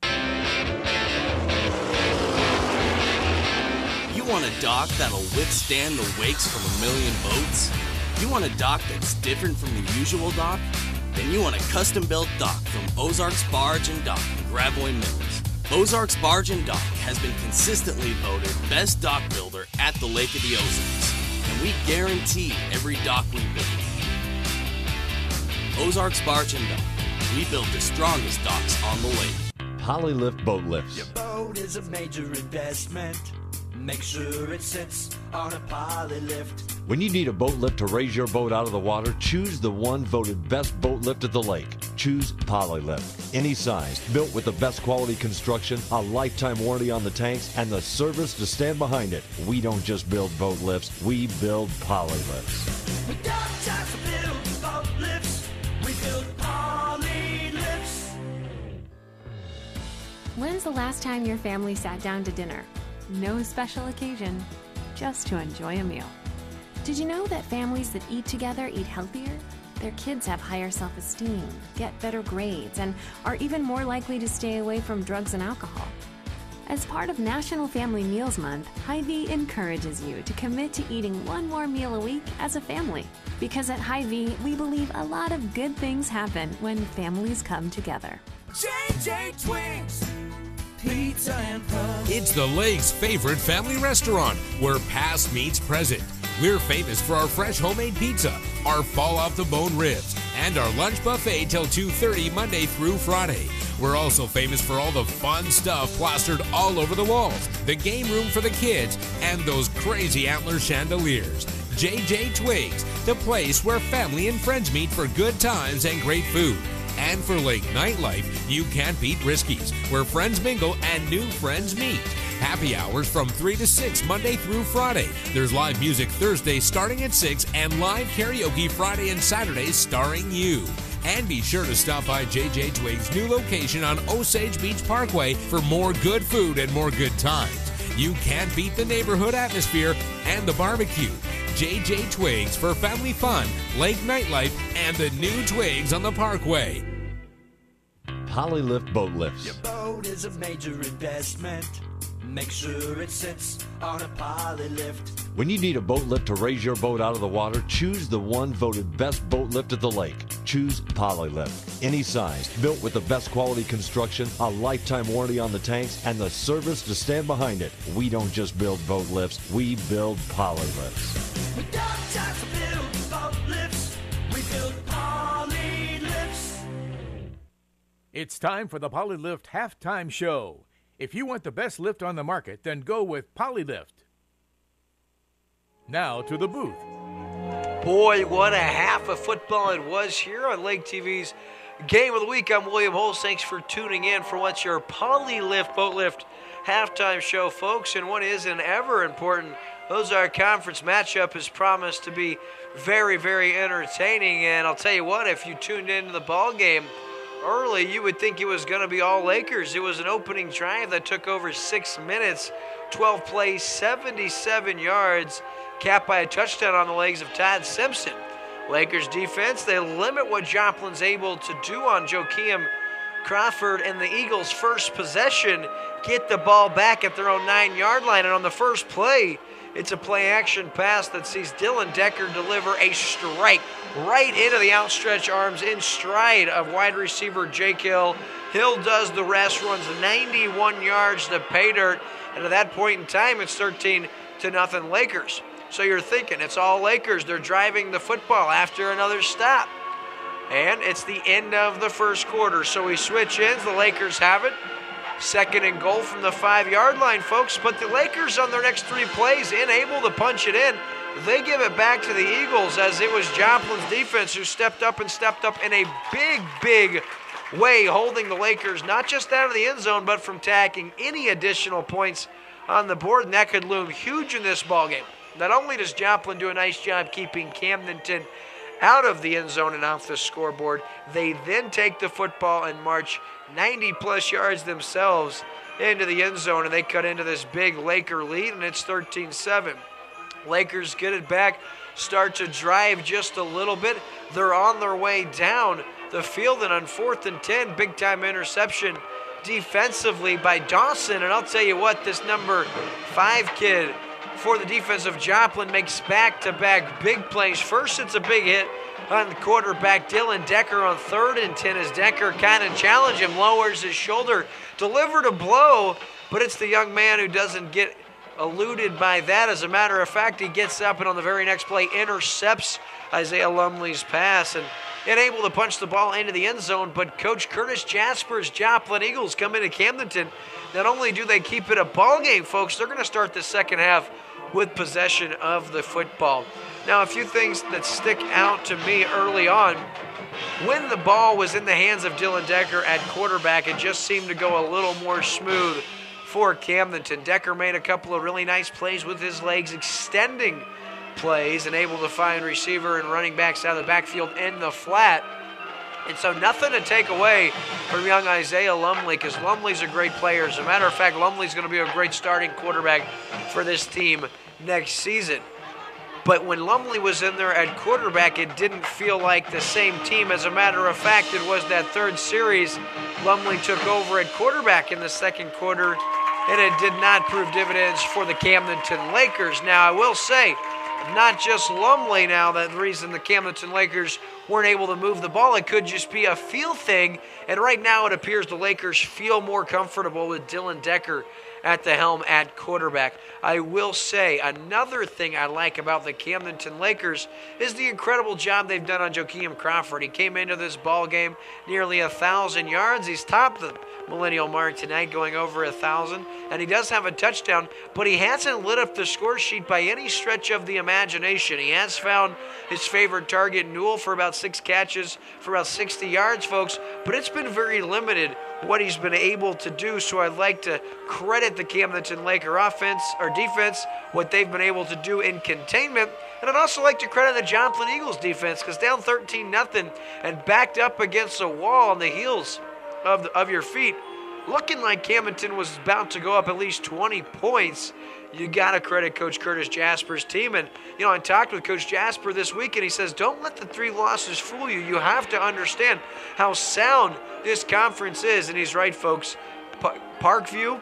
You want a dock that'll withstand the wakes from a million boats? You want a dock that's different from the usual dock? Then you want a custom-built dock from Ozarks Barge and Dock in Gravois Mills. Ozarks Barge and Dock has been consistently voted best dock builder at the Lake of the Ozarks, and we guarantee every dock we build. Ozarks Barge and Dock. We build the strongest docks on the lake. Polylift Boat Lifts. Your boat is a major investment. Make sure it sits on a poly lift. When you need a boat lift to raise your boat out of the water, choose the one voted best boat lift at the lake. Choose Polylift. Any size, built with the best quality construction, a lifetime warranty on the tanks, and the service to stand behind it. We don't just build boat lifts, we build Polylifts. We don't just build boat lifts, we build poly lifts. When's the last time your family sat down to dinner? No special occasion, just to enjoy a meal. Did you know that families that eat together eat healthier? Their kids have higher self-esteem, get better grades, and are even more likely to stay away from drugs and alcohol. As part of National Family Meals Month, Hy-Vee encourages you to commit to eating one more meal a week as a family. Because at Hy-Vee, we believe a lot of good things happen when families come together. JJ Twins, pizza and fun. It's the Lake's favorite family restaurant where past meets present. We're famous for our fresh homemade pizza, our fall-off-the-bone ribs, and our lunch buffet till 2:30 Monday through Friday. We're also famous for all the fun stuff plastered all over the walls, the game room for the kids, and those crazy antler chandeliers. JJ Twigs, the place where family and friends meet for good times and great food. And for Lake nightlife, you can't beat Risky's, where friends mingle and new friends meet. Happy hours from 3 to 6 Monday through Friday. There's live music Thursday starting at 6 and live karaoke Friday and Saturdays starring you. And be sure to stop by JJ Twigs' new location on Osage Beach Parkway for more good food and more good times. You can't beat the neighborhood atmosphere and the barbecue. JJ Twigs for family fun, lake nightlife, and the new Twigs on the Parkway. Polylift boat lifts. Your boat is a major investment. Make sure it sits on a poly lift. When you need a boat lift to raise your boat out of the water, choose the one voted best boat lift at the lake. Choose Polylift. Any size, built with the best quality construction, a lifetime warranty on the tanks, and the service to stand behind it. We don't just build boat lifts, we build Polylifts. We don't just build boat lifts, we build poly lifts. It's time for the Polylift halftime show. If you want the best lift on the market, then go with Polylift. Now to the booth. Boy, what a half of football it was here on Lake TV's Game of the Week. I'm William Holtz. Thanks for tuning in for what's your Polylift Boat Lift halftime show, folks. And what is an ever important Ozark Conference matchup is promised to be very, very entertaining. And I'll tell you what, if you tuned into the ball game early, you would think it was going to be all Lakers. It was an opening drive that took over 6 minutes, 12 plays, 77 yards, capped by a touchdown on the legs of Todd Simpson. Lakers defense, they limit what Joplin's able to do on Joakim Crawford, and the Eagles' first possession get the ball back at their own 9-yard line. And on the first play, it's a play-action pass that sees Dylan Decker deliver a strike right into the outstretched arms in stride of wide receiver Jake Hill. Hill does the rest, runs 91 yards to pay dirt, and at that point in time, it's 13-0 Lakers. So you're thinking it's all Lakers. They're driving the football after another stop. And it's the end of the first quarter, so we switch ends. The Lakers have it. 2nd and goal from the 5-yard line, folks. But the Lakers on their next 3 plays, unable to punch it in. They give it back to the Eagles, as it was Joplin's defense who stepped up in a big, big way, holding the Lakers not just out of the end zone, but from tacking any additional points on the board. And that could loom huge in this ballgame. Not only does Joplin do a nice job keeping Camdenton out of the end zone and off the scoreboard, they then take the football and march 90-plus yards themselves into the end zone, and they cut into this big Laker lead, and it's 13-7. Lakers get it back, start to drive just a little bit. They're on their way down the field, and on 4th and 10, big-time interception defensively by Dawson. And I'll tell you what, this number 5 kid for the defense of Joplin makes back-to-back big plays. First, it's a big hit on the quarterback Dylan Decker on 3rd and 10 as Decker kind of challenged him, lowers his shoulder, delivered a blow, but it's the young man who doesn't get eluded by that. As a matter of fact, he gets up and on the very next play intercepts Isaiah Lumley's pass and able to punch the ball into the end zone. But Coach Curtis Jasper's Joplin Eagles come into Camdenton. Not only do they keep it a ball game, folks, they're going to start the second half with possession of the football. Now, a few things that stick out to me early on. When the ball was in the hands of Dylan Decker at quarterback, it just seemed to go a little more smooth for Camdenton. Decker made a couple of really nice plays with his legs, extending plays, and able to find receiver and running backs out of the backfield in the flat. And so nothing to take away from young Isaiah Lumley, because Lumley's a great player. As a matter of fact, Lumley's going to be a great starting quarterback for this team next season. But when Lumley was in there at quarterback, it didn't feel like the same team. As a matter of fact, it was that 3rd series Lumley took over at quarterback in the 2nd quarter, and it did not prove dividends for the Camdenton Lakers. Now, I will say, not just Lumley now, that the reason the Camdenton Lakers weren't able to move the ball. It could just be a feel thing, and right now it appears the Lakers feel more comfortable with Dylan Decker at the helm at quarterback. I will say another thing I like about the Camdenton Lakers is the incredible job they've done on Joakim Crawford. He came into this ball game nearly 1,000 yards. He's topped the millennial mark tonight, going over 1,000, and he does have a touchdown, but he hasn't lit up the score sheet by any stretch of the imagination. He has found his favorite target, Newell, for about 6 catches for about 60 yards, folks, but it's been very limited what he's been able to do, so I'd like to credit the Camdenton Laker offense or defense, what they've been able to do in containment, and I'd also like to credit the Joplin Eagles defense, because down 13-0 and backed up against a wall on the heels of your feet, looking like Camdenton was about to go up at least 20 points, you got to credit Coach Curtis Jasper's team. And, you know, I talked with Coach Jasper this week, and he says, don't let the 3 losses fool you. You have to understand how sound this conference is. And he's right, folks. Parkview,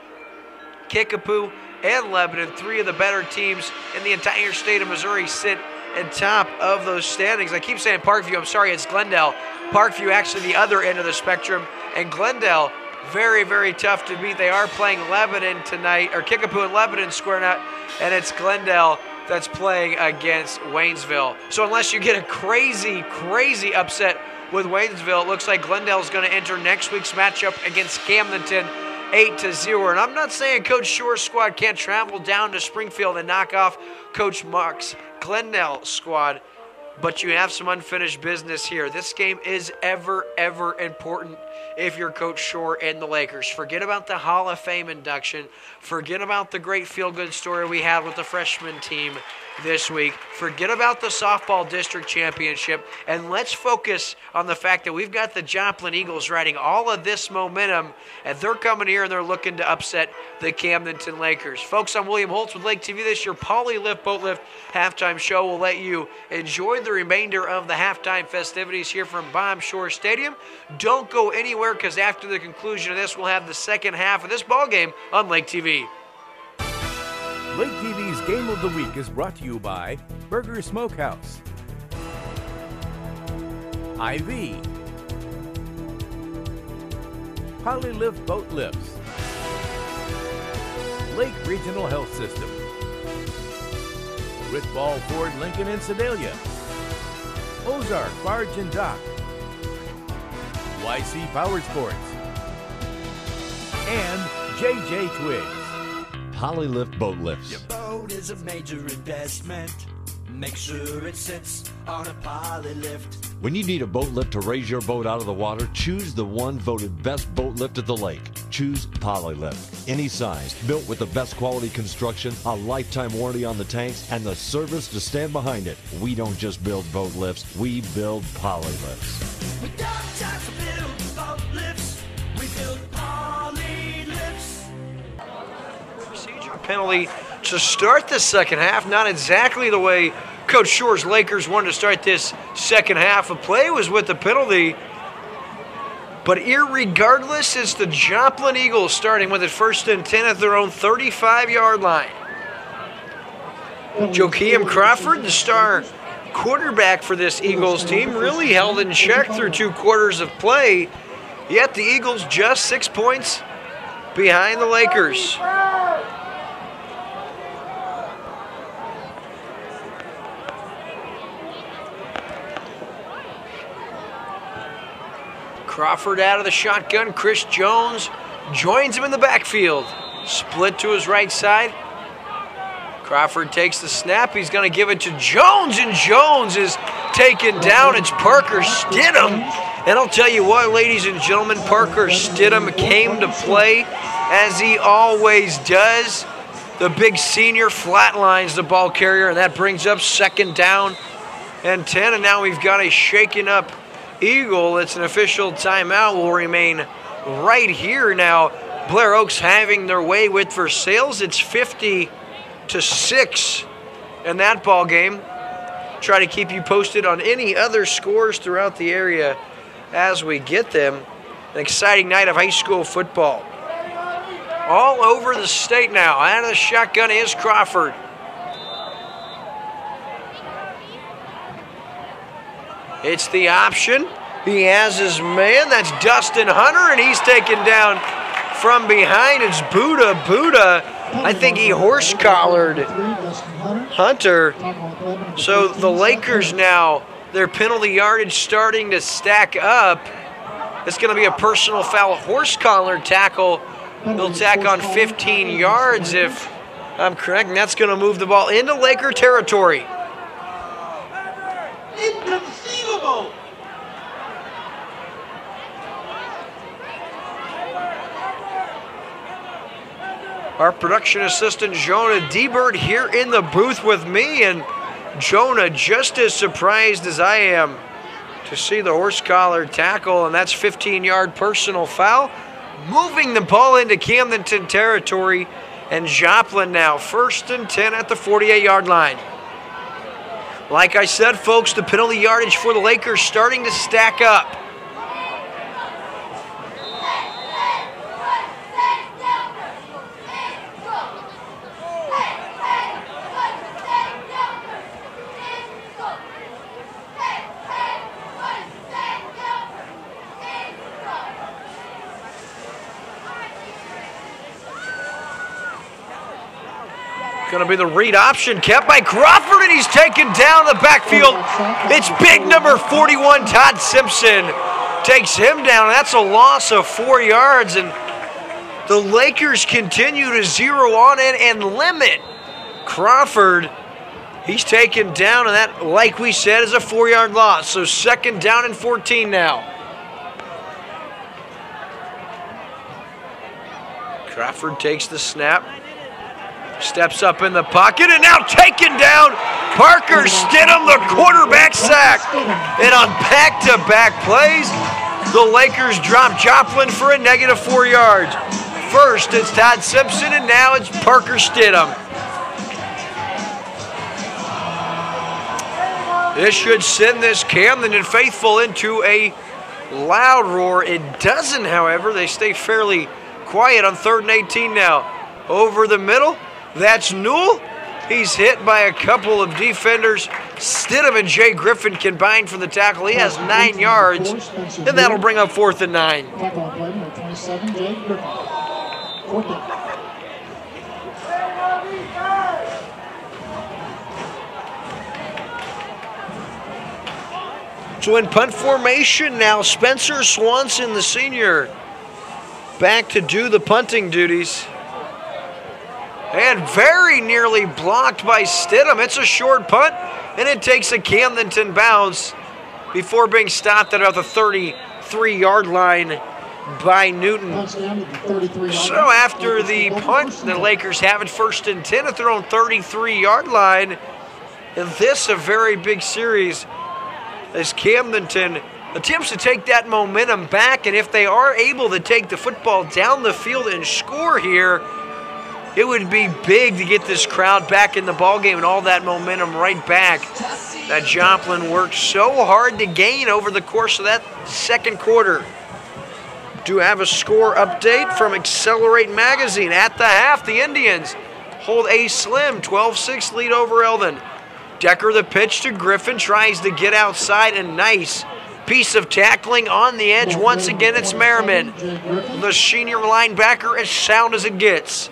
Kickapoo, and Lebanon, 3 of the better teams in the entire state of Missouri, sit at top of those standings. I keep saying Parkview. I'm sorry, it's Glendale. Parkview actually the other end of the spectrum, and Glendale, very, very tough to beat. They are playing Lebanon tonight, or Kickapoo and Lebanon squaring out, and it's Glendale that's playing against Waynesville. So unless you get a crazy, crazy upset with Waynesville, it looks like Glendale's going to enter next week's matchup against Camdenton 8-0. And I'm not saying Coach Shore's squad can't travel down to Springfield and knock off Coach Mark's Glendale squad, but you have some unfinished business here. This game is ever, ever important if you're Coach Shore and the Lakers. Forget about the Hall of Fame induction. Forget about the great feel-good story we had with the freshman team this week. Forget about the softball district championship, and let's focus on the fact that we've got the Joplin Eagles riding all of this momentum, and they're coming here and they're looking to upset the Camdenton Lakers. Folks, I'm William Holtz with Lake TV. This your Poly Lift Boat Lift halftime show. We'll let you enjoy the remainder of the halftime festivities here from Bob Shore Stadium. Don't go anywhere, because after the conclusion of this, we'll have the second half of this ball game on Lake TV. Lake TV's Game of the Week is brought to you by Burger Smokehouse, IV, Polylift Boat Lifts, Lake Regional Health System, Rickball Ford Lincoln in Sedalia, Ozark Barge and Dock, YC Power Sports, and JJ Twigs. Polylift Boat Lifts. Your boat is a major investment. Make sure it sits on a Polylift. When you need a boat lift to raise your boat out of the water, choose the one voted best boat lift at the lake. Choose Polylift. Any size, built with the best quality construction, a lifetime warranty on the tanks, and the service to stand behind it. We don't just build boat lifts, we build Polylifts. We don't just build boat lifts, we build Polylifts. Procedure penalty to start the second half. Not exactly the way Coach Shore's Lakers wanted to start this second half of play, was with the penalty. But irregardless, it's the Joplin Eagles starting with it 1st and 10 at their own 35-yard line. Joakim Crawford, the star quarterback for this Eagles team, really held in check through 2 quarters of play. Yet the Eagles just 6 points behind the Lakers. Crawford out of the shotgun. Chris Jones joins him in the backfield. Split to his right side. Crawford takes the snap. He's going to give it to Jones, and Jones is taken down. It's Parker Stidham. And I'll tell you what, ladies and gentlemen, Parker Stidham came to play as he always does. The big senior flatlines the ball carrier, and that brings up 2nd down and 10. And now we've got a shaken up Eagle. It's an official timeout. Will remain right here now. Blair Oaks having their way with Versailles. It's 50-6 in that ball game. Try to keep you posted on any other scores throughout the area as we get them. An exciting night of high school football. All over the state now. Out of the shotgun is Crawford. It's the option. He has his man. That's Dustin Hunter, and he's taken down from behind. It's Buddha. I think he horse-collared Hunter. So the Lakers now, their penalty yardage starting to stack up. It's going to be a personal foul, horse-collar tackle. He'll tack on 15 yards if I'm correct, and that's going to move the ball into Laker territory. Inconceivable! Our production assistant, Jonah Debert, here in the booth with me, and Jonah just as surprised as I am to see the horse-collar tackle, and that's 15-yard personal foul. Moving the ball into Camdenton territory, and Joplin now 1st and 10 at the 48-yard line. Like I said, folks, the penalty yardage for the Lakers starting to stack up. Going to be the read option kept by Crawford, and he's taken down the backfield. It's big number 41, Todd Simpson, takes him down. That's a loss of 4 yards, and the Lakers continue to zero on in and limit Crawford. He's taken down, and that, like we said, is a 4-yard loss. So 2nd down and 14 now. Crawford takes the snap. Steps up in the pocket and now taken down. Parker Stidham, the quarterback sack. And on back-to-back plays, the Lakers drop Joplin for a negative 4 yards. First, it's Todd Simpson, and now it's Parker Stidham. This should send this Camdenton faithful into a loud roar. It doesn't, however. They stay fairly quiet on 3rd and 18 now. Over the middle. That's Newell. He's hit by a couple of defenders. Stidham and Jay Griffin combined for the tackle. He has 9 yards, and that'll bring up 4th and 9. So in punt formation now, Spencer Swanson, the senior, back to do the punting duties. And very nearly blocked by Stidham. It's a short punt, and it takes a Camdenton bounce before being stopped at about the 33-yard line by Newton. So after the punt, the Lakers have it 1st and 10 at their own 33-yard line. And this a very big series as Camdenton attempts to take that momentum back. And if they are able to take the football down the field and score here, it would be big to get this crowd back in the ballgame and all that momentum right back that Joplin worked so hard to gain over the course of that 2nd quarter. Do have a score update from Accelerate Magazine. At the half, the Indians hold a slim 12-6 lead over Eldon. Decker the pitch to Griffin, tries to get outside, a nice piece of tackling on the edge. Once again, it's Merriman, the senior linebacker, as sound as it gets.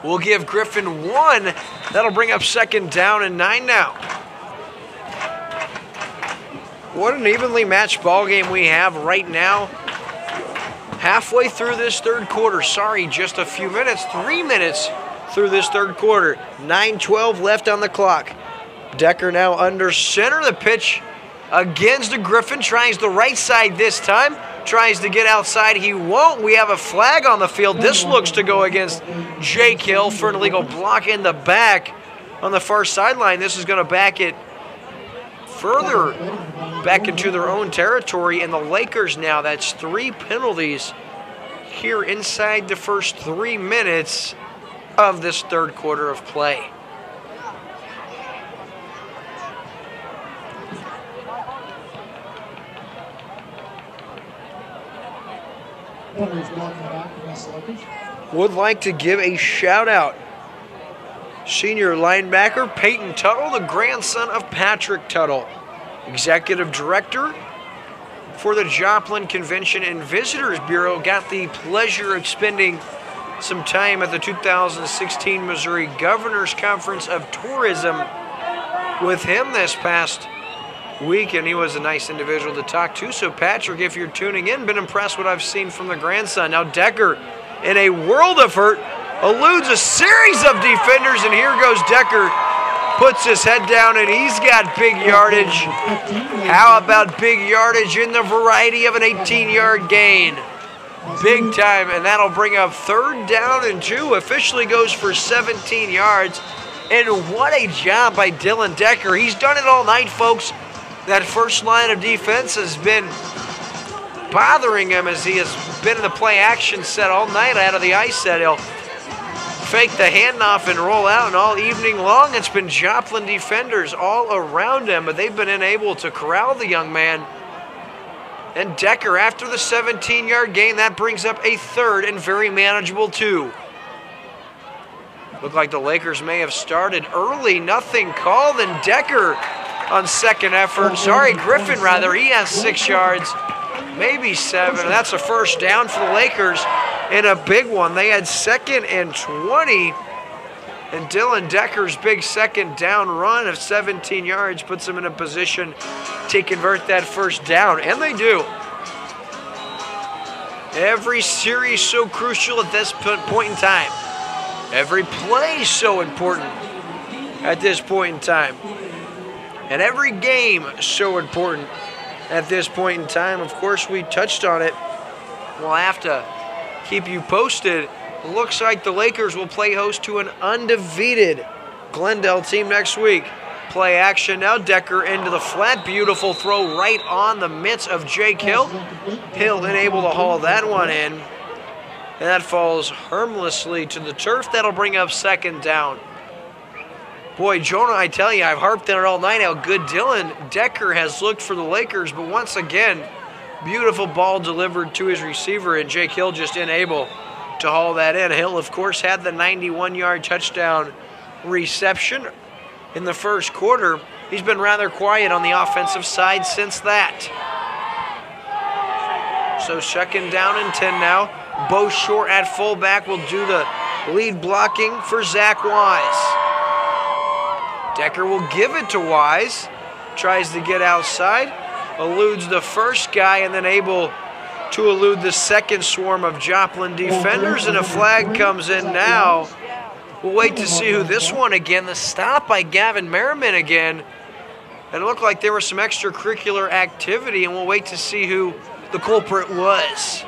We'll give Griffin 1. That'll bring up 2nd down and 9 now. What an evenly matched ball game we have right now. Halfway through this 3rd quarter. Sorry, just a few minutes. 3 minutes through this 3rd quarter. 9:12 left on the clock. Decker now under center. The pitch against to Griffin. Tries the right side this time. Tries to get outside. He won't. We have a flag on the field. This looks to go against Jake Hill for an illegal block in the back on the far sideline. This is going to back it further back into their own territory. And the Lakers now, that's 3 penalties here inside the first 3 minutes of this 3rd quarter of play. Would like to give a shout out Senior linebacker Peyton Tuttle, the grandson of Patrick Tuttle. Executive Director for the Joplin Convention and Visitors Bureau, got the pleasure of spending some time at the 2016 Missouri Governor's Conference of Tourism with him this past week, and he was a nice individual to talk to. So Patrick, if you're tuning in, been impressed what I've seen from the grandson. Now Decker, in a world of hurt, eludes a series of defenders, and here goes Decker, puts his head down, and he's got big yardage. How about big yardage in the variety of an 18-yard gain? Big time, and that'll bring up 3rd down and 2. Officially goes for 17 yards. And what a job by Dylan Decker. He's done it all night, folks. That first line of defense has been bothering him as he has been in the play action set all night out of the ice set. He'll fake the handoff and roll out, and all evening long it's been Joplin defenders all around him, but they've been unable to corral the young man. And Decker, after the 17-yard gain, that brings up a 3rd and very manageable 2. Looked like the Lakers may have started early. Nothing called, and Decker on second effort. Griffin rather. He has 6 yards, maybe 7. That's a first down for the Lakers, and a big one. They had 2nd and 20, and Dylan Decker's big second down run of 17 yards puts them in a position to convert that first down, and they do. Every series so crucial at this point in time. Every play so important at this point in time. And every game so important at this point in time. Of course, we touched on it. We'll have to keep you posted. It looks like the Lakers will play host to an undefeated Glendale team next week. Play action now. Decker into the flat. Beautiful throw right on the mitts of Jake Hill. Hill unable to haul that one in. And that falls harmlessly to the turf. That'll bring up 2nd down. Boy, Jonah, I tell you, I've harped on it all night how good Dylan Decker has looked for the Lakers. But once again, beautiful ball delivered to his receiver, and Jake Hill just unable to haul that in. Hill, of course, had the 91-yard touchdown reception in the first quarter. He's been rather quiet on the offensive side since that. So 2nd down and 10 now. Bo Short at fullback will do the lead blocking for Zach Wise. Decker will give it to Wise. Tries to get outside. Eludes the first guy, and then able to elude the second swarm of Joplin defenders, and a flag comes in now. We'll wait to see who this one again. The stop by Gavin Merriman again. And it looked like there was some extracurricular activity, and we'll wait to see who the culprit was.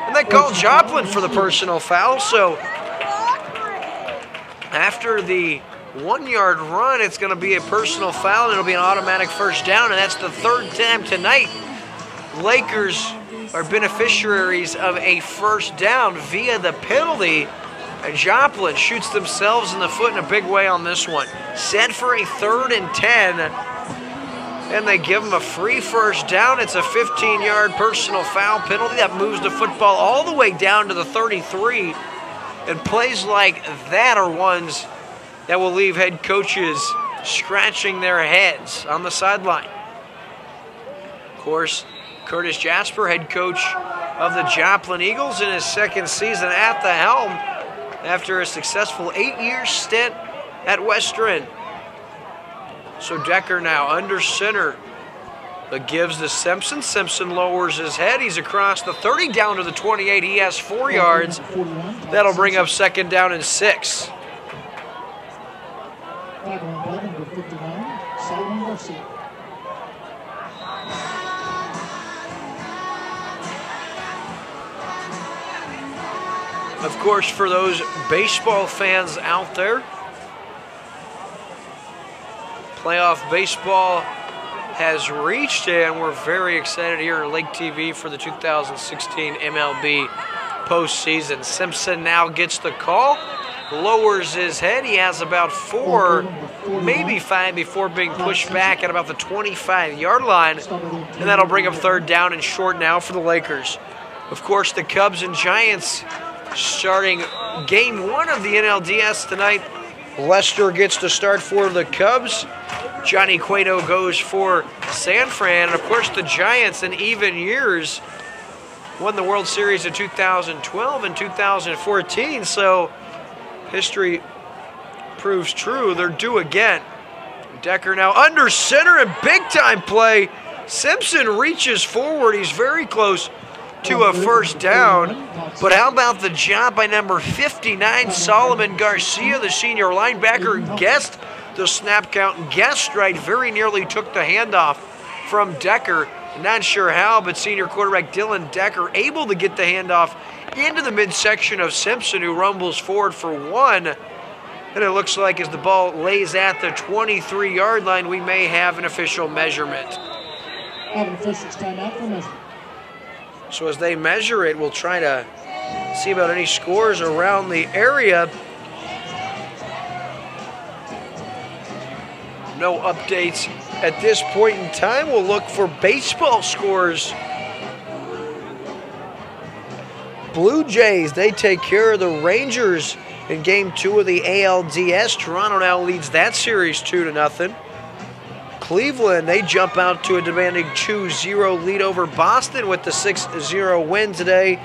And they called Joplin for the personal foul, so after the 1-yard run, it's going to be a personal foul, and it'll be an automatic first down, and that's the 3rd time tonight. Lakers are beneficiaries of a first down via the penalty, and Joplin shoots themselves in the foot in a big way on this one. Set for a 3rd and 10, and they give them a free first down. It's a 15-yard personal foul penalty that moves the football all the way down to the 33, and plays like that are ones that will leave head coaches scratching their heads on the sideline. Of course, Curtis Jasper, head coach of the Joplin Eagles, in his 2nd season at the helm after a successful 8-year stint at Western. So Decker now under center, but gives to Simpson. Simpson lowers his head. He's across the 30 down to the 28. He has 4 yards. That'll bring up 2nd down and 6. Of course, for those baseball fans out there, playoff baseball has reached, and we're very excited here at LakeTV for the 2016 MLB postseason. Simpson now gets the call, lowers his head. He has about 4, maybe 5 before being pushed back at about the 25-yard line, and that'll bring up 3rd down and short now for the Lakers. Of course, the Cubs and Giants starting game 1 of the NLDS tonight. Lester gets to start for the Cubs. Johnny Cueto goes for San Fran. And, of course, the Giants in even years won the World Series in 2012 and 2014. So history proves true. They're due again. Decker now under center and big-time play. Simpson reaches forward. He's very close to a first down. But how about the job by number 59, Solomon Garcia, the senior linebacker, guessed the snap count and guessed right, very nearly took the handoff from Decker. Not sure how, but senior quarterback Dylan Decker able to get the handoff into the midsection of Simpson, who rumbles forward for 1. And it looks like as the ball lays at the 23-yard line, we may have an official measurement. So as they measure it, we'll try to see about any scores around the area. No updates at this point in time. We'll look for baseball scores. Blue Jays, they take care of the Rangers in Game 2 of the ALDS. Toronto now leads that series 2-0. Cleveland, they jump out to a demanding 2-0 lead over Boston with the 6-0 win today.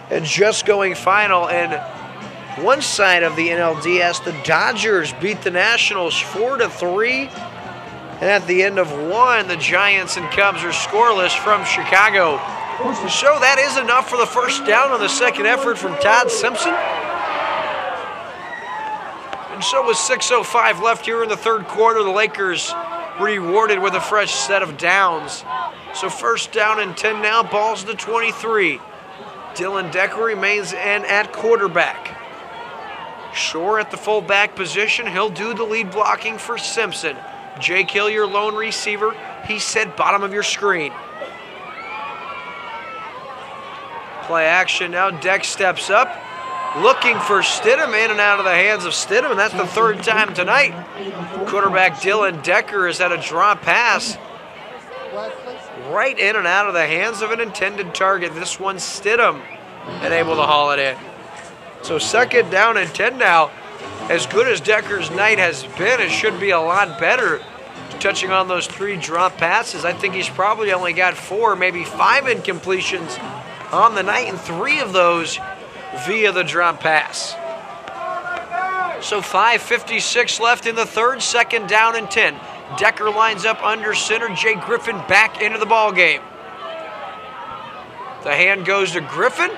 And just going final, and one side of the NLDS, the Dodgers beat the Nationals 4-3. And at the end of 1, the Giants and Cubs are scoreless from Chicago. So that is enough for the first down on the second effort from Todd Simpson. And so with 6:05 left here in the third quarter, the Lakers rewarded with a fresh set of downs. So first down and 10 now, balls to 23. Dylan Decker remains in at quarterback. Shore at the fullback position. He'll do the lead blocking for Simpson. Jake Hill, your lone receiver. He's set bottom of your screen. Play action now. Deck steps up. Looking for Stidham, in and out of the hands of Stidham, and that's the third time tonight. Quarterback Dylan Decker has had a drop pass right in and out of the hands of an intended target. This one, Stidham, and able to haul it in. So second down and 10 now. As good as Decker's night has been, it should be a lot better. Touching on those 3 drop passes, I think he's probably only got 4, maybe 5 incompletions on the night, and 3 of those via the drop pass. So 5:56 left in the third, second down and 10. Decker lines up under center. Jay Griffin back into the ball game. The hand goes to Griffin.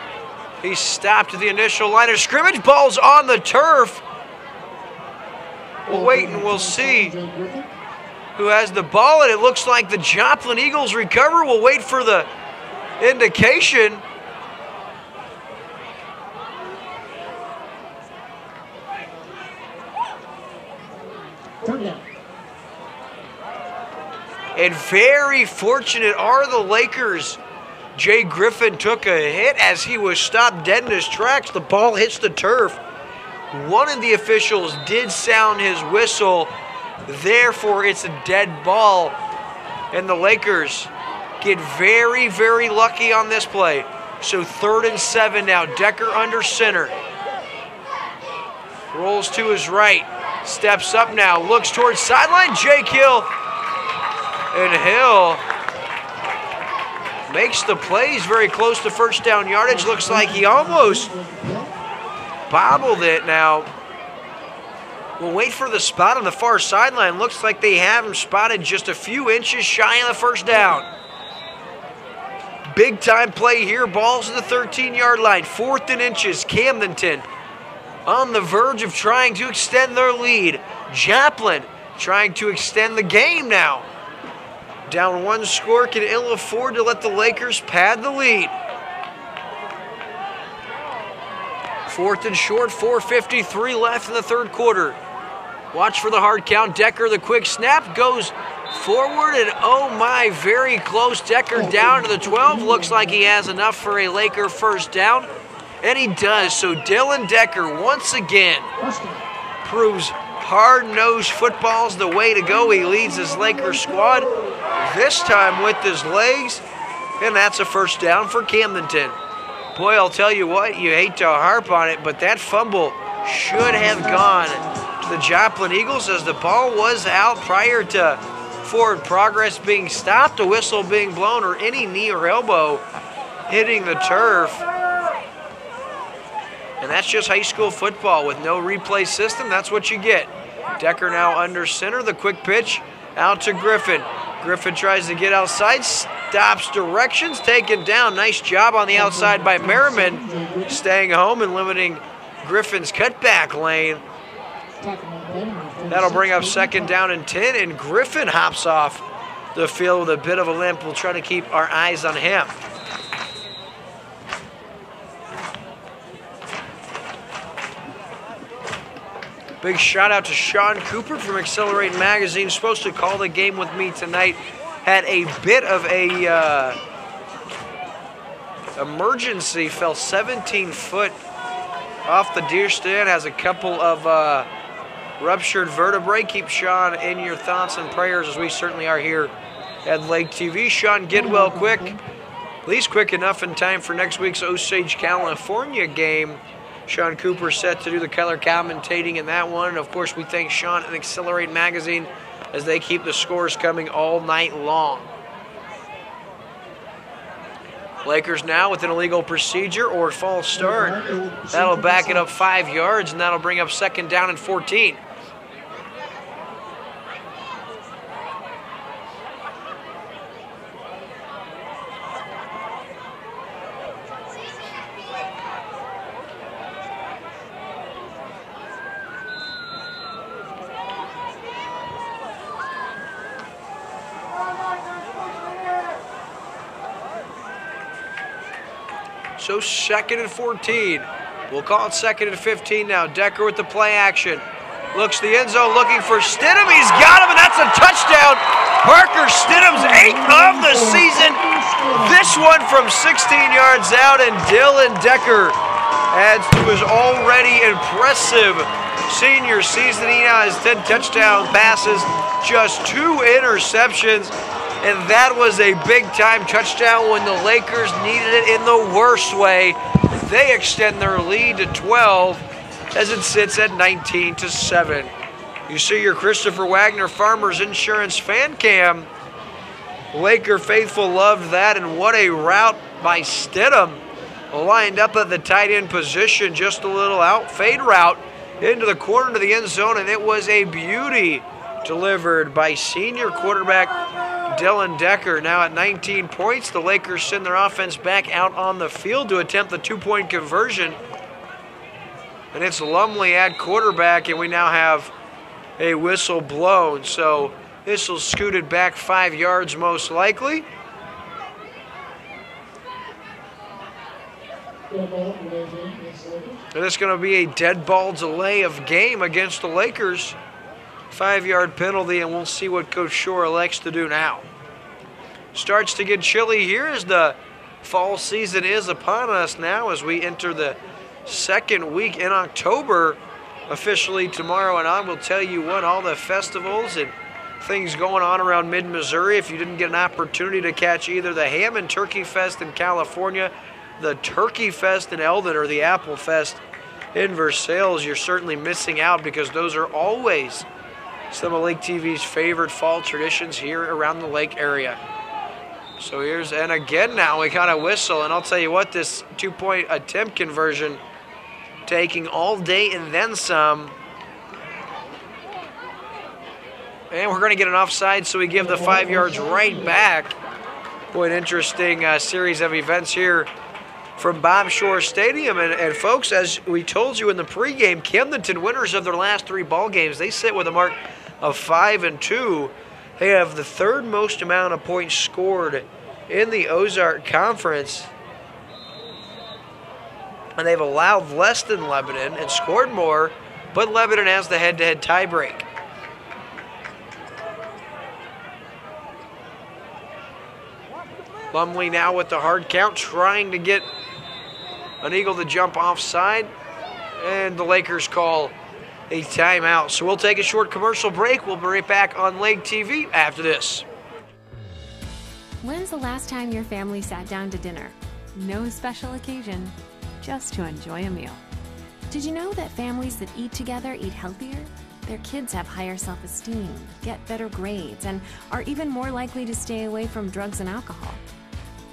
He's stopped at the initial line of scrimmage. Ball's on the turf. We'll wait and we'll see who has the ball, and it looks like the Joplin Eagles recover. We'll wait for the indication. And very fortunate are the Lakers. Jay Griffin took a hit as he was stopped dead in his tracks. The ball hits the turf. One of the officials did sound his whistle. Therefore, it's a dead ball. And the Lakers get very, very lucky on this play. So 3rd and 7 now. Decker under center. Rolls to his right. Steps up now. Looks towards sideline. Jake Hill. And Hill makes the plays very close to first down yardage. Looks like he almost bobbled it now. We'll wait for the spot on the far sideline. Looks like they have him spotted just a few inches shy of the first down. Big time play here. Ball's to the 13-yard line. 4th and inches. Camdenton on the verge of trying to extend their lead. Joplin trying to extend the game now. Down 1 score, can ill afford to let the Lakers pad the lead. 4th and short, 4:53 left in the third quarter. Watch for the hard count. Decker, the quick snap, goes forward, and oh my, very close. Decker down to the 12. Looks like he has enough for a Laker first down, and he does. So Dylan Decker once again proves hard-nosed football's the way to go. He leads his Lakers squad, this time with his legs, and that's a first down for Camdenton. Boy, I'll tell you what, you hate to harp on it, but that fumble should have gone to the Joplin Eagles as the ball was out prior to forward progress being stopped, a whistle being blown, or any knee or elbow hitting the turf. And that's just high school football with no replay system. That's what you get. Decker now under center. The quick pitch out to Griffin. Griffin tries to get outside, stops directions, taken down. Nice job on the outside by Merriman, staying home and limiting Griffin's cutback lane. That'll bring up 2nd down and 10, and Griffin hops off the field with a bit of a limp. We'll try to keep our eyes on him. Big shout out to Sean Cooper from Accelerate Magazine. Supposed to call the game with me tonight. Had a bit of a emergency. Fell 17 foot off the deer stand. Has a couple of ruptured vertebrae. Keep Sean in your thoughts and prayers, as we certainly are here at Lake TV. Sean, get well quick. At least quick enough in time for next week's Osage, California game. Sean Cooper set to do the color commentating in that one. And of course, we thank Sean and Accelerate Magazine as they keep the scores coming all night long. Lakers now with an illegal procedure or false start. That'll back it up 5 yards, and that'll bring up 2nd down and 14. So 2nd and 14. We'll call it 2nd and 15 now. Decker with the play action. Looks the end zone looking for Stidham. He's got him, and that's a touchdown. Parker Stidham's 8th of the season. This one from 16 yards out, and Dylan Decker adds to his already impressive senior season. He now has 10 touchdown passes, just 2 interceptions. And that was a big-time touchdown when the Lakers needed it in the worst way. They extend their lead to 12 as it sits at 19-7. You see your Christopher Wagner Farmers Insurance fan cam. Laker faithful loved that, and what a route by Stidham. Lined up at the tight end position, just a little out fade route into the corner to the end zone, and it was a beauty delivered by senior quarterback Dylan Decker. Now at 19 points, the Lakers send their offense back out on the field to attempt the 2-point conversion. And it's Lumley at quarterback, and we now have a whistle blown. So this will scoot it back 5 yards most likely. And it's going to be a dead ball delay of game against the Lakers. 5-yard penalty, and we'll see what Coach Shore elects to do now. Starts to get chilly here as the fall season is upon us now as we enter the 2nd week in October. Officially tomorrow and on, we'll tell you what, all the festivals and things going on around mid-Missouri. If you didn't get an opportunity to catch either the Ham and Turkey Fest in California, the Turkey Fest in Eldon, or the Apple Fest in Versailles, you're certainly missing out, because those are always some of Lake TV's favorite fall traditions here around the lake area. So and again now we got a whistle, and I'll tell you what, this 2-point attempt conversion taking all day and then some. And we're going to get an offside, so we give the 5 yards right back. Boy, an interesting series of events here from Bob Shore Stadium. And folks, as we told you in the pregame, Camdenton, winners of their last 3 ball games, they sit with a mark of 5-2. They have the 3rd most amount of points scored in the Ozark Conference. And they've allowed less than Lebanon and scored more, but Lebanon has the head-to-head tiebreak. Lumley now with the hard count, trying to get an Eagle to jump offside, and the Lakers call a timeout. So we'll take a short commercial break. We'll be right back on Lake TV after this. When's the last time your family sat down to dinner? No special occasion, just to enjoy a meal. Did you know that families that eat together eat healthier? Their kids have higher self-esteem, get better grades, and are even more likely to stay away from drugs and alcohol.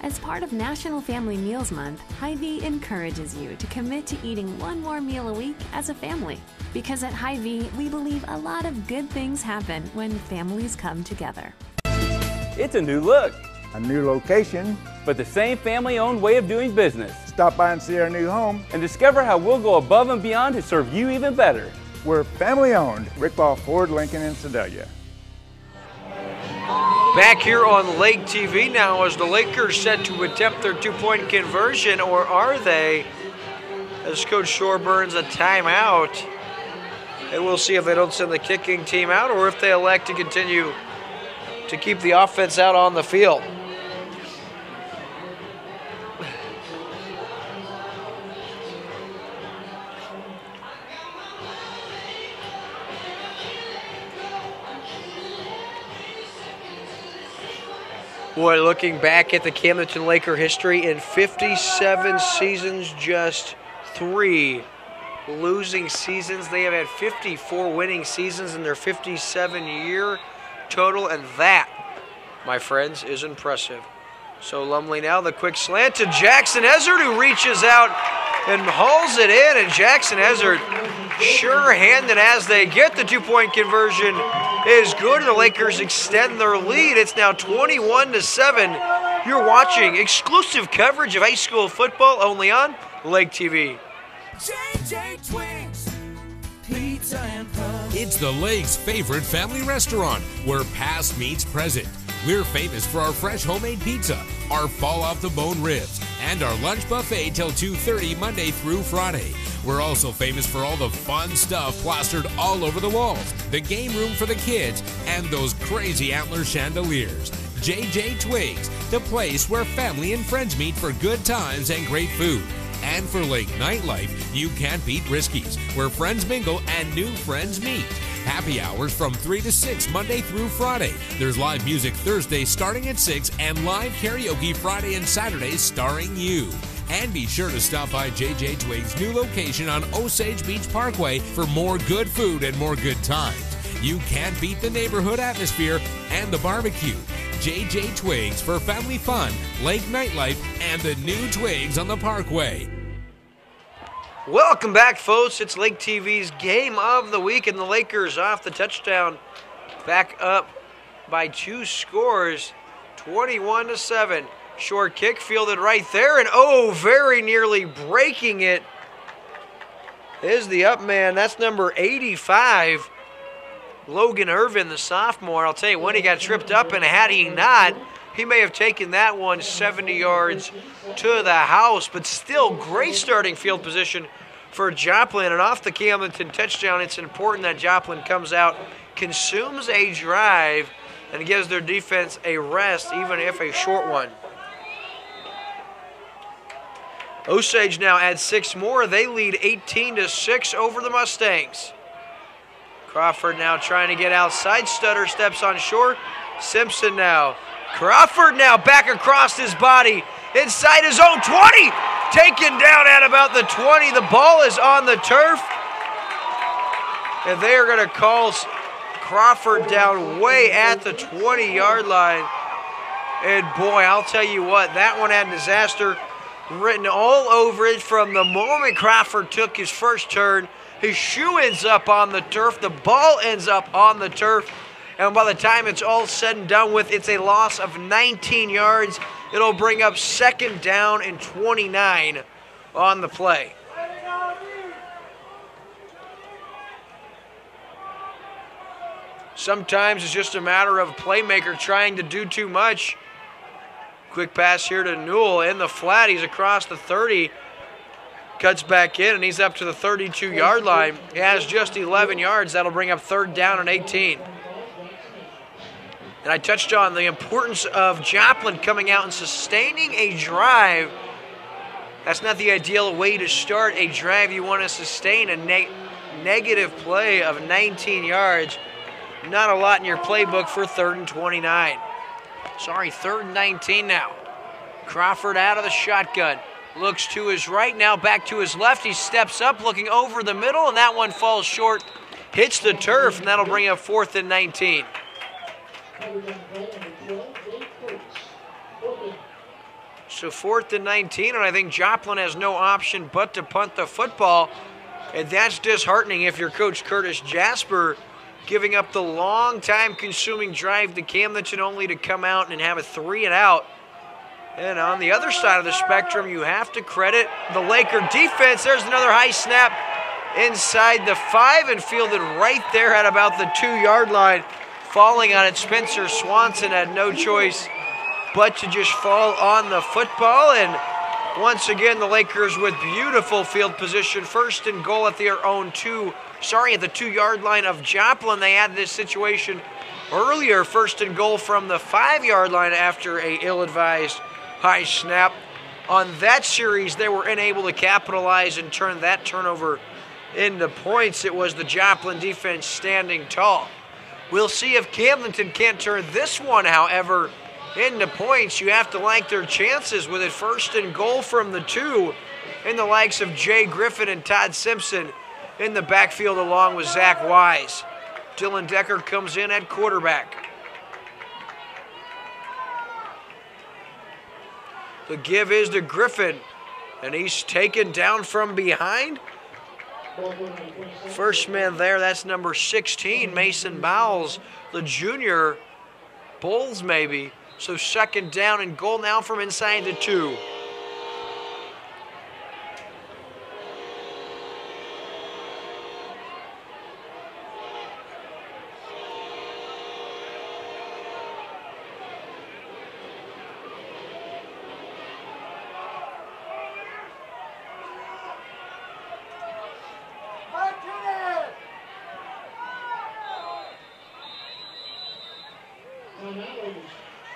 As part of National Family Meals Month, Hy-Vee encourages you to commit to eating one more meal a week as a family. Because at Hy-Vee, we believe a lot of good things happen when families come together. It's a new look, a new location, but the same family-owned way of doing business. Stop by and see our new home and discover how we'll go above and beyond to serve you even better. We're family-owned, Rickball Ford Lincoln in Sedalia. Back here on LakeTV now as the Lakers set to attempt their two-point conversion, or are they? As Coach Shore burns a timeout. And we'll see if they don't send the kicking team out or if they elect to continue to keep the offense out on the field. Boy, looking back at the Camdenton Laker history, in 57 seasons, just 3 losing seasons. They have had 54 winning seasons in their 57-year total, and that, my friends, is impressive. So Lumley now, the quick slant to Jackson Ezzard, who reaches out and hauls it in, and Jackson Ezzard, sure-handed as they get the two-point conversion, is good. The Lakers extend their lead. It's now 21-7. You're watching exclusive coverage of high school football only on LakeTV. JJ Twix, pizza and pub. It's the Lake's favorite family restaurant where past meets present. We're famous for our fresh homemade pizza, our fall-off-the-bone ribs, and our lunch buffet till 2:30 Monday through Friday. We're also famous for all the fun stuff plastered all over the walls, the game room for the kids, and those crazy antler chandeliers. JJ Twigs, the place where family and friends meet for good times and great food. And for Lake nightlife, you can't beat Risky's, where friends mingle and new friends meet. Happy hours from 3 to 6 Monday through Friday. There's live music Thursday starting at 6 and live karaoke Friday and Saturday starring you. And be sure to stop by JJ Twig's new location on Osage Beach Parkway for more good food and more good times. You can't beat the neighborhood atmosphere and the barbecue. JJ Twigs for family fun, lake nightlife, and the new Twigs on the Parkway. Welcome back, folks. It's LakeTV's Game of the Week, and the Lakers off the touchdown, back up by 2 scores, 21-7. Short kick fielded right there, and very nearly breaking it is the up man. That's number 85, Logan Irvin, the sophomore. I'll tell you, when he got tripped up, and had he not, he may have taken that one 70 yards to the house, but still great starting field position for Joplin. And off the Camdenton touchdown, it's important that Joplin comes out, consumes a drive, and gives their defense a rest, even if a short one. Osage now adds 6 more. They lead 18-6 over the Mustangs. Crawford now trying to get outside. Stutter steps on shore. Simpson now. Crawford now back across his body inside his own 20. Taken down at about the 20. The ball is on the turf. And they are going to call Crawford down way at the 20-yard line. And boy, I'll tell you what, that one had disaster written all over it from the moment Crawford took his first turn. His shoe ends up on the turf. The ball ends up on the turf. And by the time it's all said and done with, it's a loss of 19 yards. It'll bring up 2nd down and 29 on the play. Sometimes it's just a matter of a playmaker trying to do too much. Quick pass here to Newell in the flat. He's across the 30. Cuts back in, and he's up to the 32-yard line. He has just 11 yards. That'll bring up 3rd down and 18. And I touched on the importance of Joplin coming out and sustaining a drive. That's not the ideal way to start a drive. You want to sustain a negative play of 19 yards. Not a lot in your playbook for 3rd and 29. Sorry, 3rd and 19 now. Crawford out of the shotgun. Looks to his right, now back to his left. He steps up, looking over the middle, and that one falls short. Hits the turf, and that'll bring up 4th and 19. So 4th and 19, and I think Joplin has no option but to punt the football. And that's disheartening if you're Coach Curtis Jasper, giving up the long time-consuming drive to Camdenton only to come out and have a 3 and out. And on the other side of the spectrum, you have to credit the Laker defense. There's another high snap inside the 5 and fielded right there at about the 2-yard line. Falling on it, Spencer Swanson had no choice but to just fall on the football. And once again, the Lakers with beautiful field position. 1st and goal at their own at the 2-yard line of Joplin. They had this situation earlier. 1st and goal from the 5-yard line after a ill-advised high snap. On that series, they were unable to capitalize and turn that turnover into points. It was the Joplin defense standing tall. We'll see if Camdenton can't turn this one, however, into points. You have to like their chances with it 1st and goal from the 2, and the likes of Jay Griffin and Todd Simpson in the backfield along with Zach Wise. Dylan Decker comes in at quarterback. The give is to Griffin, and he's taken down from behind. First man there, that's number 16, Mason Bowles, the junior. Bulls maybe. So 2nd down and goal now from inside the 2.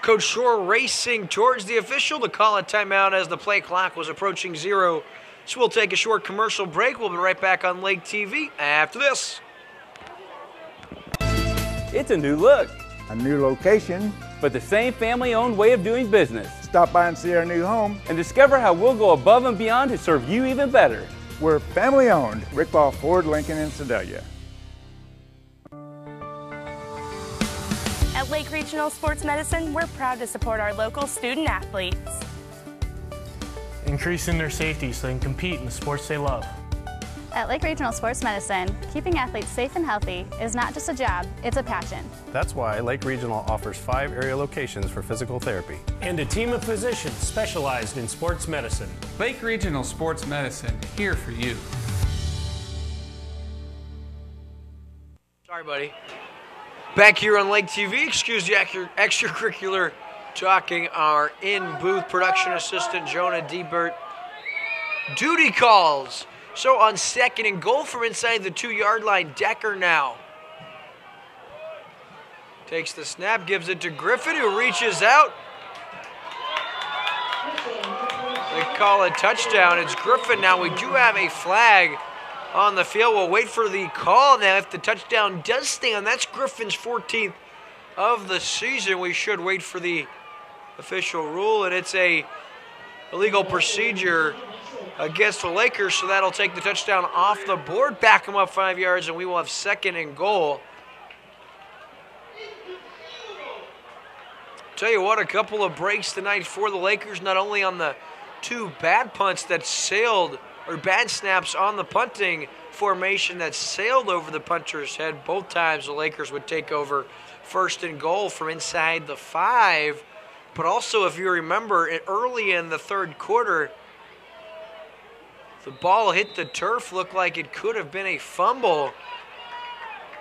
Coach Shore racing towards the official to call a timeout as the play clock was approaching 0. So we'll take a short commercial break. We'll be right back on Lake TV after this. It's a new look, A new location. but the same family-owned way of doing business. Stop by and see our new home. And discover how we'll go above and beyond to serve you even better. We're family owned. Rick Ball Ford, Lincoln, and Sedalia. At Lake Regional Sports Medicine, we're proud to support our local student athletes. Increasing their safety so they can compete in the sports they love. At Lake Regional Sports Medicine, keeping athletes safe and healthy is not just a job, it's a passion. That's why Lake Regional offers 5 area locations for physical therapy. And a team of physicians specialized in sports medicine. Lake Regional Sports Medicine, here for you. Sorry, buddy. Back here on Lake TV, excuse the extracurricular talking, our in-booth production assistant, Jonah Debert. Duty calls. So on 2nd and goal from inside the 2-yard line, Decker now. Takes the snap, gives it to Griffin, who reaches out. They call a touchdown. It's Griffin now. We do have a flag on the field. We'll wait for the call now. If the touchdown does stand, that's Griffin's 14th of the season. We should wait for the official rule, and it's a illegal procedure against the Lakers, so that'll take the touchdown off the board, back them up 5 yards, and we will have 2nd and goal. Tell you what, a couple of breaks tonight for the Lakers, not only on the 2 bad punts that sailed, or bad snaps on the punting formation that sailed over the punter's head. Both times the Lakers would take over 1st and goal from inside the 5. But also, if you remember, early in the 3rd quarter, the ball hit the turf, looked like it could have been a fumble.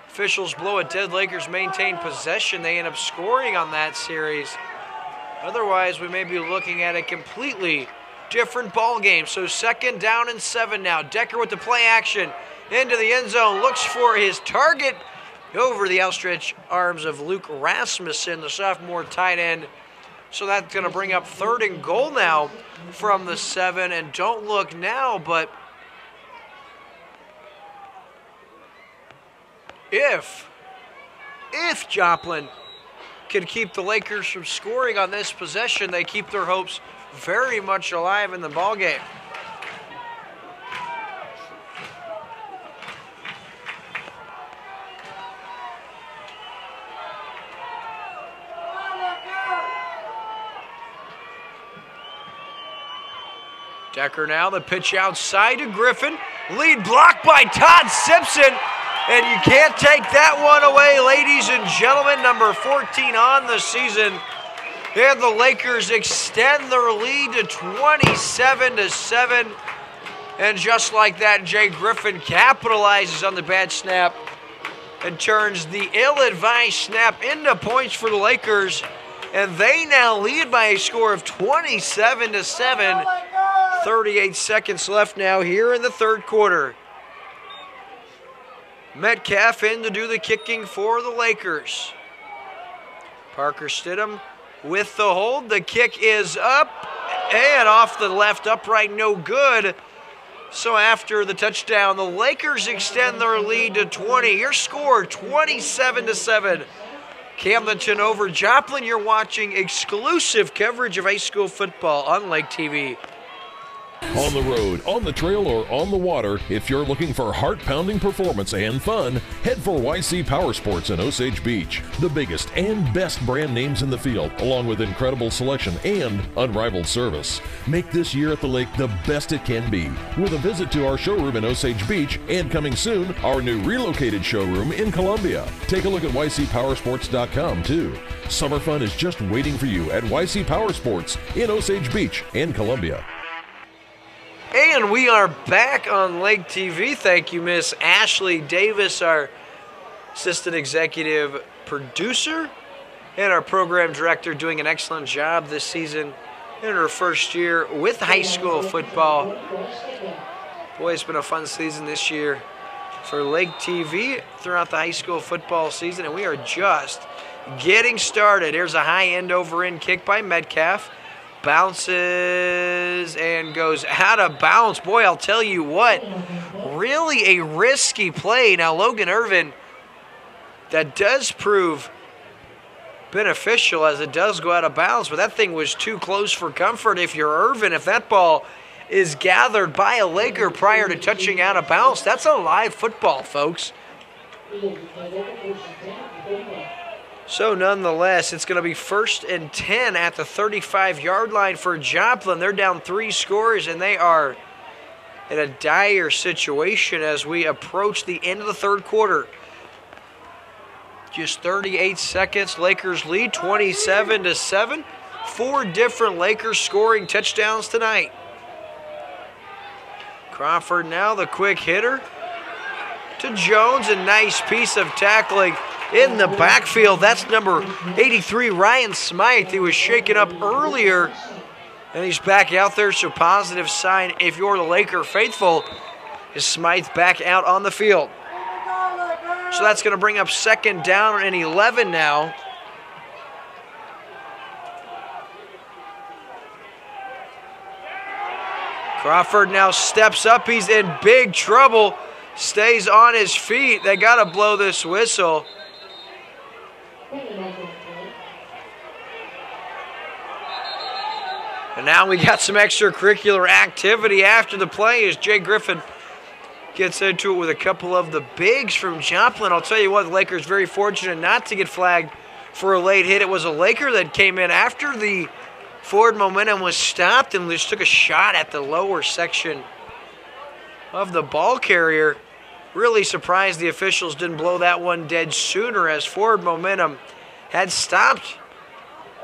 Officials blow it dead. Lakers maintain possession. They end up scoring on that series. Otherwise, we may be looking at a completely different ball game. So 2nd down and 7 now. Decker with the play action into the end zone. Looks for his target over the outstretched arms of Luke Rasmussen, the sophomore tight end. So that's going to bring up 3rd and goal now from the 7. And don't look now, but if Joplin can keep the Lakers from scoring on this possession, they keep their hopes very much alive in the ballgame. Decker now, the pitch outside to Griffin. Lead blocked by Todd Simpson, and you can't take that one away, ladies and gentlemen. Number 14 on the season. And the Lakers extend their lead to 27-7. And just like that, Jay Griffin capitalizes on the bad snap and turns the ill-advised snap into points for the Lakers. And they now lead by a score of 27-7. 38 seconds left now here in the third quarter. Metcalf in to do the kicking for the Lakers. Parker Stidham with the hold. The kick is up and off the left upright, no good. So after the touchdown, the Lakers extend their lead to 20. Your score, 27-7. Camdenton over Joplin. You're watching exclusive coverage of high school football on Lake TV. On the road, on the trail, or on the water, if you're looking for heart-pounding performance and fun, head for YC Power Sports in Osage Beach. The biggest and best brand names in the field, along with incredible selection and unrivaled service. Make this year at the lake the best it can be, with a visit to our showroom in Osage Beach, and coming soon, our new relocated showroom in Columbia. Take a look at ycpowersports.com too. Summer fun is just waiting for you at YC Power Sports in Osage Beach and Columbia. And we are back on Lake TV. Thank you, Miss Ashley Davis, our assistant executive producer and our program director, doing an excellent job this season in her first year with high school football. Boy, it's been a fun season this year for Lake TV throughout the high school football season, and we are just getting started. Here's a high end over in kick by Metcalf. Bounces and goes out of bounds. Boy, I'll tell you what, really a risky play. Now, Logan Irvin, that does prove beneficial as it does go out of bounds, but that thing was too close for comfort if you're Irvin. If that ball is gathered by a Laker prior to touching out of bounds, that's a live football, folks. So nonetheless, it's going to be 1st and 10 at the 35-yard line for Joplin. They're down 3 scores, and they are in a dire situation as we approach the end of the third quarter. Just 38 seconds. Lakers lead 27-7. 4 different Lakers scoring touchdowns tonight. Crawford now the quick hitter to Jones. A nice piece of tackling in the backfield. That's number 83, Ryan Smythe. He was shaken up earlier, and he's back out there, so positive sign if you're the Laker faithful. Is Smythe back out on the field? So that's going to bring up 2nd down and 11 now. Crawford now steps up. He's in big trouble. Stays on his feet. They got to blow this whistle. And now we got some extracurricular activity after the play as Jay Griffin gets into it with a couple of the bigs from Joplin. I'll tell you what, the Lakers very fortunate not to get flagged for a late hit. It was a Laker that came in after the forward momentum was stopped and just took a shot at the lower section of the ball carrier. Really surprised the officials didn't blow that one dead sooner, as forward momentum had stopped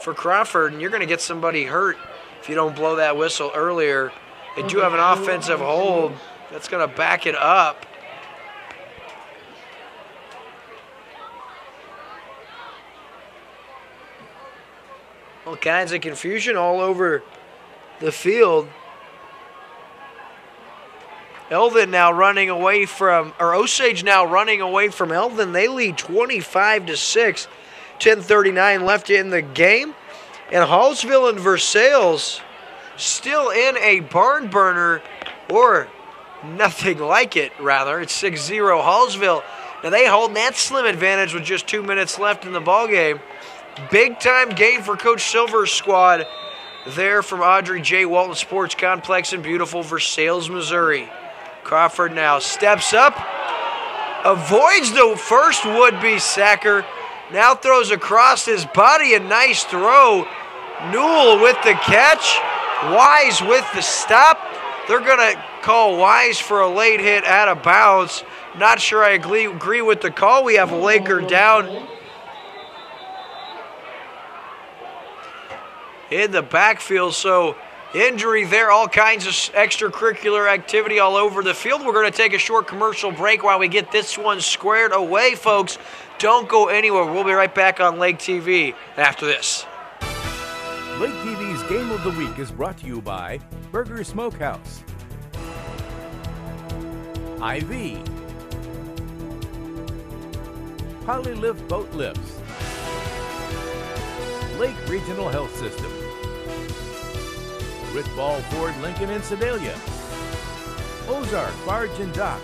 for Crawford, and you're going to get somebody hurt if you don't blow that whistle earlier. They do have an offensive hold that's going to back it up. All kinds of confusion all over the field. Eldon now running away from, or Osage now running away from Eldon. They lead 25-6. 10:39 left in the game. And Hallsville and Versailles still in a barn burner, or nothing like it, rather. It's 6-0 Hallsville. Now they hold that slim advantage with just 2 minutes left in the ballgame. Big-time game for Coach Silver's squad there from Audrey J. Walton Sports Complex in beautiful Versailles, Missouri. Crawford now steps up, avoids the first would-be sacker, now throws across his body, a nice throw. Newell with the catch, Wise with the stop. They're going to call Wise for a late hit out of bounds. Not sure I agree with the call. We have a Laker down in the backfield, so injury there, all kinds of extracurricular activity all over the field. We're going to take a short commercial break while we get this one squared away, folks. Don't go anywhere. We'll be right back on Lake TV after this. Lake TV's Game of the Week is brought to you by Burger Smokehouse, IV, Polylift Boat Lifts, Lake Regional Health System, Ritball Ford Lincoln in Sedalia, Ozark Barge and Dock,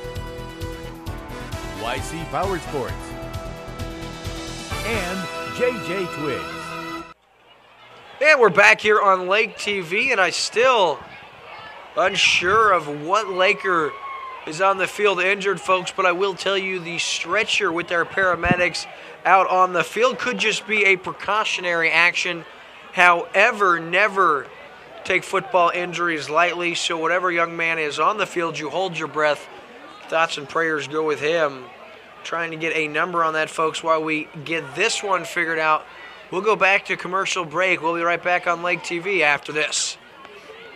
YC Power Sports, and JJ Twigs. And we're back here on Lake TV, and I still unsure of what Laker is on the field injured, folks, but I will tell you the stretcher with our paramedics out on the field could just be a precautionary action. However, never take football injuries lightly, so whatever young man is on the field, you hold your breath. Thoughts and prayers go with him. Trying to get a number on that, folks, while we get this one figured out. We'll go back to commercial break. We'll be right back on Lake TV after this.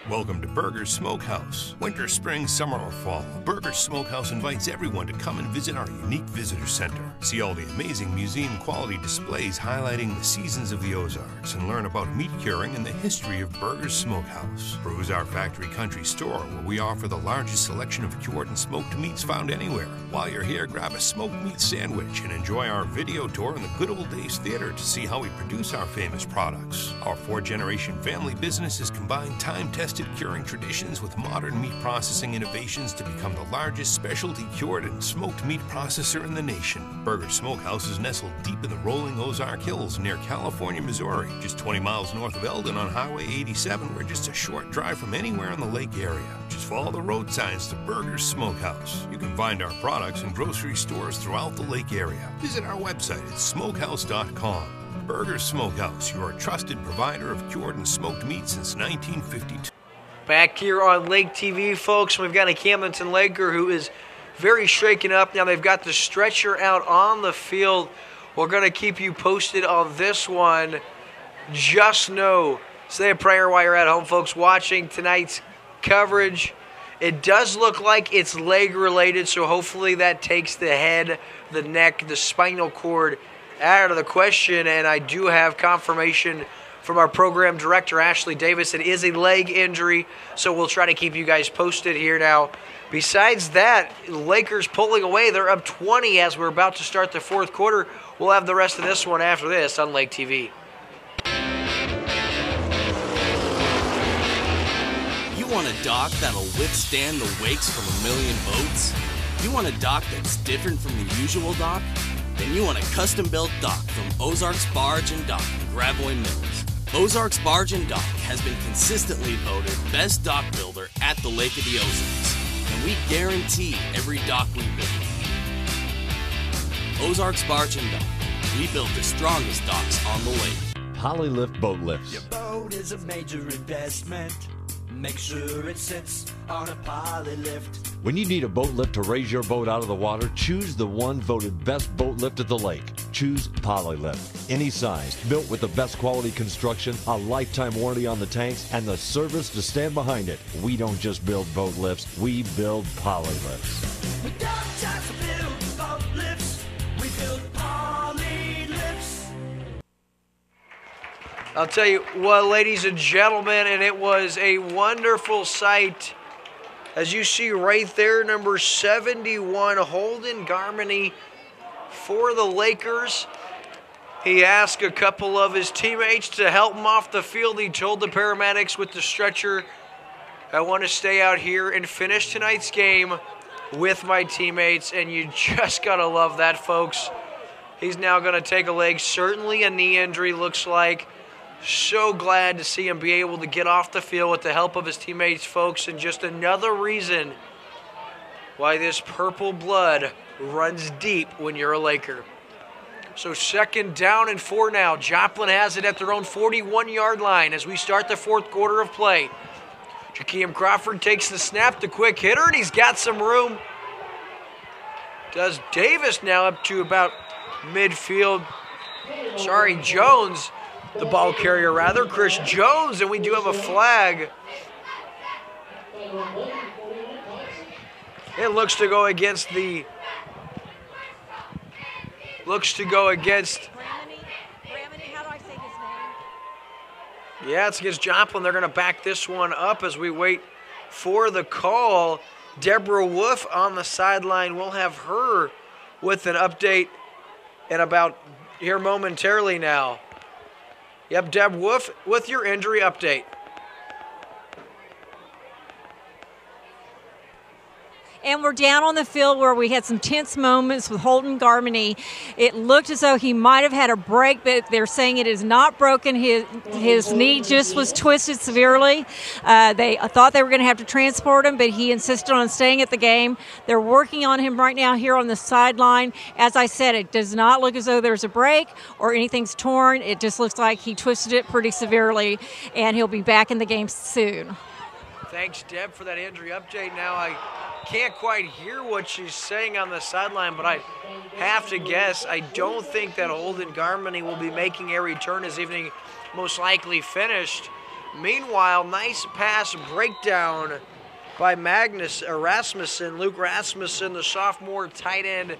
Welcome to Burger's Smokehouse. Winter, spring, summer, or fall, Burger's Smokehouse invites everyone to come and visit our unique visitor center. See all the amazing museum-quality displays highlighting the seasons of the Ozarks and learn about meat curing and the history of Burger's Smokehouse. Peruse our factory country store where we offer the largest selection of cured and smoked meats found anywhere. While you're here, grab a smoked meat sandwich and enjoy our video tour in the Good Old Days Theater to see how we produce our famous products. Our 4-generation family business has combined time-tested curing traditions with modern meat processing innovations to become the largest specialty cured and smoked meat processor in the nation. Burger Smokehouse is nestled deep in the rolling Ozark Hills near California, Missouri, just 20 miles north of Eldon on Highway 87. We're just a short drive from anywhere in the lake area. Just follow the road signs to Burger's Smokehouse. You can find our products in grocery stores throughout the lake area. Visit our website at smokehouse.com. Burger's Smokehouse, your trusted provider of cured and smoked meat since 1952. Back here on Lake TV, folks, we've got a Camdenton Laker who is very shaken up. Now they've got the stretcher out on the field. We're going to keep you posted on this one. Just know, say a prayer while you're at home, folks, watching tonight's coverage. It does look like it's leg related, so hopefully that takes the head, the neck, the spinal cord out of the question, and I do have confirmation from our program director, Ashley Davis. It is a leg injury, so we'll try to keep you guys posted here now. Besides that, Lakers pulling away. They're up 20 as we're about to start the fourth quarter. We'll have the rest of this one after this on Lake TV. You want a dock that'll withstand the wakes from a million boats? You want a dock that's different from the usual dock? Then you want a custom-built dock from Ozarks Barge and Dock in Gravois Mills. Ozarks Barge and Dock has been consistently voted best dock builder at the Lake of the Ozarks, and we guarantee every dock we build. Ozarks Barge and Dock, we build the strongest docks on the lake. Polylift Boat Lifts. Your boat is a major investment. Make sure it sits on a poly lift. When you need a boat lift to raise your boat out of the water, choose the one voted best boat lift at the lake. Choose Polylift. Any size, built with the best quality construction, a lifetime warranty on the tanks, and the service to stand behind it. We don't just build boat lifts, we build Polylifts. We don't just build boat lifts, we build poly lifts. I'll tell you what, ladies and gentlemen, and it was a wonderful sight. As you see right there, number 71, Holden Garmany for the Lakers. He asked a couple of his teammates to help him off the field. He told the paramedics with the stretcher, I want to stay out here and finish tonight's game with my teammates, and you just got to love that, folks. He's now going to take a leg. Certainly a knee injury, looks like. So glad to see him be able to get off the field with the help of his teammates, folks, and just another reason why this purple blood runs deep when you're a Laker. So 2nd down and 4 now. Joplin has it at their own 41-yard line as we start the 4th quarter of play. Jakeem Crawford takes the snap, the quick hitter, and he's got some room. Does Davis now up to about midfield. Jones, the ball carrier rather, Chris Jones, and we do have a flag. It looks to go against the, yeah, it's against Joplin. They're going to back this one up as we wait for the call. Deborah Wolf on the sideline. We'll have her with an update in about here momentarily now. Yep, Deb Wolf with your injury update. And we're down on the field where we had some tense moments with Holden Garmany. It looked as though he might have had a break, but they're saying it is not broken. His knee just was twisted severely. They thought they were going to have to transport him, but he insisted on staying at the game. They're working on him right now here on the sideline. As I said, it does not look as though there's a break or anything's torn. It just looks like he twisted it pretty severely, and he'll be back in the game soon. Thanks, Deb, for that injury update. Now I can't quite hear what she's saying on the sideline, but I have to guess. I don't think that Holden Garmany will be making a return as evening most likely finished. Meanwhile, nice pass breakdown by Rasmussen. Luke Rasmussen, the sophomore tight end,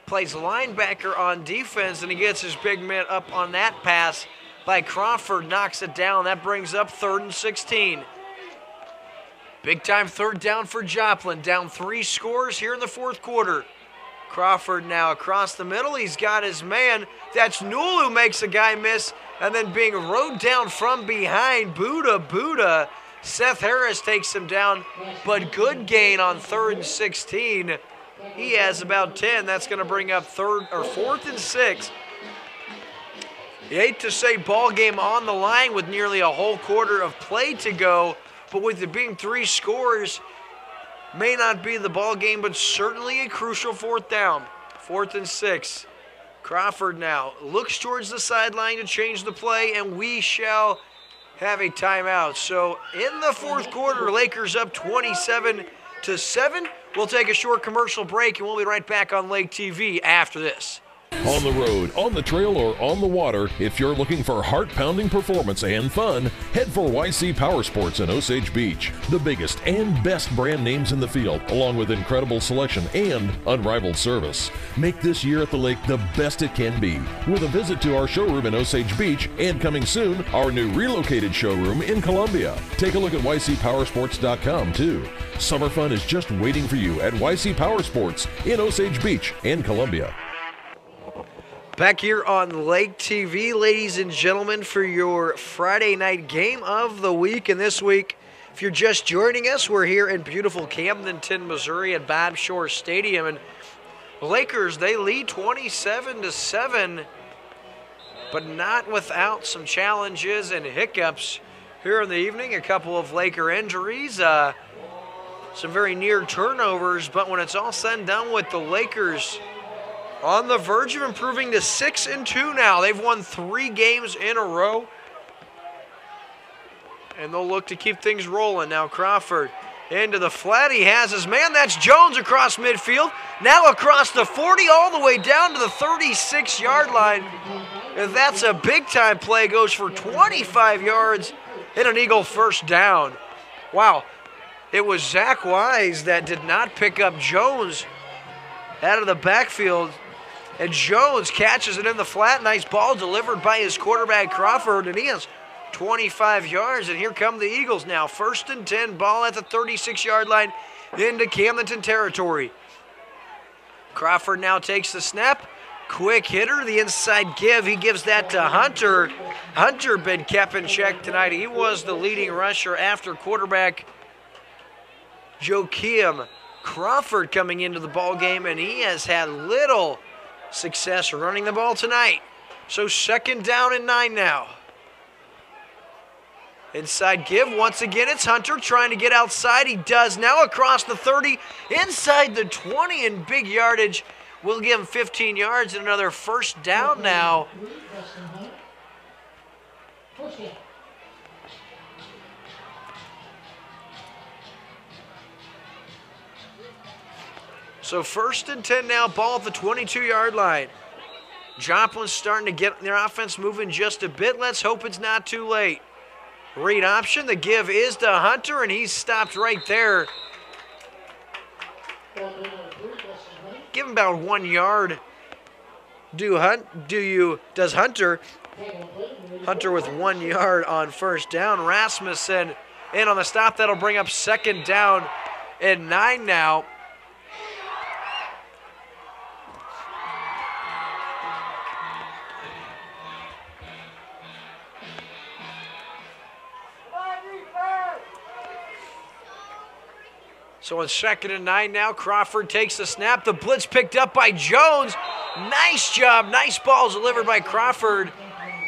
plays linebacker on defense, and he gets his big man up on that pass by Crawford, knocks it down. That brings up 3rd and 16. Big time 3rd down for Joplin. Down 3 scores here in the 4th quarter. Crawford now across the middle. He's got his man. That's Newell who makes a guy miss. And then being rode down from behind. Buddha. Seth Harris takes him down. But good gain on 3rd and 16. He has about 10. That's going to bring up 4th and 6. You hate to say ball game on the line with nearly a whole quarter of play to go. But with it being 3 scores, may not be the ball game, but certainly a crucial 4th down. 4th and 6. Crawford now looks towards the sideline to change the play, and we shall have a timeout. So in the 4th quarter, Lakers up 27-7. We'll take a short commercial break, and we'll be right back on Lake TV after this. On the road, on the trail, or on the water, if you're looking for heart-pounding performance and fun, head for YC Power Sports in Osage Beach. The biggest and best brand names in the field, along with incredible selection and unrivaled service. Make this year at the lake the best it can be, with a visit to our showroom in Osage Beach, and coming soon, our new relocated showroom in Columbia. Take a look at ycpowersports.com too. Summer fun is just waiting for you at YC Power Sports in Osage Beach and Columbia. Back here on Lake TV, ladies and gentlemen, for your Friday night game of the week. And this week, if you're just joining us, we're here in beautiful Camdenton, Missouri at Bob Shore Stadium. And the Lakers, they lead 27-7, but not without some challenges and hiccups here in the evening. A couple of Laker injuries, some very near turnovers, but when it's all said and done with, the Lakers on the verge of improving to 6-2 now. They've won 3 games in a row, and they'll look to keep things rolling. Now Crawford into the flat. He has his man. That's Jones across midfield. Now across the 40 all the way down to the 36-yard line. And that's a big-time play. Goes for 25 yards and an Eagle 1st down. Wow. It was Zach Wise that did not pick up Jones out of the backfield. And Jones catches it in the flat. Nice ball delivered by his quarterback, Crawford, and he has 25 yards. And here come the Eagles now. 1st and 10, ball at the 36-yard line into Camdenton territory. Crawford now takes the snap. Quick hitter, the inside give. He gives that to Hunter. Hunter been kept in check tonight. He was the leading rusher after quarterback Joakim Crawford coming into the ball game, and he has had little success running the ball tonight. So 2nd down and 9 now. Inside give, once again it's Hunter trying to get outside. He does now across the 30, inside the 20 in big yardage. We'll give him 15 yards and another 1st down now. So 1st and 10 now, ball at the 22-yard line. Joplin's starting to get their offense moving just a bit. Let's hope it's not too late. Read option, the give is to Hunter, and he's stopped right there. Give him about 1 yard. Does Hunter with 1 yard on 1st down. Rasmussen in on the stop. That'll bring up 2nd down and 9 now. So on 2nd and 9 now, Crawford takes the snap. The blitz picked up by Jones. Nice job. Nice ball delivered by Crawford.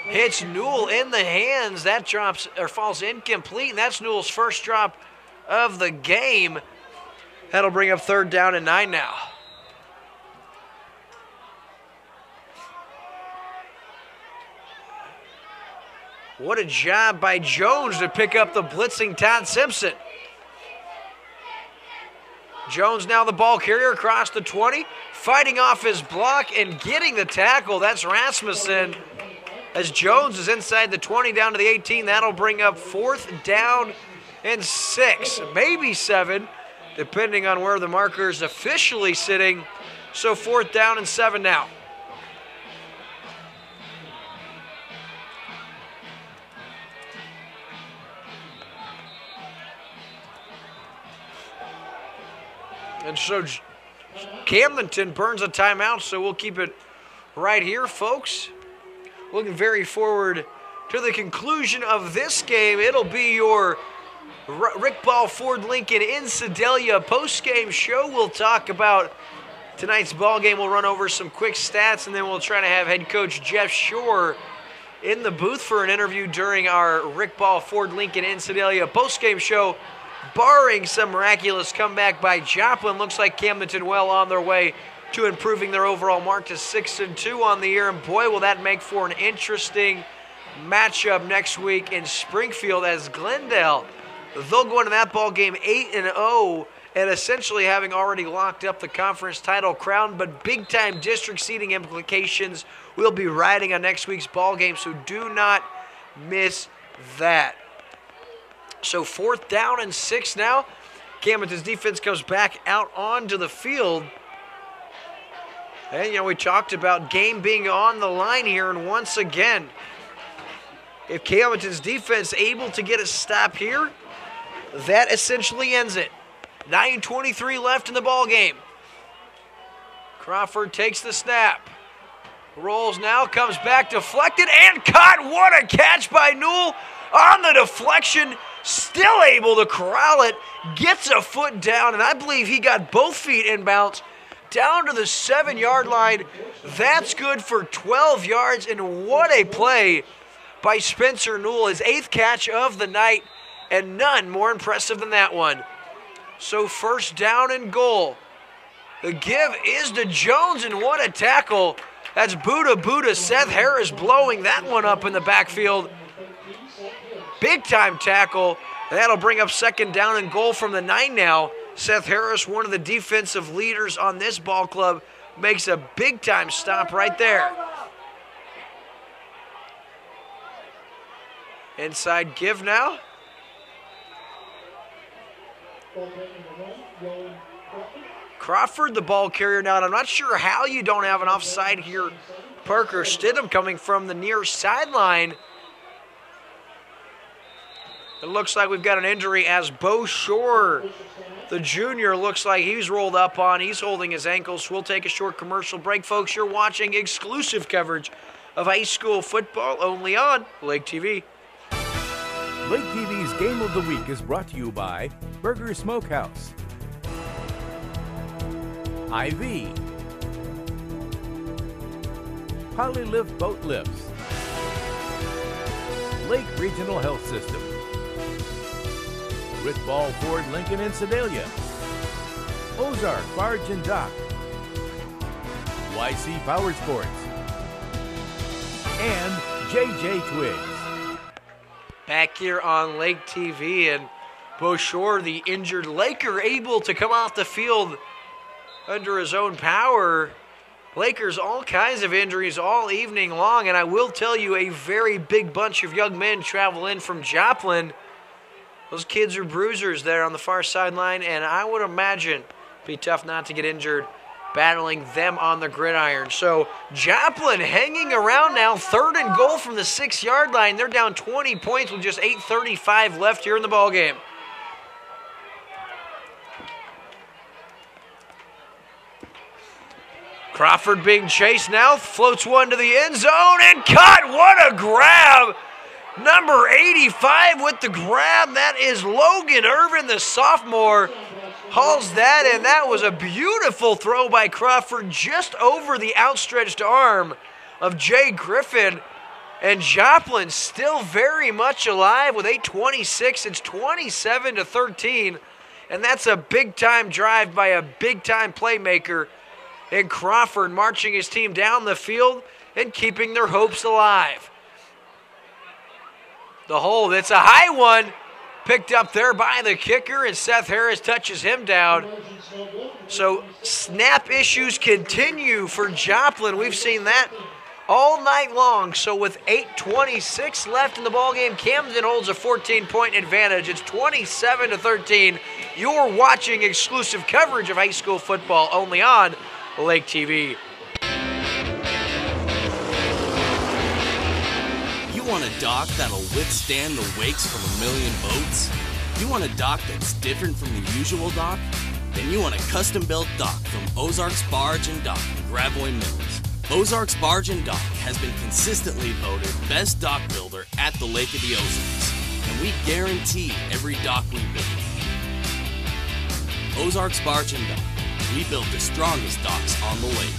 Hits Newell in the hands. That drops or falls incomplete, and that's Newell's 1st drop of the game. That'll bring up 3rd down and 9 now. What a job by Jones to pick up the blitzing Todd Simpson. Jones now the ball carrier across the 20, fighting off his block and getting the tackle. That's Rasmussen. As Jones is inside the 20 down to the 18, that'll bring up 4th down and 6, maybe 7, depending on where the marker is officially sitting. So 4th down and 7 now. And so Camdenton burns a timeout, so we'll keep it right here, folks. Looking very forward to the conclusion of this game. It'll be your Rick Ball Ford Lincoln in Sedalia post-game show. We'll talk about tonight's ball game. We'll run over some quick stats, and then we'll try to have head coach Jeff Shore in the booth for an interview during our Rick Ball Ford Lincoln in Sedalia post-game show. Barring some miraculous comeback by Joplin, looks like Camdenton well on their way to improving their overall mark to 6-2 on the year. And boy, will that make for an interesting matchup next week in Springfield, as Glendale, they'll go into that ball game 8-0 and essentially having already locked up the conference title crown. But big-time district seeding implications will be riding on next week's ball game, so do not miss that. So 4th down and 6 now. Camdenton's defense comes back out onto the field. And, we talked about game being on the line here. And once again, if Camdenton's defense able to get a stop here, that essentially ends it. 9:23 left in the ball game. Crawford takes the snap. Rolls now, comes back, deflected, and caught. What a catch by Newell on the deflection. Still able to corral it, gets a foot down, and I believe he got both feet inbounds down to the 7-yard line. That's good for 12 yards, and what a play by Spencer Newell. His 8th catch of the night, and none more impressive than that one. So 1st down and goal. The give is to Jones, and what a tackle. That's Buddha. Seth Harris blowing that one up in the backfield. Big-time tackle. That'll bring up 2nd down and goal from the 9 now. Seth Harris, one of the defensive leaders on this ball club, makes a big-time stop right there. Inside give now. Crawford, the ball carrier now, and I'm not sure how you don't have an offside here. Parker Stidham coming from the near sideline. It looks like we've got an injury as Bo Shore, the junior, looks like he's rolled up on. He's holding his ankles. We'll take a short commercial break, folks. You're watching exclusive coverage of high school football only on LakeTV. LakeTV's Game of the Week is brought to you by Burger Smokehouse, IV, Polylift Boat Lifts, Lake Regional Health System, Rick Ball Ford Lincoln in Sedalia, Ozark Barge and Dock, YC Power Sports, and JJ Twigs. Back here on Lake TV, and Beaushore, the injured Laker, able to come off the field under his own power. Lakers, all kinds of injuries all evening long, and I will tell you, a very big bunch of young men travel in from Joplin. Those kids are bruisers there on the far sideline, and I would imagine it'd be tough not to get injured battling them on the gridiron. So Joplin hanging around now, 3rd and goal from the 6-yard line. They're down 20 points with just 8:35 left here in the ballgame. Crawford being chased now, floats one to the end zone and caught. What a grab! Number 85 with the grab. That is Logan Irvin, the sophomore. Hauls that, and that was a beautiful throw by Crawford just over the outstretched arm of Jay Griffin. And Joplin still very much alive with 8:26. It's 27-13, and that's a big-time drive by a big-time playmaker. And Crawford marching his team down the field and keeping their hopes alive. The hold, it's a high one, picked up there by the kicker, and Seth Harris touches him down. So snap issues continue for Joplin. We've seen that all night long. So with 8:26 left in the ballgame, Camden holds a 14-point advantage. It's 27-13. You're watching exclusive coverage of high school football only on Lake TV. You want a dock that'll withstand the wakes from a million boats? You want a dock that's different from the usual dock? Then you want a custom-built dock from Ozarks Barge and Dock in Gravois Mills. Ozarks Barge and Dock has been consistently voted best dock builder at the Lake of the Ozarks, and we guarantee every dock we build. Ozarks Barge and Dock. We build the strongest docks on the lake.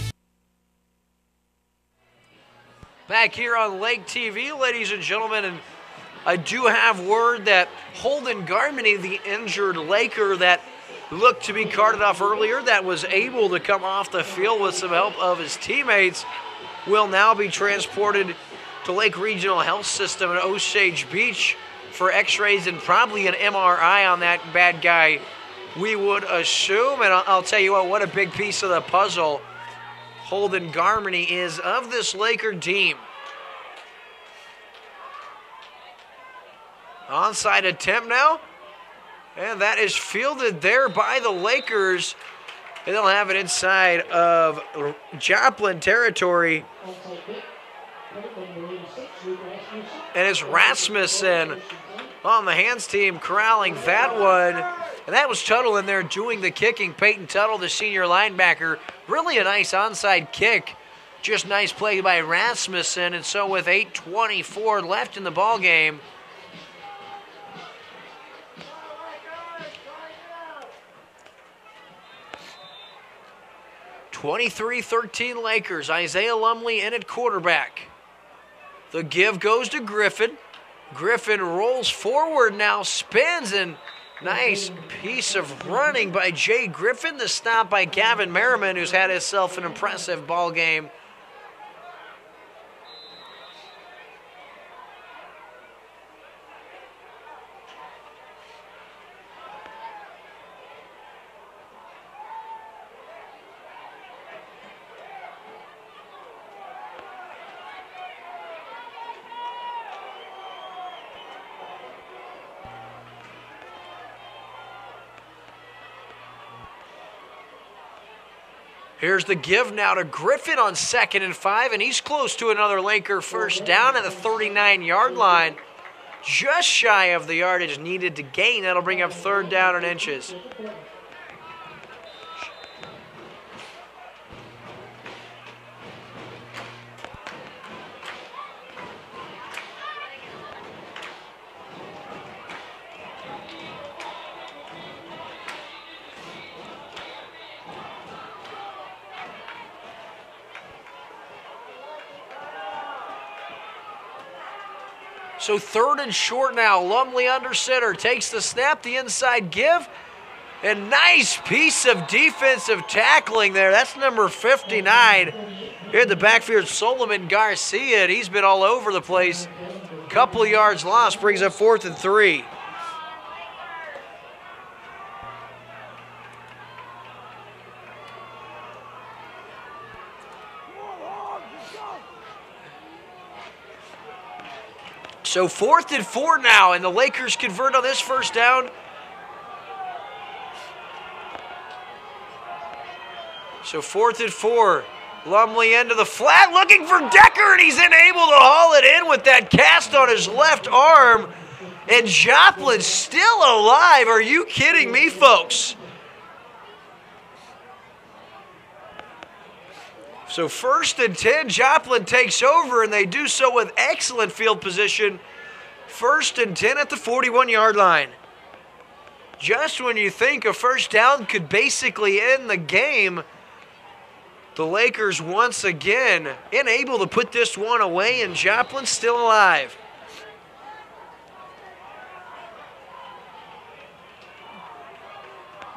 Back here on Lake TV, ladies and gentlemen, and I do have word that Holden Garmany, the injured Laker that looked to be carted off earlier, that was able to come off the field with some help of his teammates, will now be transported to Lake Regional Health System in Osage Beach for x-rays and probably an MRI on that bad guy, we would assume. And I'll tell you what a big piece of the puzzle Holden Garmany is of this Laker team. Onside attempt now, and that is fielded there by the Lakers. And they'll have it inside of Joplin territory. And it's Rasmussen on the hands team corralling that one. And that was Tuttle in there doing the kicking. Peyton Tuttle, the senior linebacker. Really a nice onside kick. Just nice play by Rasmussen. And so with 8:24 left in the ballgame, (23-13) Lakers. Isaiah Lumley in at quarterback. The give goes to Griffin. Griffin rolls forward now, spins, and nice piece of running by Jay Griffin. The stop by Gavin Merriman, who's had himself an impressive ball game. Here's the give now to Griffin on 2nd and 5, and he's close to another Laker first down at the 39-yard line. Just shy of the yardage needed to gain. That'll bring up 3rd down and inches. So 3rd and short now. Lumley under center, takes the snap, the inside give, and nice piece of defensive tackling there. That's number 59. Here at the backfield, Solomon Garcia, and he's been all over the place. Couple of yards lost, brings up 4th and 3. So 4th and 4 now, and the Lakers convert on this first down. So 4th and 4. Lumley into the flat, looking for Decker, and he's unable to haul it in with that cast on his left arm. And Joplin's still alive. Are you kidding me, folks? So 1st and 10, Joplin takes over, and they do so with excellent field position. 1st and 10 at the 41-yard line. Just when you think a first down could basically end the game, the Lakers once again unable to put this one away, and Joplin's still alive.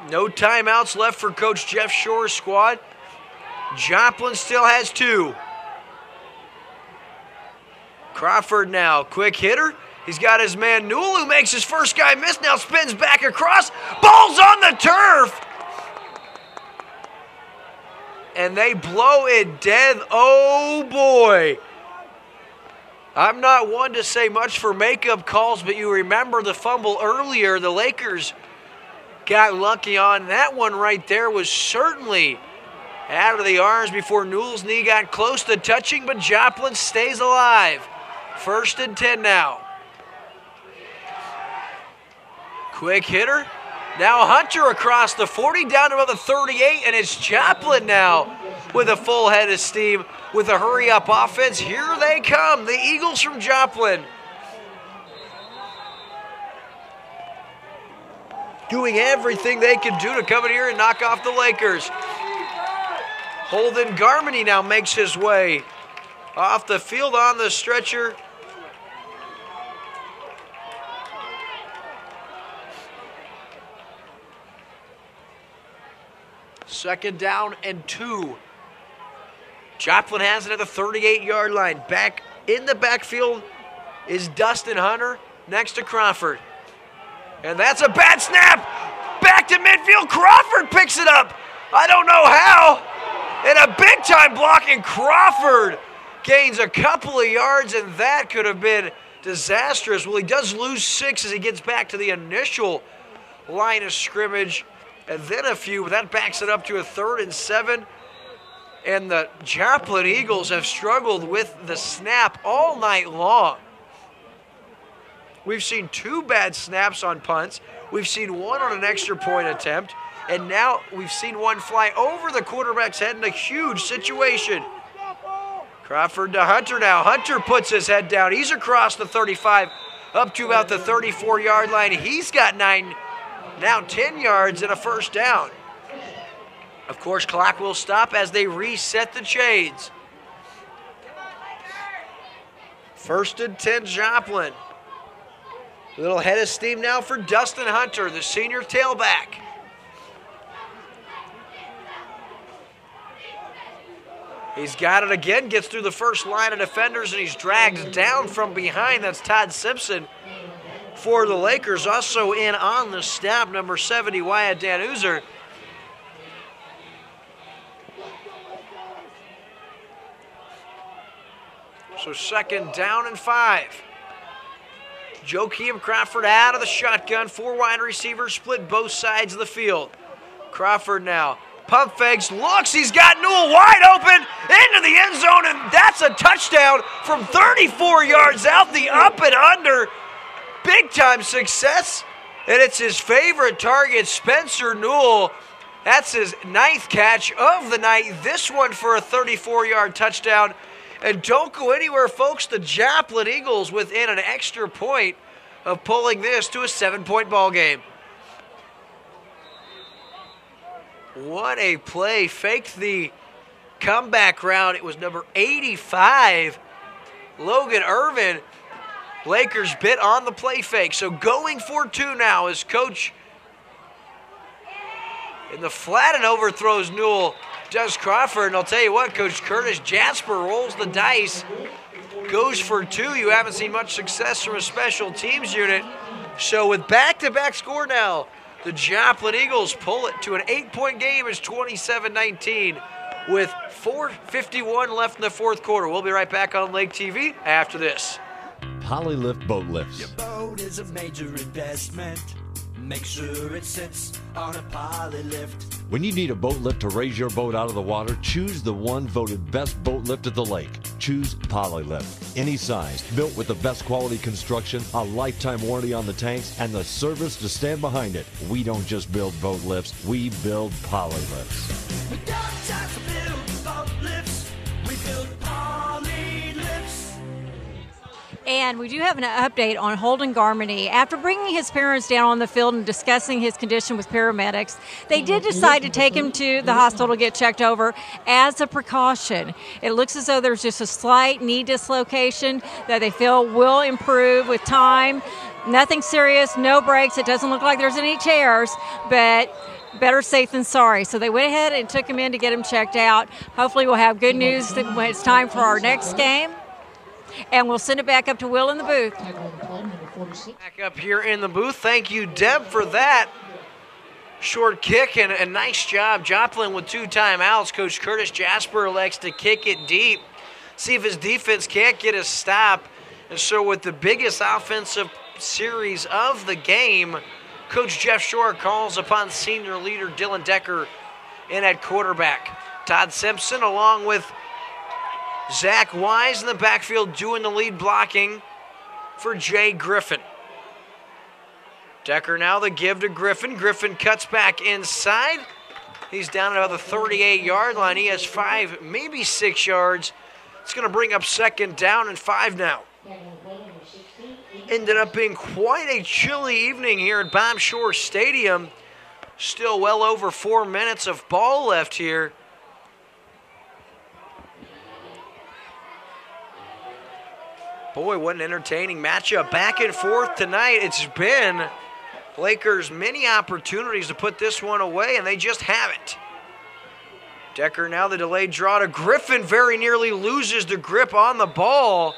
No timeouts left for Coach Jeff Shore's squad. Joplin still has 2. Crawford now, quick hitter. He's got his man Newell, who makes his first guy miss, now spins back across. Ball's on the turf! And they blow it dead. Oh, boy. I'm not one to say much for makeup calls, but you remember the fumble earlier. The Lakers got lucky on that one right there. Was certainly out of the arms before Newell's knee got close to touching, but Joplin stays alive. 1st and 10 now. Quick hitter. Now Hunter across the 40, down to about the 38, and it's Joplin now with a full head of steam with a hurry-up offense. Here they come, the Eagles from Joplin. Doing everything they can do to come in here and knock off the Lakers. Holden Garmany now makes his way off the field on the stretcher. Second down and 2. Joplin has it at the 38-yard line. Back in the backfield is Dustin Hunter next to Crawford. And that's a bad snap. Back to midfield. Crawford picks it up. I don't know how. And a big-time block, and Crawford gains a couple of yards, and that could have been disastrous. Well, he does lose 6 as he gets back to the initial line of scrimmage. And then a few, but that backs it up to a 3rd and 7. And the Joplin Eagles have struggled with the snap all night long. We've seen 2 bad snaps on punts. We've seen 1 on an extra point attempt. And now we've seen 1 fly over the quarterback's head in a huge situation. Crawford to Hunter now. Hunter puts his head down. He's across the 35 up to about the 34-yard line. He's got 9, now 10 yards and a first down. Of course, clock will stop as they reset the chains. 1st and 10, Joplin. A little head of steam now for Dustin Hunter, the senior tailback. He's got it again, gets through the first line of defenders, and he's dragged down from behind. That's Todd Simpson for the Lakers. Also in on the snap, number 70, Wyatt Danuser. So 2nd down and 5. Joakim Crawford out of the shotgun. 4 wide receivers split both sides of the field. Crawford now. Pump fakes, looks, he's got Newell wide open into the end zone, and that's a touchdown from 34 yards out, the up and under. Big time success, and it's his favorite target, Spencer Newell. That's his 9th catch of the night. This one for a 34-yard touchdown. And don't go anywhere, folks. The Joplin Eagles within an extra point of pulling this to a 7-point ball game. What a play. Faked the comeback route. It was number 85, Logan Irvin. Lakers bit on the play fake. So going for two now is Coach in the flat and overthrows Newell. Does Crawford, and I'll tell you what, Coach Curtis Jasper rolls the dice, goes for two. You haven't seen much success from a special teams unit. So with back-to-back score now, the Joplin Eagles pull it to an 8-point game. It's 27-19 with 4:51 left in the fourth quarter. We'll be right back on Lake TV after this. Polylift boat lifts. Your boat is a major investment. Make sure it sits on a poly lift. When you need a boat lift to raise your boat out of the water, choose the one voted best boat lift at the lake. Choose Polylift. Any size, built with the best quality construction, a lifetime warranty on the tanks, and the service to stand behind it. We don't just build boat lifts, we build Polylifts. We don't just build boat lifts, we build poly lifts. And we do have an update on Holden Garmany. After bringing his parents down on the field and discussing his condition with paramedics, they did decide to take him to the hospital to get checked over as a precaution. It looks as though there's just a slight knee dislocation that they feel will improve with time. Nothing serious, no breaks. It doesn't look like there's any tears, but better safe than sorry. So they went ahead and took him in to get him checked out. Hopefully we'll have good news when it's time for our next game. And we'll send it back up to Will in the booth. Back up here in the booth. Thank you, Deb, for that short kick and a nice job. Joplin with 2 timeouts. Coach Curtis Jasper elects to kick it deep. See if his defense can't get a stop. And so with the biggest offensive series of the game, Coach Jeff Shore calls upon senior leader Dylan Decker in at quarterback. Todd Simpson along with Zach Wise in the backfield doing the lead blocking for Jay Griffin. Decker now the give to Griffin. Griffin cuts back inside. He's down at about the 38-yard line. He has 5, maybe 6 yards. It's going to bring up second down and 5 now. Ended up being quite a chilly evening here at Bob Shore Stadium. Still well over 4 minutes of ball left here. Boy, what an entertaining matchup. Back and forth tonight. It's been Lakers many opportunities to put this one away, and they just haven't. Decker now the delayed draw to Griffin. Very nearly loses the grip on the ball.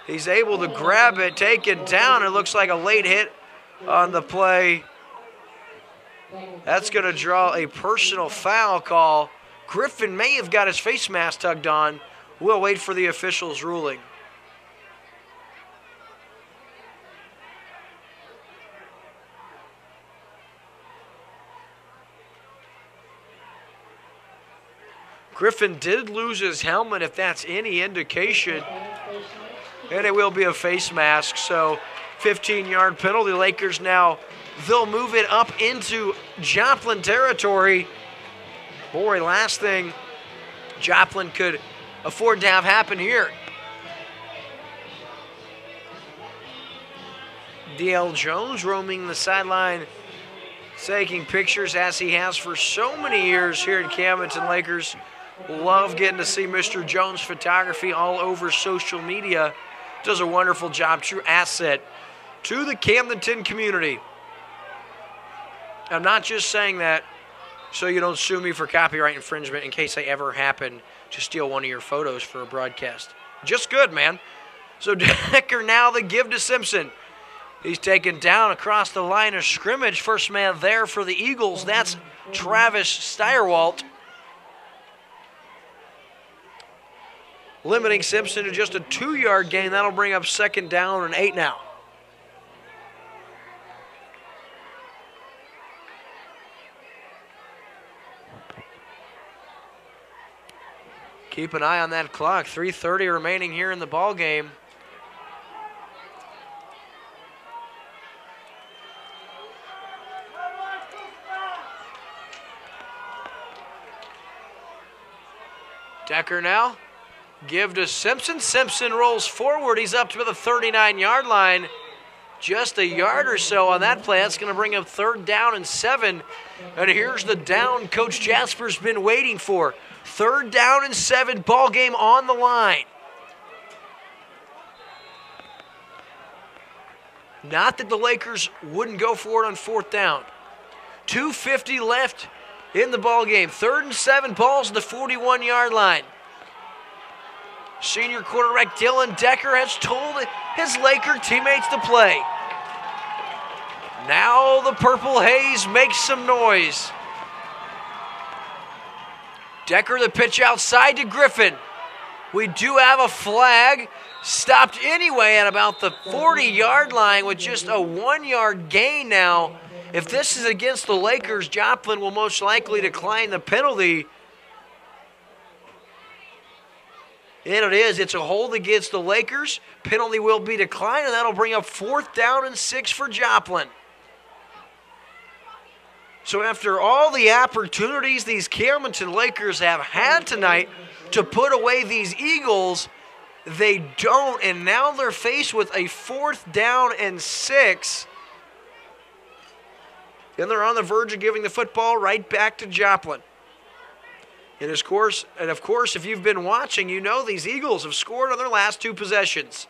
He's able to grab it, take it down. It looks like a late hit on the play. That's going to draw a personal foul call. Griffin may have got his face mask tugged on. We'll wait for the official's ruling. Griffin did lose his helmet, if that's any indication. And it will be a face mask, so 15-yard penalty. Lakers now, they'll move it up into Joplin territory. Boy, last thing Joplin could afford to have happen here. D.L. Jones roaming the sideline, taking pictures as he has for so many years here in Camdenton. Lakers love getting to see Mr. Jones' photography all over social media. Does a wonderful job, true asset to the Camdenton community. I'm not just saying that so you don't sue me for copyright infringement in case I ever happen to steal one of your photos for a broadcast. Just good, man. So Decker now the give to Simpson. He's taken down across the line of scrimmage. First man there for the Eagles. That's Travis Steyerwalt. Limiting Simpson to just a 2-yard gain. That'll bring up second down and 8 now. Keep an eye on that clock. 3:30 remaining here in the ball game. Decker now. Give to Simpson. Simpson rolls forward. He's up to the 39-yard line. Just a yard or so on that play. That's going to bring up third down and 7. And here's the down Coach Jasper's been waiting for. Third down and 7. Ball game on the line. Not that the Lakers wouldn't go for it on 4th down. 2:50 left in the ball game. 3rd and 7, balls at the 41-yard line. Senior quarterback Dylan Decker has told his Laker teammates to play. Now the purple haze makes some noise. Decker the pitch outside to Griffin. We do have a flag. Stopped anyway at about the 40-yard line with just a 1-yard gain now. If this is against the Lakers, Joplin will most likely decline the penalty. And it is. It's a hold against the Lakers. Penalty will be declined, and that'll bring up 4th down and 6 for Joplin. So after all the opportunities these Camdenton Lakers have had tonight to put away these Eagles, they don't, and now they're faced with a 4th down and 6. And they're on the verge of giving the football right back to Joplin. And of course, if you've been watching, you know these Eagles have scored on their last 2 possessions.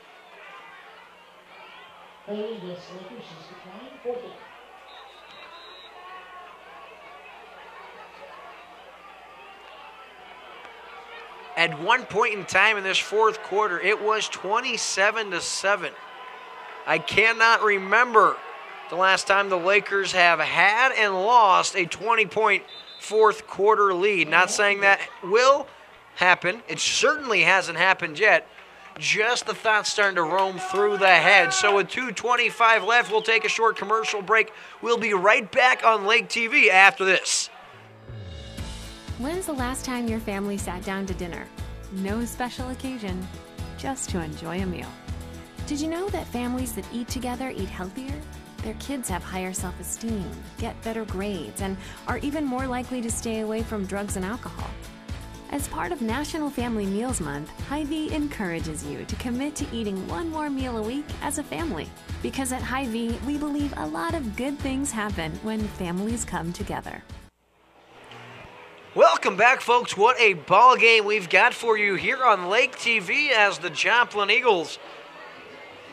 At one point in time in this 4th quarter, it was 27-7. I cannot remember the last time the Lakers have had and lost a 20-point 4th quarter lead. Not saying that will happen. It certainly hasn't happened yet. Just the thoughts starting to roam through the head. So with 2:25 left, we'll take a short commercial break. We'll be right back on LakeTV after this. When's the last time your family sat down to dinner? No special occasion, just to enjoy a meal. Did you know that families that eat together eat healthier? Their kids have higher self-esteem, get better grades, and are even more likely to stay away from drugs and alcohol. As part of National Family Meals Month, Hy-Vee encourages you to commit to eating 1 more meal a week as a family. Because at Hy-Vee, we believe a lot of good things happen when families come together. Welcome back, folks. What a ball game we've got for you here on LakeTV as the Joplin Eagles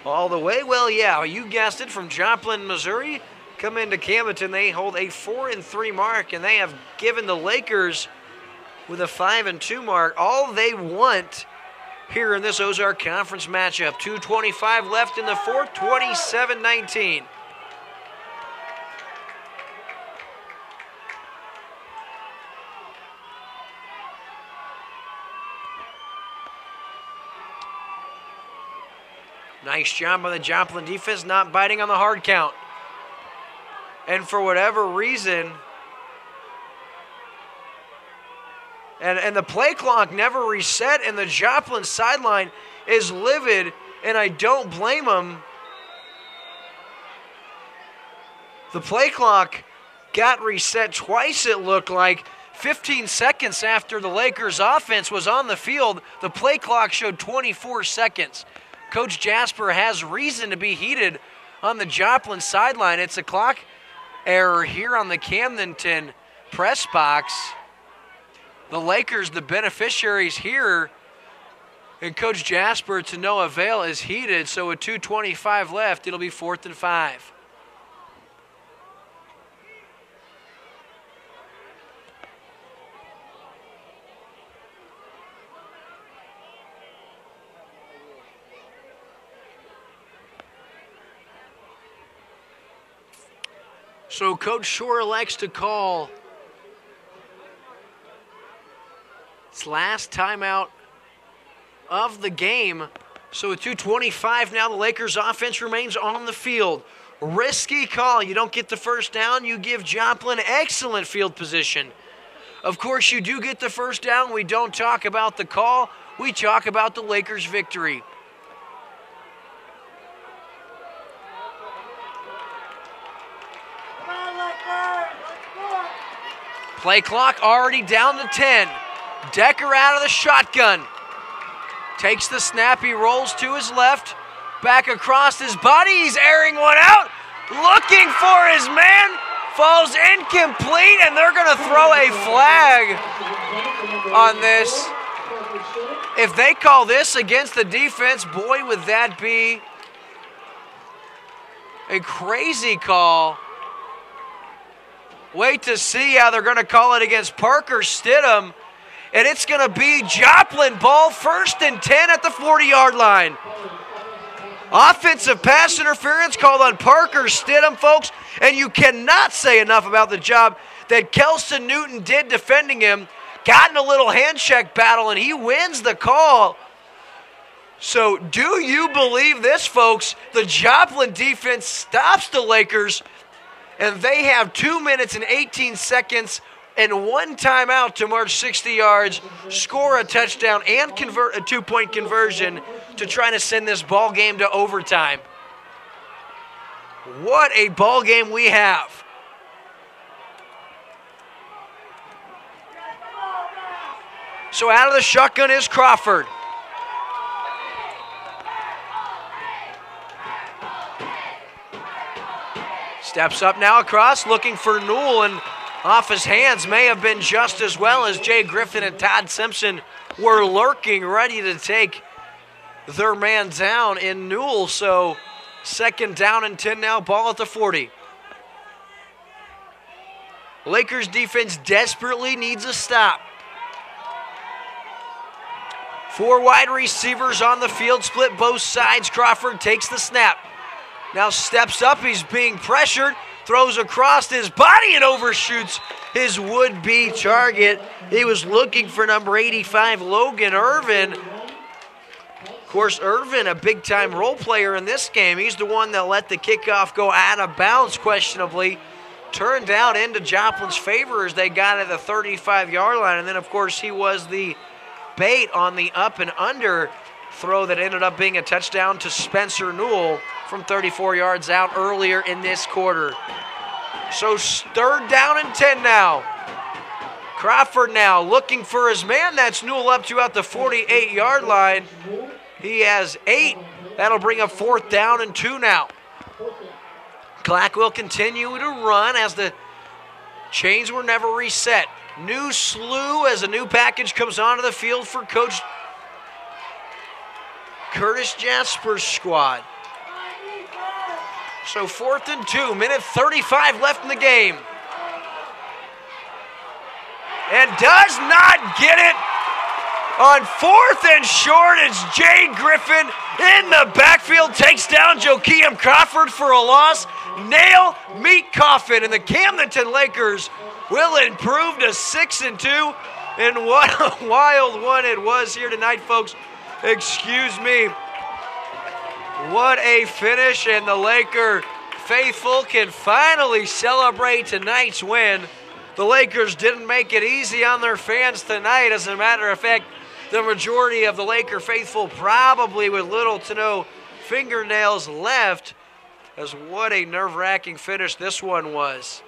all the way. Well, yeah, you guessed it, from Joplin, Missouri, come into Camdenton. They hold a 4-3 mark, and they have given the Lakers with a 5-2 mark all they want here in this Ozark Conference matchup. 2:25 left in the 4th, 27-19. Nice job by the Joplin defense, not biting on the hard count. And for whatever reason, and the play clock never reset, and the Joplin sideline is livid, and I don't blame them. The play clock got reset twice, it looked like. 15 seconds after the Lakers offense was on the field, the play clock showed 24 seconds. Coach Jasper has reason to be heated on the Joplin sideline. It's a clock error here on the Camdenton press box. The Lakers, the beneficiaries here, and Coach Jasper, to no avail, is heated. So with 2:25 left, it'll be 4th and 5. So Coach Shore elects to call its last timeout of the game. So with 2:25 now, the Lakers offense remains on the field. Risky call. You don't get the first down. You give Joplin excellent field position. Of course, you do get the first down. We don't talk about the call. We talk about the Lakers' victory. Play clock already down to 10. Decker out of the shotgun. Takes the snap, he rolls to his left. Back across his body, he's airing one out. Looking for his man. Falls incomplete, and they're going to throw a flag on this. If they call this against the defense, boy, would that be A crazy call. Wait to see how they're going to call it against Parker Stidham. And it's going to be Joplin ball, 1st and 10 at the 40-yard line. Offensive pass interference called on Parker Stidham, folks. And you cannot say enough about the job that Kelson Newton did defending him. Got in a little hand check battle, and he wins the call. So do you believe this, folks? The Joplin defense stops the Lakers, and they have 2 minutes and 18 seconds and 1 timeout to march 60 yards, score a touchdown, and convert a 2-point conversion to try to send this ball game to overtime. What a ball game we have. So out of the shotgun is Crawford. Steps up now across, looking for Newell, and off his hands may have been just as well as Jay Griffin and Todd Simpson were lurking, ready to take their man down in Newell. So 2nd down and 10 now, ball at the 40. Lakers defense desperately needs a stop. 4 wide receivers on the field, split both sides. Crawford takes the snap. Now steps up, he's being pressured, throws across his body and overshoots his would-be target. He was looking for number 85, Logan Irvin. Of course, Irvin, a big-time role player in this game. He's the one that let the kickoff go out of bounds questionably. Turned out into Joplin's favor as they got at the 35-yard line. And then, of course, he was the bait on the up and under throw that ended up being a touchdown to Spencer Newell from 34 yards out earlier in this quarter. So 3rd down and 10 now. Crawford now looking for his man. That's Newell up to about the 48-yard line. He has 8. That'll bring up 4th down and 2 now. Clack will continue to run as the chains were never reset. New slew as a new package comes onto the field for Coach Curtis Jasper's squad. So 4th and 2, minute 35 left in the game. And does not get it. On 4th and short, it's Jay Griffin in the backfield, takes down Joakim Crawford for a loss. Nail, meat coffin, and the Camdenton Lakers will improve to 6 and 2. And what a wild one it was here tonight, folks. Excuse me. What a finish, and the Laker faithful can finally celebrate tonight's win. The Lakers didn't make it easy on their fans tonight. As a matter of fact, the majority of the Laker faithful probably with little to no fingernails left, as what a nerve-wracking finish this one was.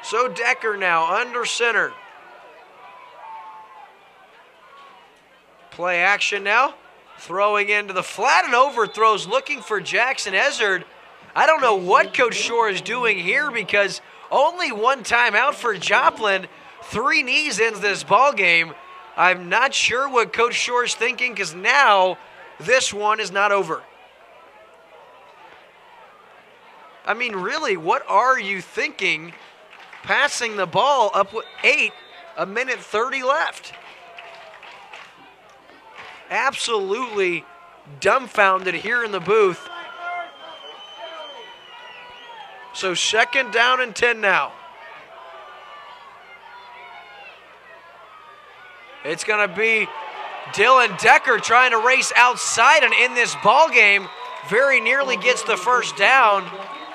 So Decker now under center. Play action now. Throwing into the flat and overthrows, looking for Jackson Ezzard. I don't know what Coach Shore is doing here, because only 1 timeout for Joplin. 3 knees ends this ball game. I'm not sure what Coach Shore is thinking, because now this one is not over. I mean, really, what are you thinking passing the ball up with 8, a minute 30 left? Absolutely dumbfounded here in the booth. So 2nd down and 10 now. It's going to be Dylan Decker trying to race outside, and in this ball game, very nearly gets the 1st down.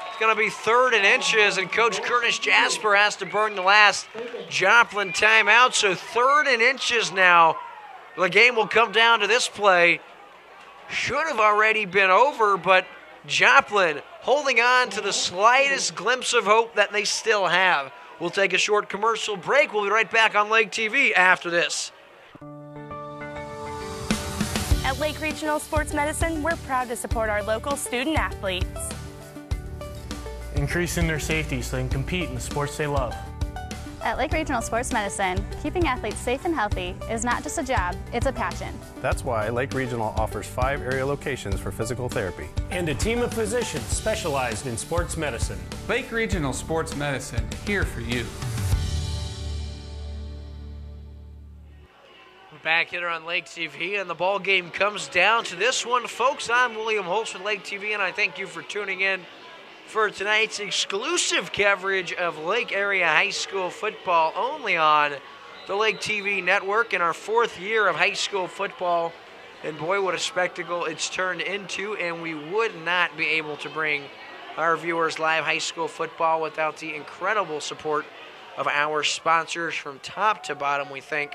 It's going to be 3rd and inches, and Coach Curtis Jasper has to burn the last Joplin timeout. So 3rd and inches now. The game will come down to this play. Should have already been over, but Joplin holding on to the slightest glimpse of hope that they still have. We'll take a short commercial break. We'll be right back on Lake TV after this. At Lake Regional Sports Medicine, we're proud to support our local student athletes. Increasing their safety so they can compete in the sports they love. At Lake Regional Sports Medicine, keeping athletes safe and healthy is not just a job, it's a passion. That's why Lake Regional offers 5 area locations for physical therapy. And a team of physicians specialized in sports medicine. Lake Regional Sports Medicine, here for you. Back here on Lake TV, and the ball game comes down to this one. Folks, I'm William Holtz with Lake TV, and I thank you for tuning in for tonight's exclusive coverage of Lake Area High School football only on the Lake TV network in our 4th year of high school football. And boy, what a spectacle it's turned into, and we would not be able to bring our viewers live high school football without the incredible support of our sponsors from top to bottom. We thank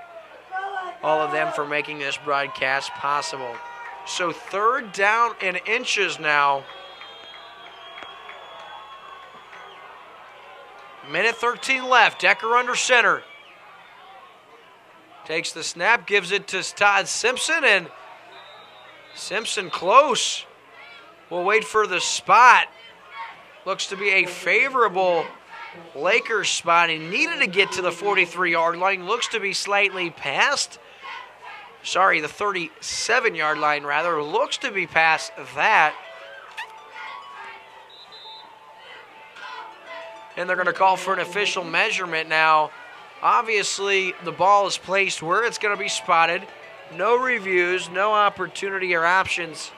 all of them for making this broadcast possible. So 3rd down and inches now. Minute 13 left. Decker under center. Takes the snap, gives it to Todd Simpson, and Simpson close. We'll wait for the spot. Looks to be a favorable Lakers spot. He needed to get to the 43-yard line. Looks to be slightly past. Sorry, the 37-yard line, rather. Looks to be past that. And they're going to call for an official measurement now. Obviously, the ball is placed where it's going to be spotted. No reviews, no opportunity or options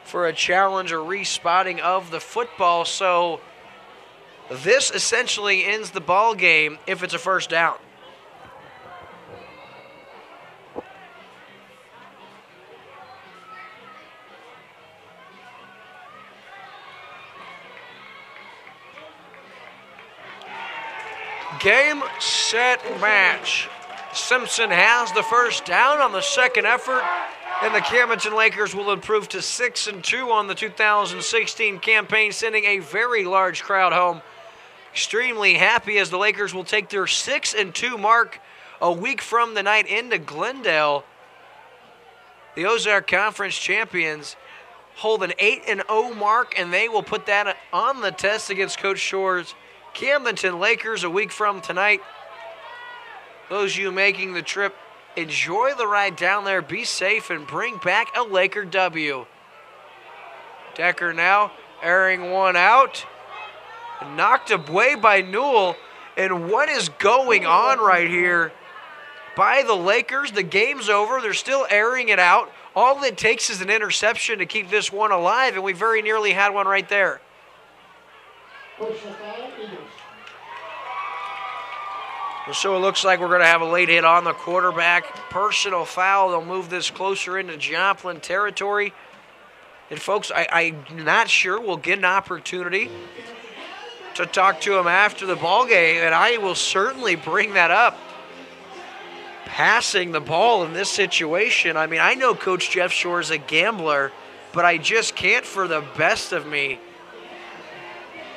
for a challenge or respotting of the football. So this essentially ends the ball game if it's a first down. Game, set, match. Simpson has the first down on the second effort, and the Camdenton Lakers will improve to 6-2 on the 2016 campaign, sending a very large crowd home. Extremely happy as the Lakers will take their 6-2 mark a week from the night into Glendale. The Ozark Conference champions hold an 8-0 mark, and they will put that on the test against Coach Shore's Camdenton Lakers a week from tonight. Those of you making the trip, enjoy the ride down there, be safe, and bring back a Laker W. Decker now airing one out. Knocked away by Newell. And what is going on right here by the Lakers? The game's over. They're still airing it out. All it takes is an interception to keep this one alive, and we very nearly had one right there. So it looks like we're going to have a late hit on the quarterback. Personal foul. They'll move this closer into Joplin territory. And folks, I'm not sure we'll get an opportunity to talk to him after the ball game, and I will certainly bring that up. Passing the ball in this situation. I mean, I know Coach Jeff Shore is a gambler, but I just can't for the best of me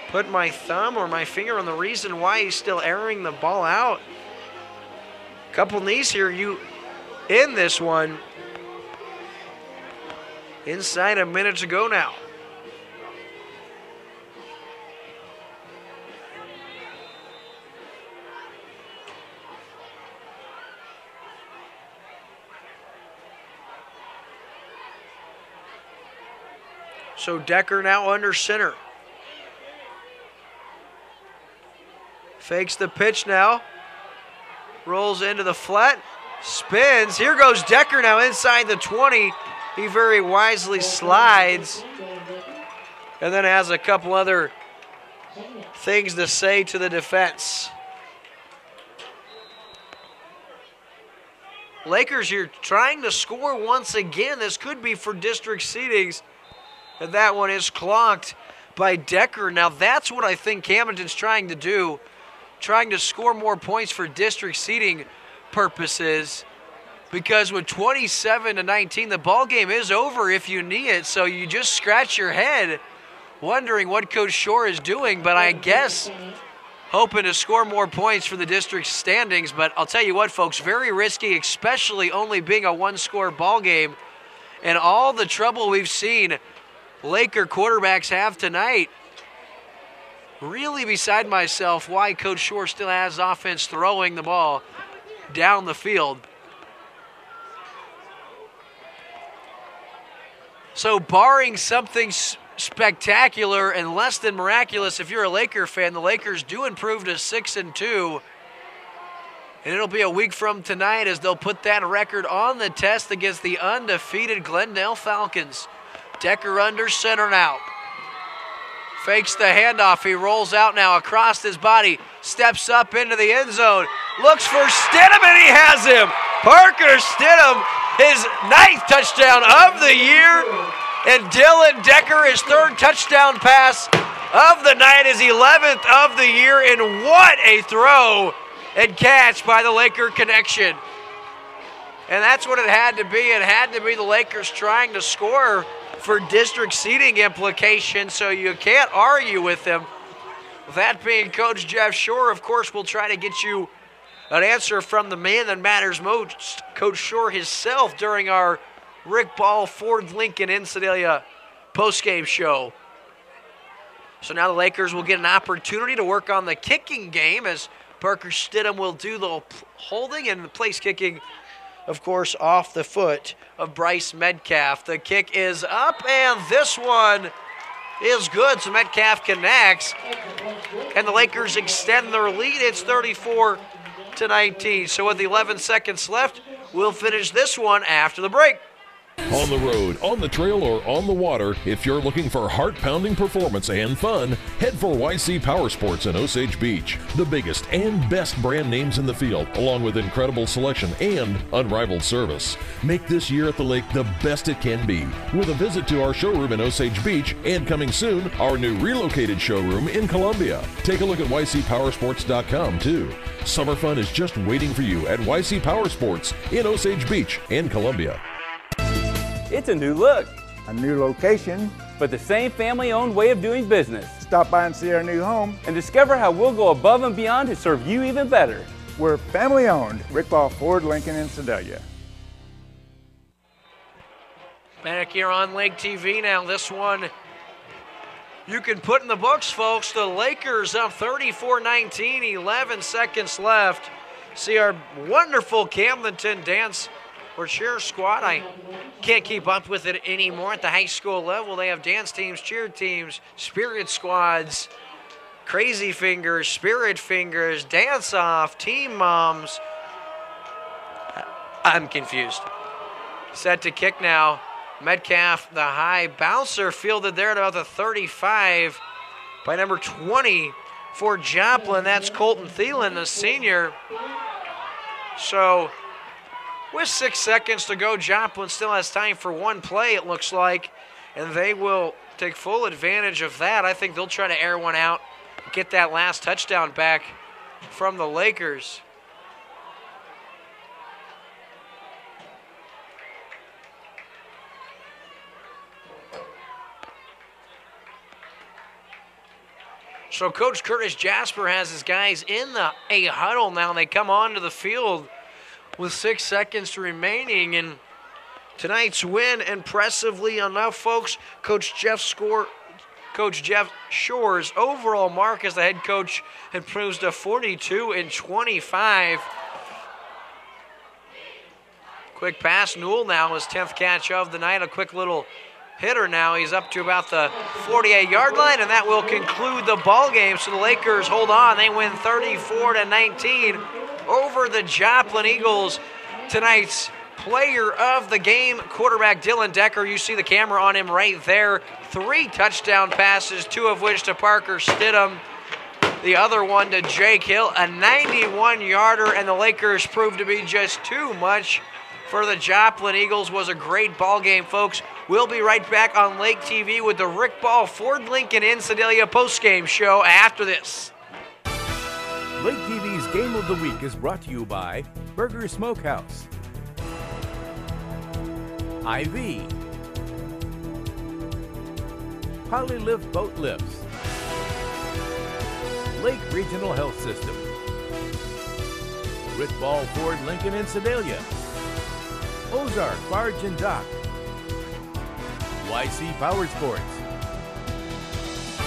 put my thumb or my finger on the reason why he's still airing the ball out. Couple knees here, you in this one. Inside a minute to go now. So Decker now under center. Fakes the pitch now. Rolls into the flat. Spins. Here goes Decker now inside the 20. He very wisely slides. And then has a couple other things to say to the defense. Lakers here trying to score once again. This could be for district seedings. And that one is clocked by Decker. Now that's what I think Camdenton's trying to do. Trying to score more points for district seeding purposes, because with 27-19, the ball game is over if you need it. So you just scratch your head wondering what Coach Shore is doing, but I guess hoping to score more points for the district standings. But I'll tell you what, folks, very risky, especially only being a one-score ball game, and all the trouble we've seen Laker quarterbacks have tonight. really beside myself why Coach Shore still has offense throwing the ball down the field. So barring something spectacular and less than miraculous, if you're a Laker fan, the Lakers do improve to 6-2. And it'll be a week from tonight as they'll put that record on the test against the undefeated Glendale Falcons. Decker under center now. Fakes the handoff. He rolls out now across his body. Steps up into the end zone. Looks for Stidham, and he has him. Parker Stidham, his 9th touchdown of the year. And Dylan Decker, his 3rd touchdown pass of the night, his 11th of the year. And what a throw and catch by the Laker connection. And that's what it had to be. It had to be the Lakers trying to score for district seeding implications, so you can't argue with them. That being Coach Jeff Shore, of course, we'll try to get you an answer from the man that matters most, Coach Shore himself, during our Rick Ball Ford Lincoln in Sedalia postgame show. So now the Lakers will get an opportunity to work on the kicking game as Parker Stidham will do the holding and the place kicking, of course, off the foot of Bryce Metcalf. The kick is up, and this one is good. So Metcalf connects, and the Lakers extend their lead. It's 34-19. So with 11 seconds left, we'll finish this one after the break. On the road, on the trail, or on the water, if you're looking for heart-pounding performance and fun, head for YC Power Sports in Osage Beach. The biggest and best brand names in the field, along with incredible selection and unrivaled service. Make this year at the lake the best it can be, with a visit to our showroom in Osage Beach, and coming soon, our new relocated showroom in Columbia. Take a look at ycpowersports.com too. Summer fun is just waiting for you at YC Power Sports in Osage Beach and Columbia. It's a new look, a new location, but the same family-owned way of doing business. Stop by and see our new home and discover how we'll go above and beyond to serve you even better. We're family-owned, Rick Ball Ford Lincoln in Sedalia. Back here on Lake TV now. This one you can put in the books, folks. The Lakers up 34-19, 11 seconds left. See our wonderful Camdenton dance or cheer squad. I can't keep up with it anymore at the high school level. They have dance teams, cheer teams, spirit squads, crazy fingers, spirit fingers, dance off, team moms. I'm confused. Set to kick now. Metcalf, the high bouncer, fielded there at about the 35 by number 20 for Joplin. That's Colton Thielen, the senior. So with 6 seconds to go, Joplin still has time for one play, it looks like, and they will take full advantage of that. I think they'll try to air one out, get that last touchdown back from the Lakers. So Coach Curtis Jasper has his guys in a huddle now, and they come onto the field with 6 seconds remaining. And tonight's win, impressively enough, folks, Coach Jeff Shore's overall mark as the head coach improves to 42-25. Quick pass, Newell now his 10th catch of the night. A quick little hitter now. He's up to about the 48-yard line, and that will conclude the ball game. So the Lakers hold on. They win 34-19 over the Joplin Eagles. Tonight's player of the game, quarterback Dylan Decker. You see the camera on him right there. 3 touchdown passes, 2 of which to Parker Stidham. The other one to Jake Hill, a 91-yarder, and the Lakers proved to be just too much for the Joplin Eagles. Was a great ball game, folks. We'll be right back on Lake TV with the Rick Ball Ford Lincoln in Sedalia postgame show after this. Lake TV's Game of the Week is brought to you by Burger Smokehouse, IV, Polylift Boat Lifts, Lake Regional Health System, Rick Ball Ford Lincoln in Sedalia, Ozark Barge and Dock, YC Power Sports,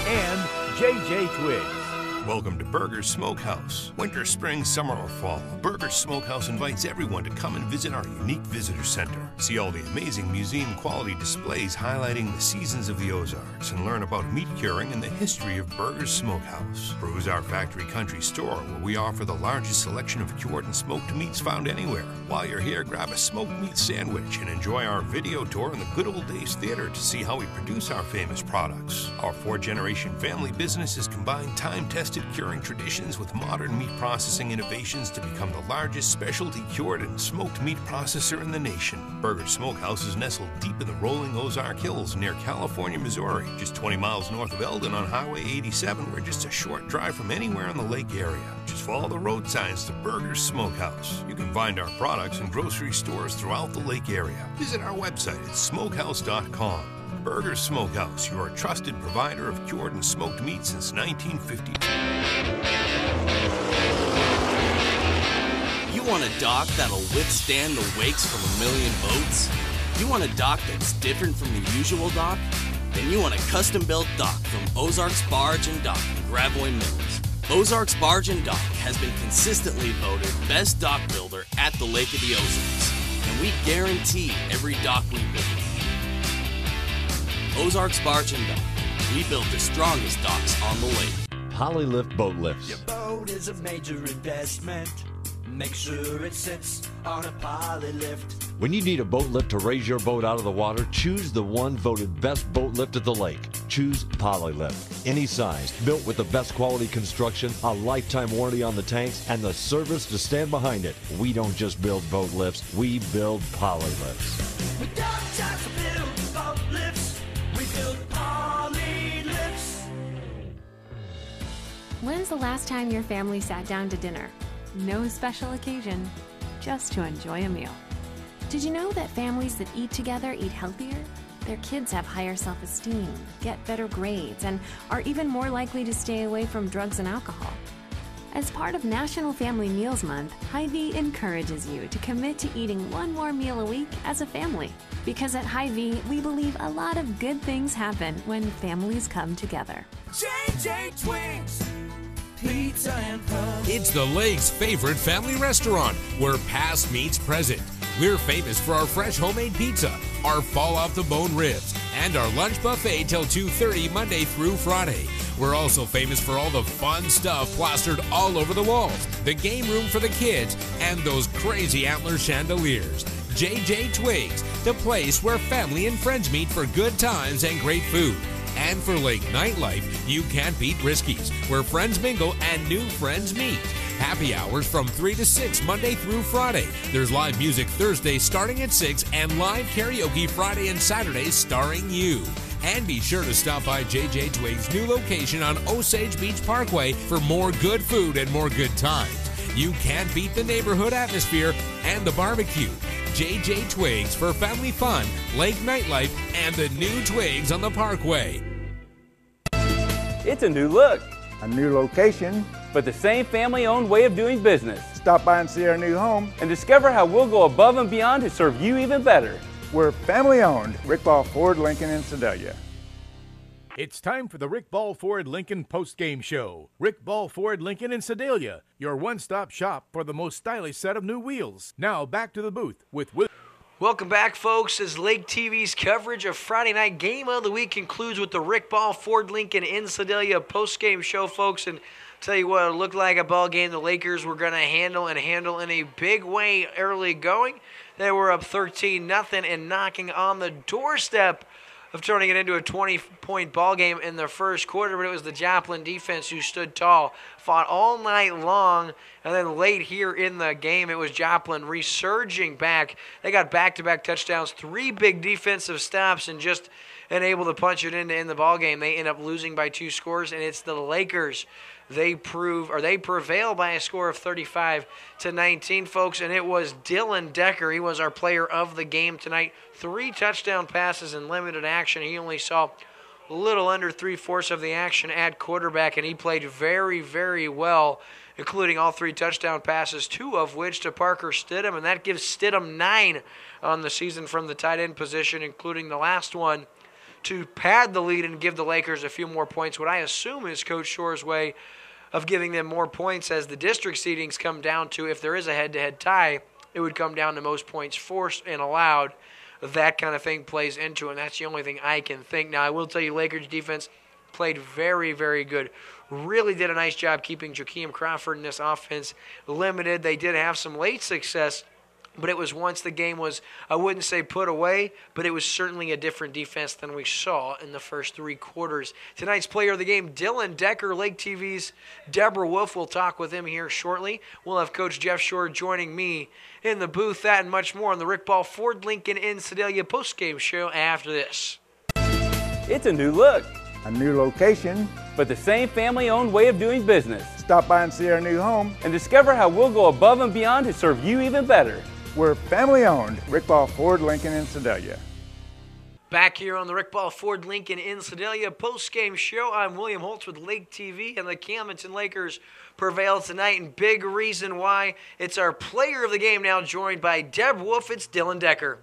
and JJ Twigs. Welcome to Burger's Smokehouse. Winter, spring, summer, or fall, Burger's Smokehouse invites everyone to come and visit our unique visitor center. See all the amazing museum quality displays highlighting the seasons of the Ozarks and learn about meat curing and the history of Burger's Smokehouse. Peruse our factory country store where we offer the largest selection of cured and smoked meats found anywhere. While you're here, grab a smoked meat sandwich and enjoy our video tour in the Good Old Days Theater to see how we produce our famous products. Our 4-generation family business has combined time-tested curing traditions with modern meat processing innovations to become the largest specialty cured and smoked meat processor in the nation. Burger's Smokehouse is nestled deep in the rolling Ozark Hills near California, Missouri, just 20 miles north of Eldon on Highway 87. We're just a short drive from anywhere in the lake area. Just follow the road signs to Burger's Smokehouse. You can find our products in grocery stores throughout the lake area. Visit our website at smokehouse.com. Burger's Smokehouse, your trusted provider of cured and smoked meat since 1952. You want a dock that'll withstand the wakes from a million boats? You want a dock that's different from the usual dock? Then you want a custom-built dock from Ozarks Barge and Dock in Gravois Mills. Ozarks Barge and Dock has been consistently voted best dock builder at the Lake of the Ozarks, and we guarantee every dock we build. Ozarks Barge and Dock. We build the strongest docks on the lake. Polylift boat lifts. Your boat is a major investment. Make sure it sits on a poly lift. When you need a boat lift to raise your boat out of the water, choose the one voted best boat lift at the lake. Choose Polylift. Any size, built with the best quality construction, a lifetime warranty on the tanks, and the service to stand behind it. We don't just build boat lifts, we build Polylifts. We don't just build boat lifts, we build poly lifts. When's the last time your family sat down to dinner? No special occasion, just to enjoy a meal. Did you know that families that eat together eat healthier? Their kids have higher self-esteem, get better grades, and are even more likely to stay away from drugs and alcohol. As part of National Family Meals Month, Hy-Vee encourages you to commit to eating one more meal a week as a family. Because at Hy-Vee, we believe a lot of good things happen when families come together. JJ Twigs, pizza and fun. It's the Lake's favorite family restaurant, where past meets present. We're famous for our fresh homemade pizza, our fall-off-the-bone ribs, and our lunch buffet till 2:30 Monday through Friday. We're also famous for all the fun stuff plastered all over the walls, the game room for the kids, and those crazy antler chandeliers. JJ Twigs, the place where family and friends meet for good times and great food. And for Lake nightlife, you can't beat Risky's, where friends mingle and new friends meet. Happy hours from 3 to 6 Monday through Friday. There's live music Thursday starting at 6 and live karaoke Friday and Saturday starring you. And be sure to stop by JJ Twigs' new location on Osage Beach Parkway for more good food and more good times. You can't beat the neighborhood atmosphere and the barbecue. JJ Twigs for family fun, lake nightlife, and the new Twigs on the Parkway. It's a new look, a new location, but the same family-owned way of doing business. Stop by and see our new home and discover how we'll go above and beyond to serve you even better. We're family-owned, Rick Ball Ford Lincoln in Sedalia. It's time for the Rick Ball Ford Lincoln post-game show. Rick Ball Ford Lincoln in Sedalia, your one-stop shop for the most stylish set of new wheels. Now back to the booth with Will. Welcome back, folks, as Lake TV's coverage of Friday night game of the week concludes with the Rick Ball Ford Lincoln in Sedalia post-game show, folks. And tell you what, it looked like a ball game the Lakers were going to handle in a big way early going. They were up 13-0 and knocking on the doorstep of turning it into a 20-point ball game in the first quarter, but it was the Joplin defense who stood tall, fought all night long, and then late here in the game, it was Joplin resurging back. They got back-to-back touchdowns, 3 big defensive stops, and just able to punch it in the ball game. They end up losing by 2 scores, and it's the Lakers. They prevail by a score of 35-19, folks, and it was Dylan Decker. He was our player of the game tonight. 3 touchdown passes in limited action. He only saw a little under 3/4 of the action at quarterback, and he played very, very well, including all 3 touchdown passes, 2 of which to Parker Stidham, and that gives Stidham 9 on the season from the tight end position, including the last one to pad the lead and give the Lakers a few more points. What I assume is Coach Shore's way of giving them more points as the district seedings come down to, if there is a head-to-head tie, it would come down to most points forced and allowed. That kind of thing plays into it, and that's the only thing I can think. Now, I will tell you, Lakers defense played very, very good. Really did a nice job keeping Joakim Crawford in this offense limited. They did have some late success, but it was once the game was, I wouldn't say put away, but it was certainly a different defense than we saw in the first 3 quarters. Tonight's player of the game, Dylan Decker, Lake TV's Deborah Wolf. We'll talk with him here shortly. We'll have Coach Jeff Shore joining me in the booth. That and much more on the Rick Ball Ford Lincoln in Sedalia postgame show after this. It's a new look, a new location, but the same family-owned way of doing business. Stop by and see our new home and discover how we'll go above and beyond to serve you even better. We're family-owned, Rick Ball Ford Lincoln in Sedalia. Back here on the Rick Ball Ford Lincoln in Sedalia post-game show, I'm William Holtz with Lake TV, and the Camdenton Lakers prevail tonight, and big reason why. It's our player of the game now, joined by Deb Wolf. It's Dylan Decker.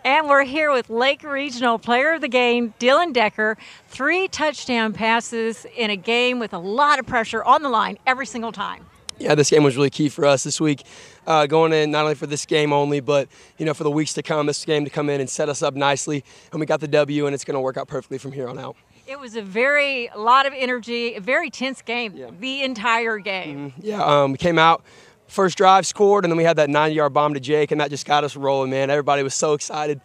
And we're here with Lake Regional Player of the Game, Dylan Decker. 3 touchdown passes in a game with a lot of pressure on the line every single time. Yeah, this game was really key for us this week, going in not only for this game only, but for the weeks to come, this game to come in and set us up nicely. And we got the W, and it's going to work out perfectly from here on out. It was a lot of energy, a very tense game, the entire game. We came out, first drive, scored, and then we had that 90-yard bomb to Jake, and that just got us rolling, man. Everybody was so excited,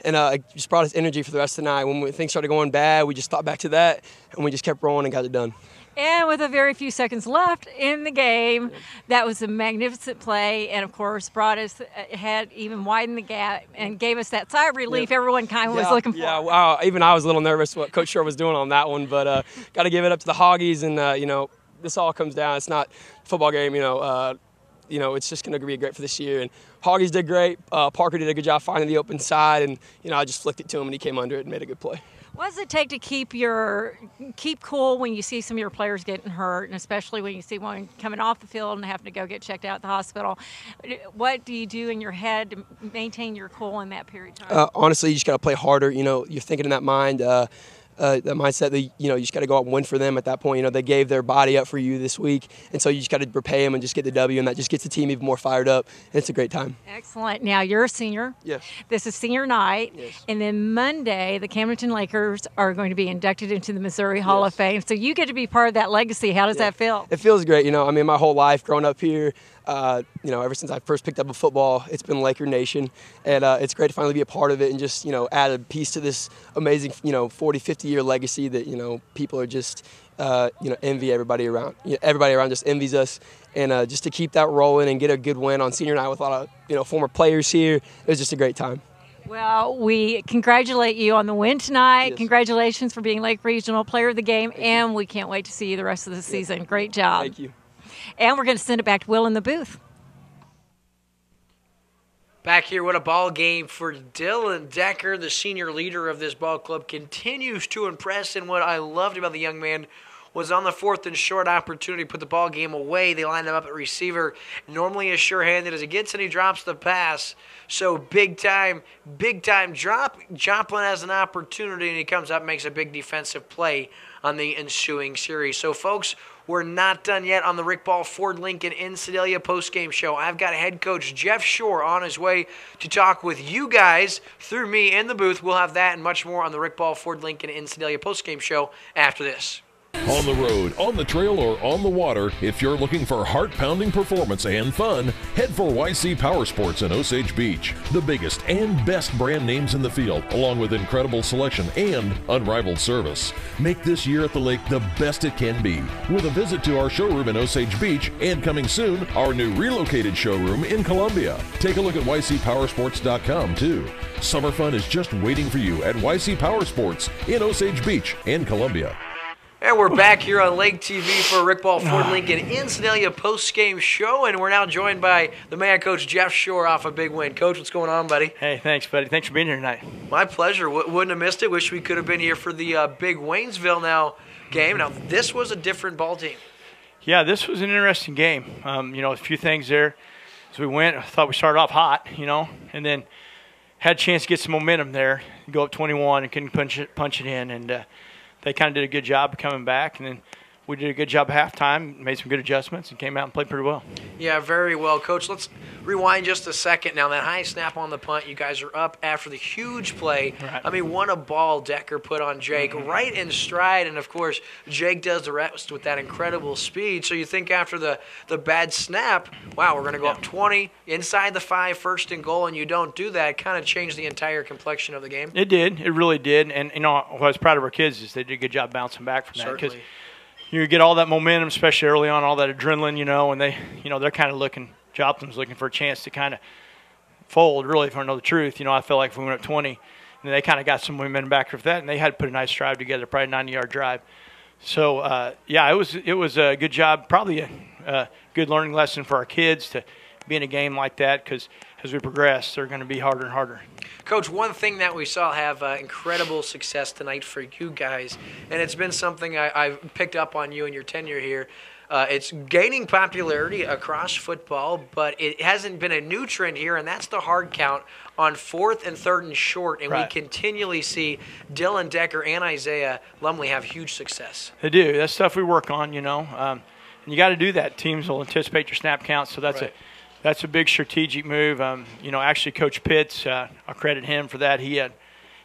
and it just brought us energy for the rest of the night. When things started going bad, we just thought back to that, and we just kept rolling and got it done. And with a very few seconds left in the game, that was a magnificent play, and of course brought us ahead, even widened the gap, and gave us that sigh of relief everyone kind of was looking for. Yeah, wow. Even I was a little nervous what Coach Shore was doing on that one, but got to give it up to the Hoggies, and this all comes down. It's not a football game, it's just going to be great for this year. And Hoggies did great. Parker did a good job finding the open side, and I just flicked it to him, and he came under it and made a good play. What does it take to keep cool when you see some of your players getting hurt, and especially when you see one coming off the field and having to go get checked out at the hospital? What do you do in your head to maintain your cool in that period of time? Honestly, you just got to play harder. You're thinking in that mind. That mindset that you just got to go out and win for them at that point. They gave their body up for you this week, and so you just got to repay them and just get the W, and that just gets the team even more fired up. And it's a great time. Excellent. Now you're a senior. Yes. This is senior night, yes. And then Monday the Camdenton Lakers are going to be inducted into the Missouri Hall of Fame. So you get to be part of that legacy. How does that feel? It feels great. My whole life growing up here. Ever since I first picked up a football, it's been Laker Nation, and it's great to finally be a part of it and just, add a piece to this amazing, 40, 50-year legacy that, people are just, envy everybody around. Everybody around just envies us, and just to keep that rolling and get a good win on senior night with a lot of, former players here, it was just a great time. Well, we congratulate you on the win tonight. Yes. Congratulations for being Lake Regional Player of the Game, and we can't wait to see you the rest of the season. Great job. Thank you. And we're going to send it back to Will in the booth. Back here, what a ball game for Dylan Decker, the senior leader of this ball club, continues to impress. And what I loved about the young man was on the 4th and short opportunity, put the ball game away. They lined him up at receiver, normally as sure-handed as he gets, and he drops the pass. So big time drop. Joplin has an opportunity, and he comes up and makes a big defensive play on the ensuing series. So, folks, we're not done yet on the Rick Ball Ford Lincoln in Sedalia postgame show. I've got head coach Jeff Shore on his way to talk with you guys through me in the booth. We'll have that and much more on the Rick Ball Ford Lincoln in Sedalia postgame show after this. On the road, on the trail, or on the water, if you're looking for heart-pounding performance and fun, head for YC Power Sports in Osage Beach. The biggest and best brand names in the field, along with incredible selection and unrivaled service. Make this year at the lake the best it can be, with a visit to our showroom in Osage Beach, and coming soon, our new relocated showroom in Columbia. Take a look at ycpowersports.com too. Summer fun is just waiting for you at YC Power Sports in Osage Beach and Columbia. And we're back here on Lake TV for Rick Ball Ford Lincoln in Sedalia post-game show, and we're now joined by the man coach Jeff Shore off a big win. Coach, what's going on, buddy? Hey, thanks, buddy. Thanks for being here tonight. My pleasure. Wouldn't have missed it. Wish we could have been here for the big Waynesville game. Now, this was a different ball team. Yeah, this was an interesting game. A few things there. As we went, I thought we started off hot, and then had a chance to get some momentum there, go up 21 and couldn't punch it in, and they kind of did a good job of coming back, and then we did a good job at halftime, made some good adjustments, and came out and played pretty well. Yeah, very well. Coach, let's rewind just a second. Now, that high snap on the punt, you guys are up after the huge play. Right. I mean, what a ball Decker put on Jake right in stride, and, of course, Jake does the rest with that incredible speed. So you think after the bad snap, wow, we're going to go up 20, inside the 5, first and goal, and you don't do that. It kind of changed the entire complexion of the game. It did. It really did. And, what I was proud of our kids is they did a good job bouncing back from that. Certainly. You get all that momentum, especially early on, all that adrenaline, and they, they're kind of looking, Joplin's looking for a chance to kind of fold, really, if I know the truth. I felt like if we went up 20, and they kind of got some momentum back after that, and they had to put a nice drive together, probably a 90-yard drive. So, yeah, it was a good job, probably a good learning lesson for our kids to be in a game like that, because as we progress, they're going to be harder and harder. Coach, one thing that we saw have incredible success tonight for you guys, and it's been something I've picked up on you in your tenure here. It's gaining popularity across football, but it hasn't been a new trend here, and that's the hard count on 4th and 3rd and short, and we continually see Dylan Decker and Isaiah Lumley have huge success. They do. That's stuff we work on, and you got to do that. Teams will anticipate your snap count, so that's a big strategic move. Actually, Coach Pitts, I'll credit him for that. He had,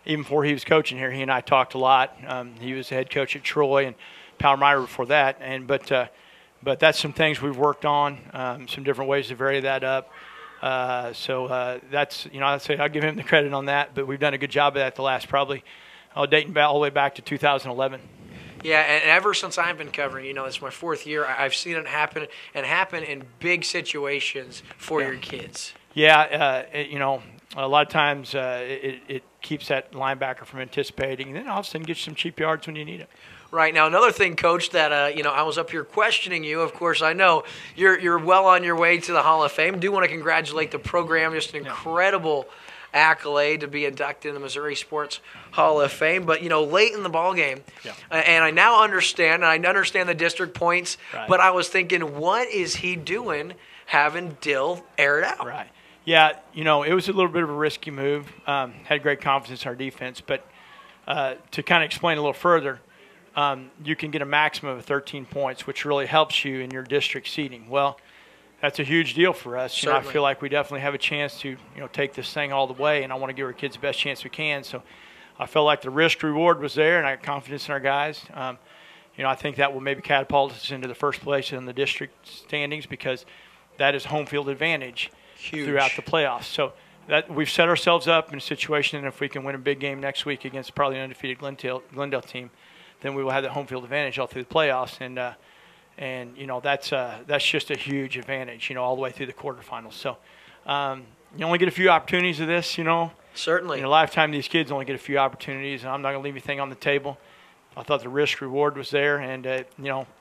even before he was coaching here, he and I talked a lot. He was the head coach at Troy and Palmyra before that. But that's some things we've worked on, some different ways to vary that up. That's, I'd say I'll give him the credit on that. But we've done a good job of that the last probably dating back all the way back to 2011. Yeah, and ever since I've been covering, it's my 4th year, I've seen it happen in big situations for your kids. Yeah, a lot of times it keeps that linebacker from anticipating, and then all of a sudden get you some cheap yards when you need it. Right. Now, another thing, Coach, that, I was up here questioning you. Of course, I know you're well on your way to the Hall of Fame. Do want to congratulate the program. Just an incredible accolade to be inducted in the Missouri Sports Hall of Fame. But, late in the ball game, and I now understand, the district points, but I was thinking, what is he doing having Dill air it out? Right. Yeah, it was a little bit of a risky move. Had great confidence in our defense. But to kind of explain a little further, you can get a maximum of 13 points, which really helps you in your district seeding. Well, that's a huge deal for us. I feel like we definitely have a chance to, take this thing all the way, and I want to give our kids the best chance we can. So I felt like the risk reward was there, and I got confidence in our guys. I think that will maybe catapult us into the first place in the district standings, because that is home field advantage throughout the playoffs. So that we've set ourselves up in a situation, and if we can win a big game next week against probably an undefeated Glendale team, then we will have that home field advantage all through the playoffs. And that's just a huge advantage, all the way through the quarterfinals. So you only get a few opportunities of this, Certainly. In a lifetime, these kids only get a few opportunities, and I'm not going to leave anything on the table. I thought the risk reward was there, and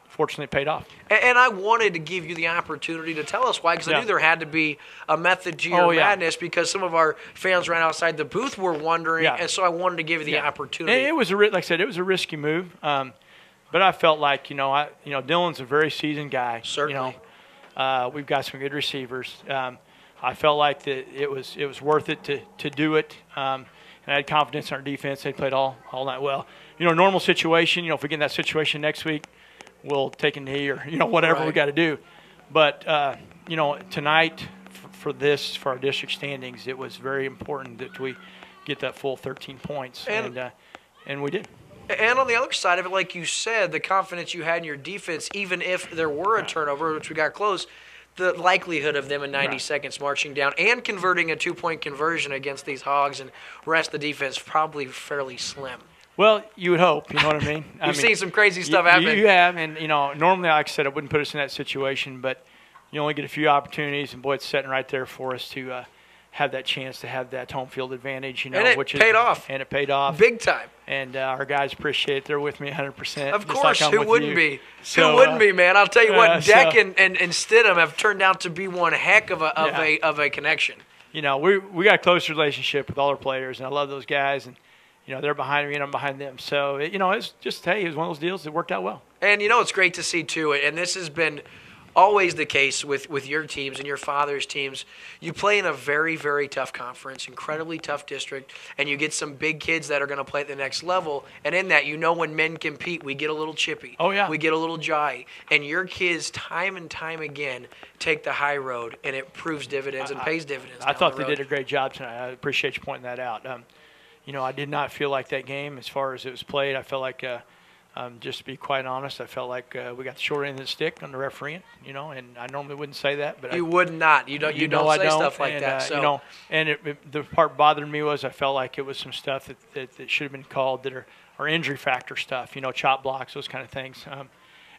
fortunately it paid off. And I wanted to give you the opportunity to tell us why, because I knew there had to be a method to your madness, because some of our fans right outside the booth were wondering, and so I wanted to give you the opportunity. It was like I said, it was a risky move. But I felt like, Dylan's a very seasoned guy. Certainly. We've got some good receivers. I felt like that it was worth it to do it. And I had confidence in our defense. They played all night well. Normal situation, if we get in that situation next week, we'll take a knee or, whatever we got to do. But, tonight for our district standings, it was very important that we get that full 13 points. And we did. And on the other side of it, like you said, the confidence you had in your defense, even if there were a turnover, which we got close, the likelihood of them in 90 seconds marching down and converting a 2-point conversion against these Hogs and rest of the defense probably fairly slim. Well, you would hope, you know what I mean? You've seen some crazy stuff happen. You have, and, normally, like I said, I wouldn't put us in that situation, but you only get a few opportunities, and, boy, it's sitting right there for us to have that chance to have that home field advantage, and it paid off. And it paid off. Big time. And our guys appreciate it. They're with me 100%. Of course. Who wouldn't be? So, who wouldn't be, man? I'll tell you what, Deck and Stidham have turned out to be one heck of a connection. We got a close relationship with all our players, and I love those guys. And, they're behind me and I'm behind them. So, it's just, it was one of those deals that worked out well. And, it's great to see, too. And this has been always the case with your teams and your father's teams. You play in a very, very tough conference, incredibly tough district, and you get some big kids that are going to play at the next level. And in that, when men compete, we get a little chippy. Oh, yeah. We get a little jai. And your kids, time and time again, take the high road, and it proves dividends and pays dividends. I thought they did a great job tonight. I appreciate you pointing that out. I did not feel like that game as far as it was played. I felt like just to be quite honest, I felt like we got the short end of the stick on the refereeing, and I normally wouldn't say that, but you would not. You don't say stuff like that. So. The part bothering me was I felt like it was some stuff that should have been called that are injury factor stuff, chop blocks, those kind of things.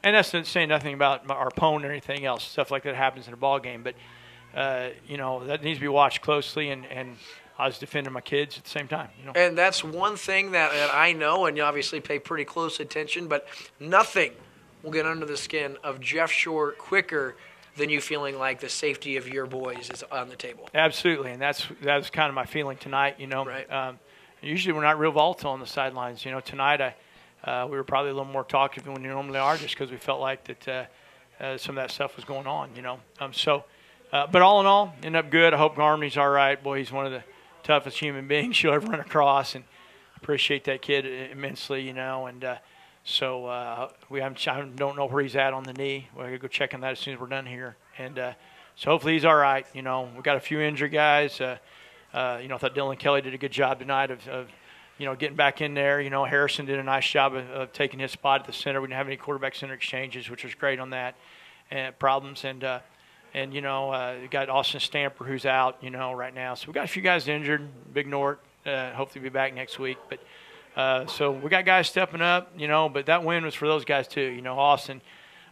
And that's not saying nothing about our opponent or anything else. Stuff like that happens in a ball game, but that needs to be watched closely, and I was defending my kids at the same time. And that's one thing that I know, and you obviously pay pretty close attention, but nothing will get under the skin of Jeff Shore quicker than you feeling like the safety of your boys is on the table. Absolutely, and that was kind of my feeling tonight. Right. Usually we're not real volatile on the sidelines. Tonight we were probably a little more talkative than we normally are, just because we felt like that some of that stuff was going on. But all in all, ended up good. I hope Garmey's all right. Boy, he's one of the toughest human beings you'll ever run across, and appreciate that kid immensely, and so I don't know where he's at on the knee. We're going to go check on that as soon as we're done here, and so hopefully he's all right. We got a few injured guys. I thought Dylan Kelly did a good job tonight of getting back in there. Harrison did a nice job of taking his spot at the center. We didn't have any quarterback center exchanges, which was great on that problems, and we got Austin Stamper who's out, right now. So we got a few guys injured. Big Nort, hopefully be back next week. But so we got guys stepping up, but that win was for those guys too. Austin,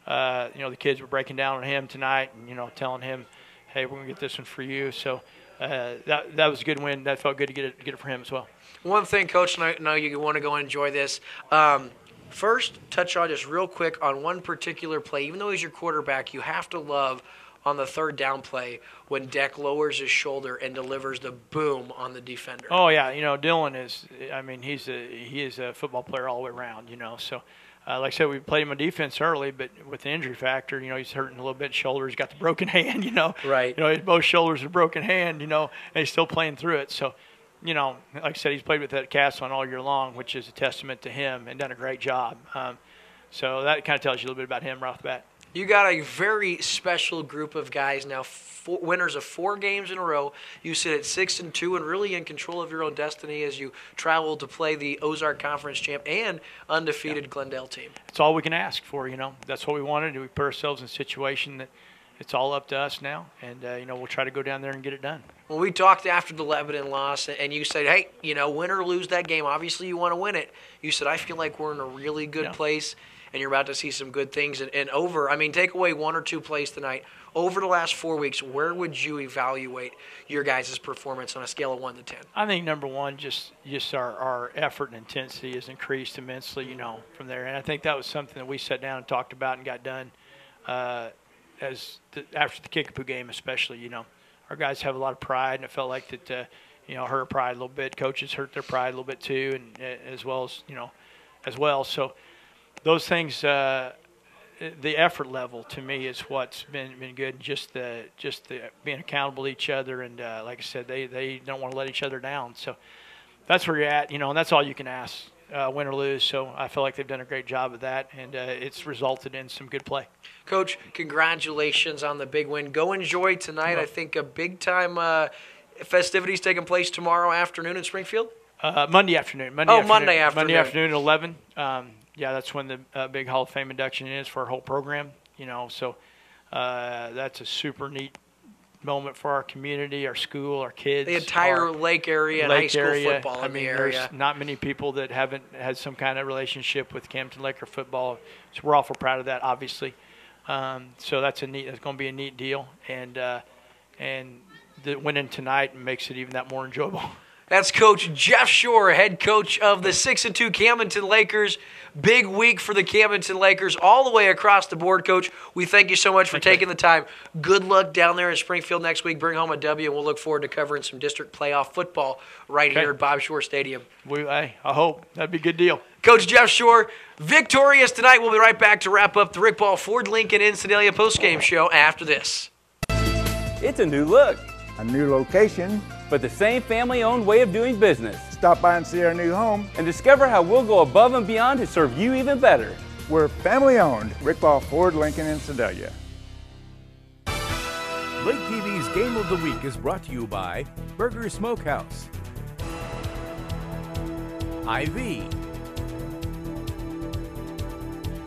the kids were breaking down on him tonight and, telling him, hey, we're going to get this one for you. So that was a good win. That felt good to get it for him as well. One thing, Coach, and I know you want to go and enjoy this. First, touch on just real quick on one particular play. Even though he's your quarterback, you have to love on the third down play when Deck lowers his shoulder and delivers the boom on the defender. Oh, yeah. Dylan he is a football player all the way around, So, like I said, we played him on defense early, but with the injury factor, he's hurting a little bit. Shoulder, he's got the broken hand, Right. Both shoulders are broken hand, and he's still playing through it. So, like I said, he's played with that cast on all year long, which is a testament to him and done a great job. So that kind of tells you a little bit about him right off the bat. You got a very special group of guys now, winners of 4 games in a row. You sit at 6-2 and really in control of your own destiny as you travel to play the Ozark Conference champ and undefeated Glendale team. That's all we can ask for, That's what we wanted. We put ourselves in a situation that it's all up to us now, and, we'll try to go down there and get it done. Well, we talked after the Lebanon loss, and you said, hey, win or lose that game, obviously you want to win it. You said, I feel like we're in a really good place, and you're about to see some good things. And take away 1 or 2 plays tonight. Over the last 4 weeks, where would you evaluate your guys' performance on a scale of 1 to 10? I think number one, just our effort and intensity has increased immensely, from there. And I think that was something that we sat down and talked about and got done after the Kickapoo game, especially. Our guys have a lot of pride, and it felt like that, hurt our pride a little bit. Coaches hurt their pride a little bit too, and as well. So those things, the effort level to me is what's been good. Just the being accountable to each other, and like I said, they don't want to let each other down. So that's where you're at, and that's all you can ask, win or lose. So I feel like they've done a great job of that, and it's resulted in some good play. Coach, congratulations on the big win. Go enjoy tonight. Yeah. I think a big-time festivities taking place tomorrow afternoon in Springfield? Monday afternoon. Monday afternoon. Monday afternoon at 11. That's when the big Hall of Fame induction is for our whole program. So that's a super neat moment for our community, our school, our kids. The entire Lake area and high school football in the area. There's not many people that haven't had some kind of relationship with Camdenton Laker football, so we're awful proud of that, obviously. So that's going to be a neat deal, and the winning tonight makes it even that more enjoyable. That's Coach Jeff Shore, head coach of the 6-2 Camdenton Lakers. Big week for the Camdenton Lakers all the way across the board, Coach. We thank you so much for taking the time. Good luck down there in Springfield next week. Bring home a W, and we'll look forward to covering some district playoff football right here at Bob Shore Stadium. I hope. That'd be a good deal. Coach Jeff Shore, victorious tonight. We'll be right back to wrap up the Rick Ball Ford Lincoln in Sedalia postgame show after this. It's a new look, A new location. but the same family-owned way of doing business. Stop by and see our new home. And discover how we'll go above and beyond to serve you even better. We're family owned. Rick Ball Ford Lincoln in Sedalia. Lake TV's Game of the Week is brought to you by Burger Smokehouse, IV,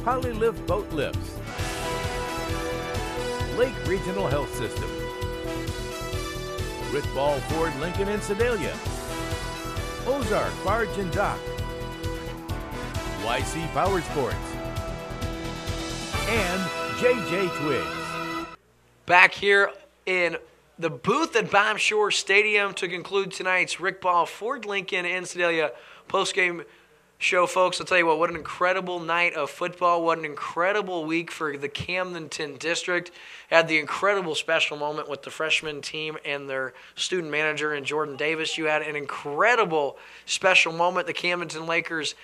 Polylift Boat Lifts, Lake Regional Health System, Rick Ball Ford Lincoln in Sedalia, Ozark Barge and Dock, YC Power Sports, and JJ Twigs. Back here in the booth at Bob Shore Stadium to conclude tonight's Rick Ball Ford Lincoln in Sedalia postgame show, folks. I'll tell you what an incredible night of football. What an incredible week for the Camdenton district. Had the incredible special moment with the freshman team and their student manager in Jordan Davis. You had an incredible special moment. The Camdenton Lakers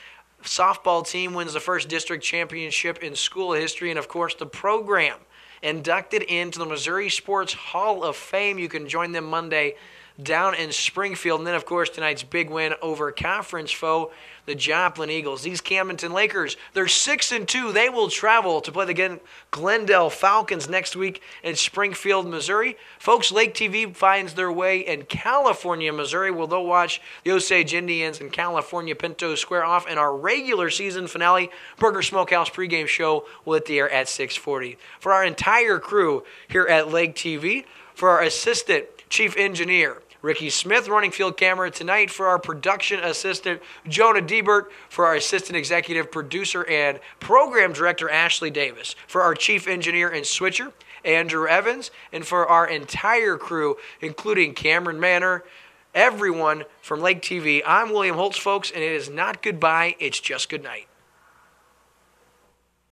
softball team wins the first district championship in school history. And, of course, the program inducted into the Missouri Sports Hall of Fame. You can join them Monday down in Springfield. And then, of course, tonight's big win over conference foe, the Joplin Eagles. These Camdenton Lakers, they're 6-2. They will travel to play the Glendale Falcons next week in Springfield, Missouri. Folks, Lake TV finds their way in California, Missouri, where they'll watch the Osage Indians in California Pinto Square off. And our regular season finale, Burger Smokehouse pregame show, will hit the air at 6:40. For our entire crew here at Lake TV, for our assistant chief engineer, Ricky Smith, running field camera tonight, for our production assistant, Jonah Diebert, for our assistant executive producer and program director, Ashley Davis, for our chief engineer and switcher, Andrew Evans, and for our entire crew, including Cameron Manor, everyone from Lake TV, I'm William Holtz, folks, and it is not goodbye, it's just good night.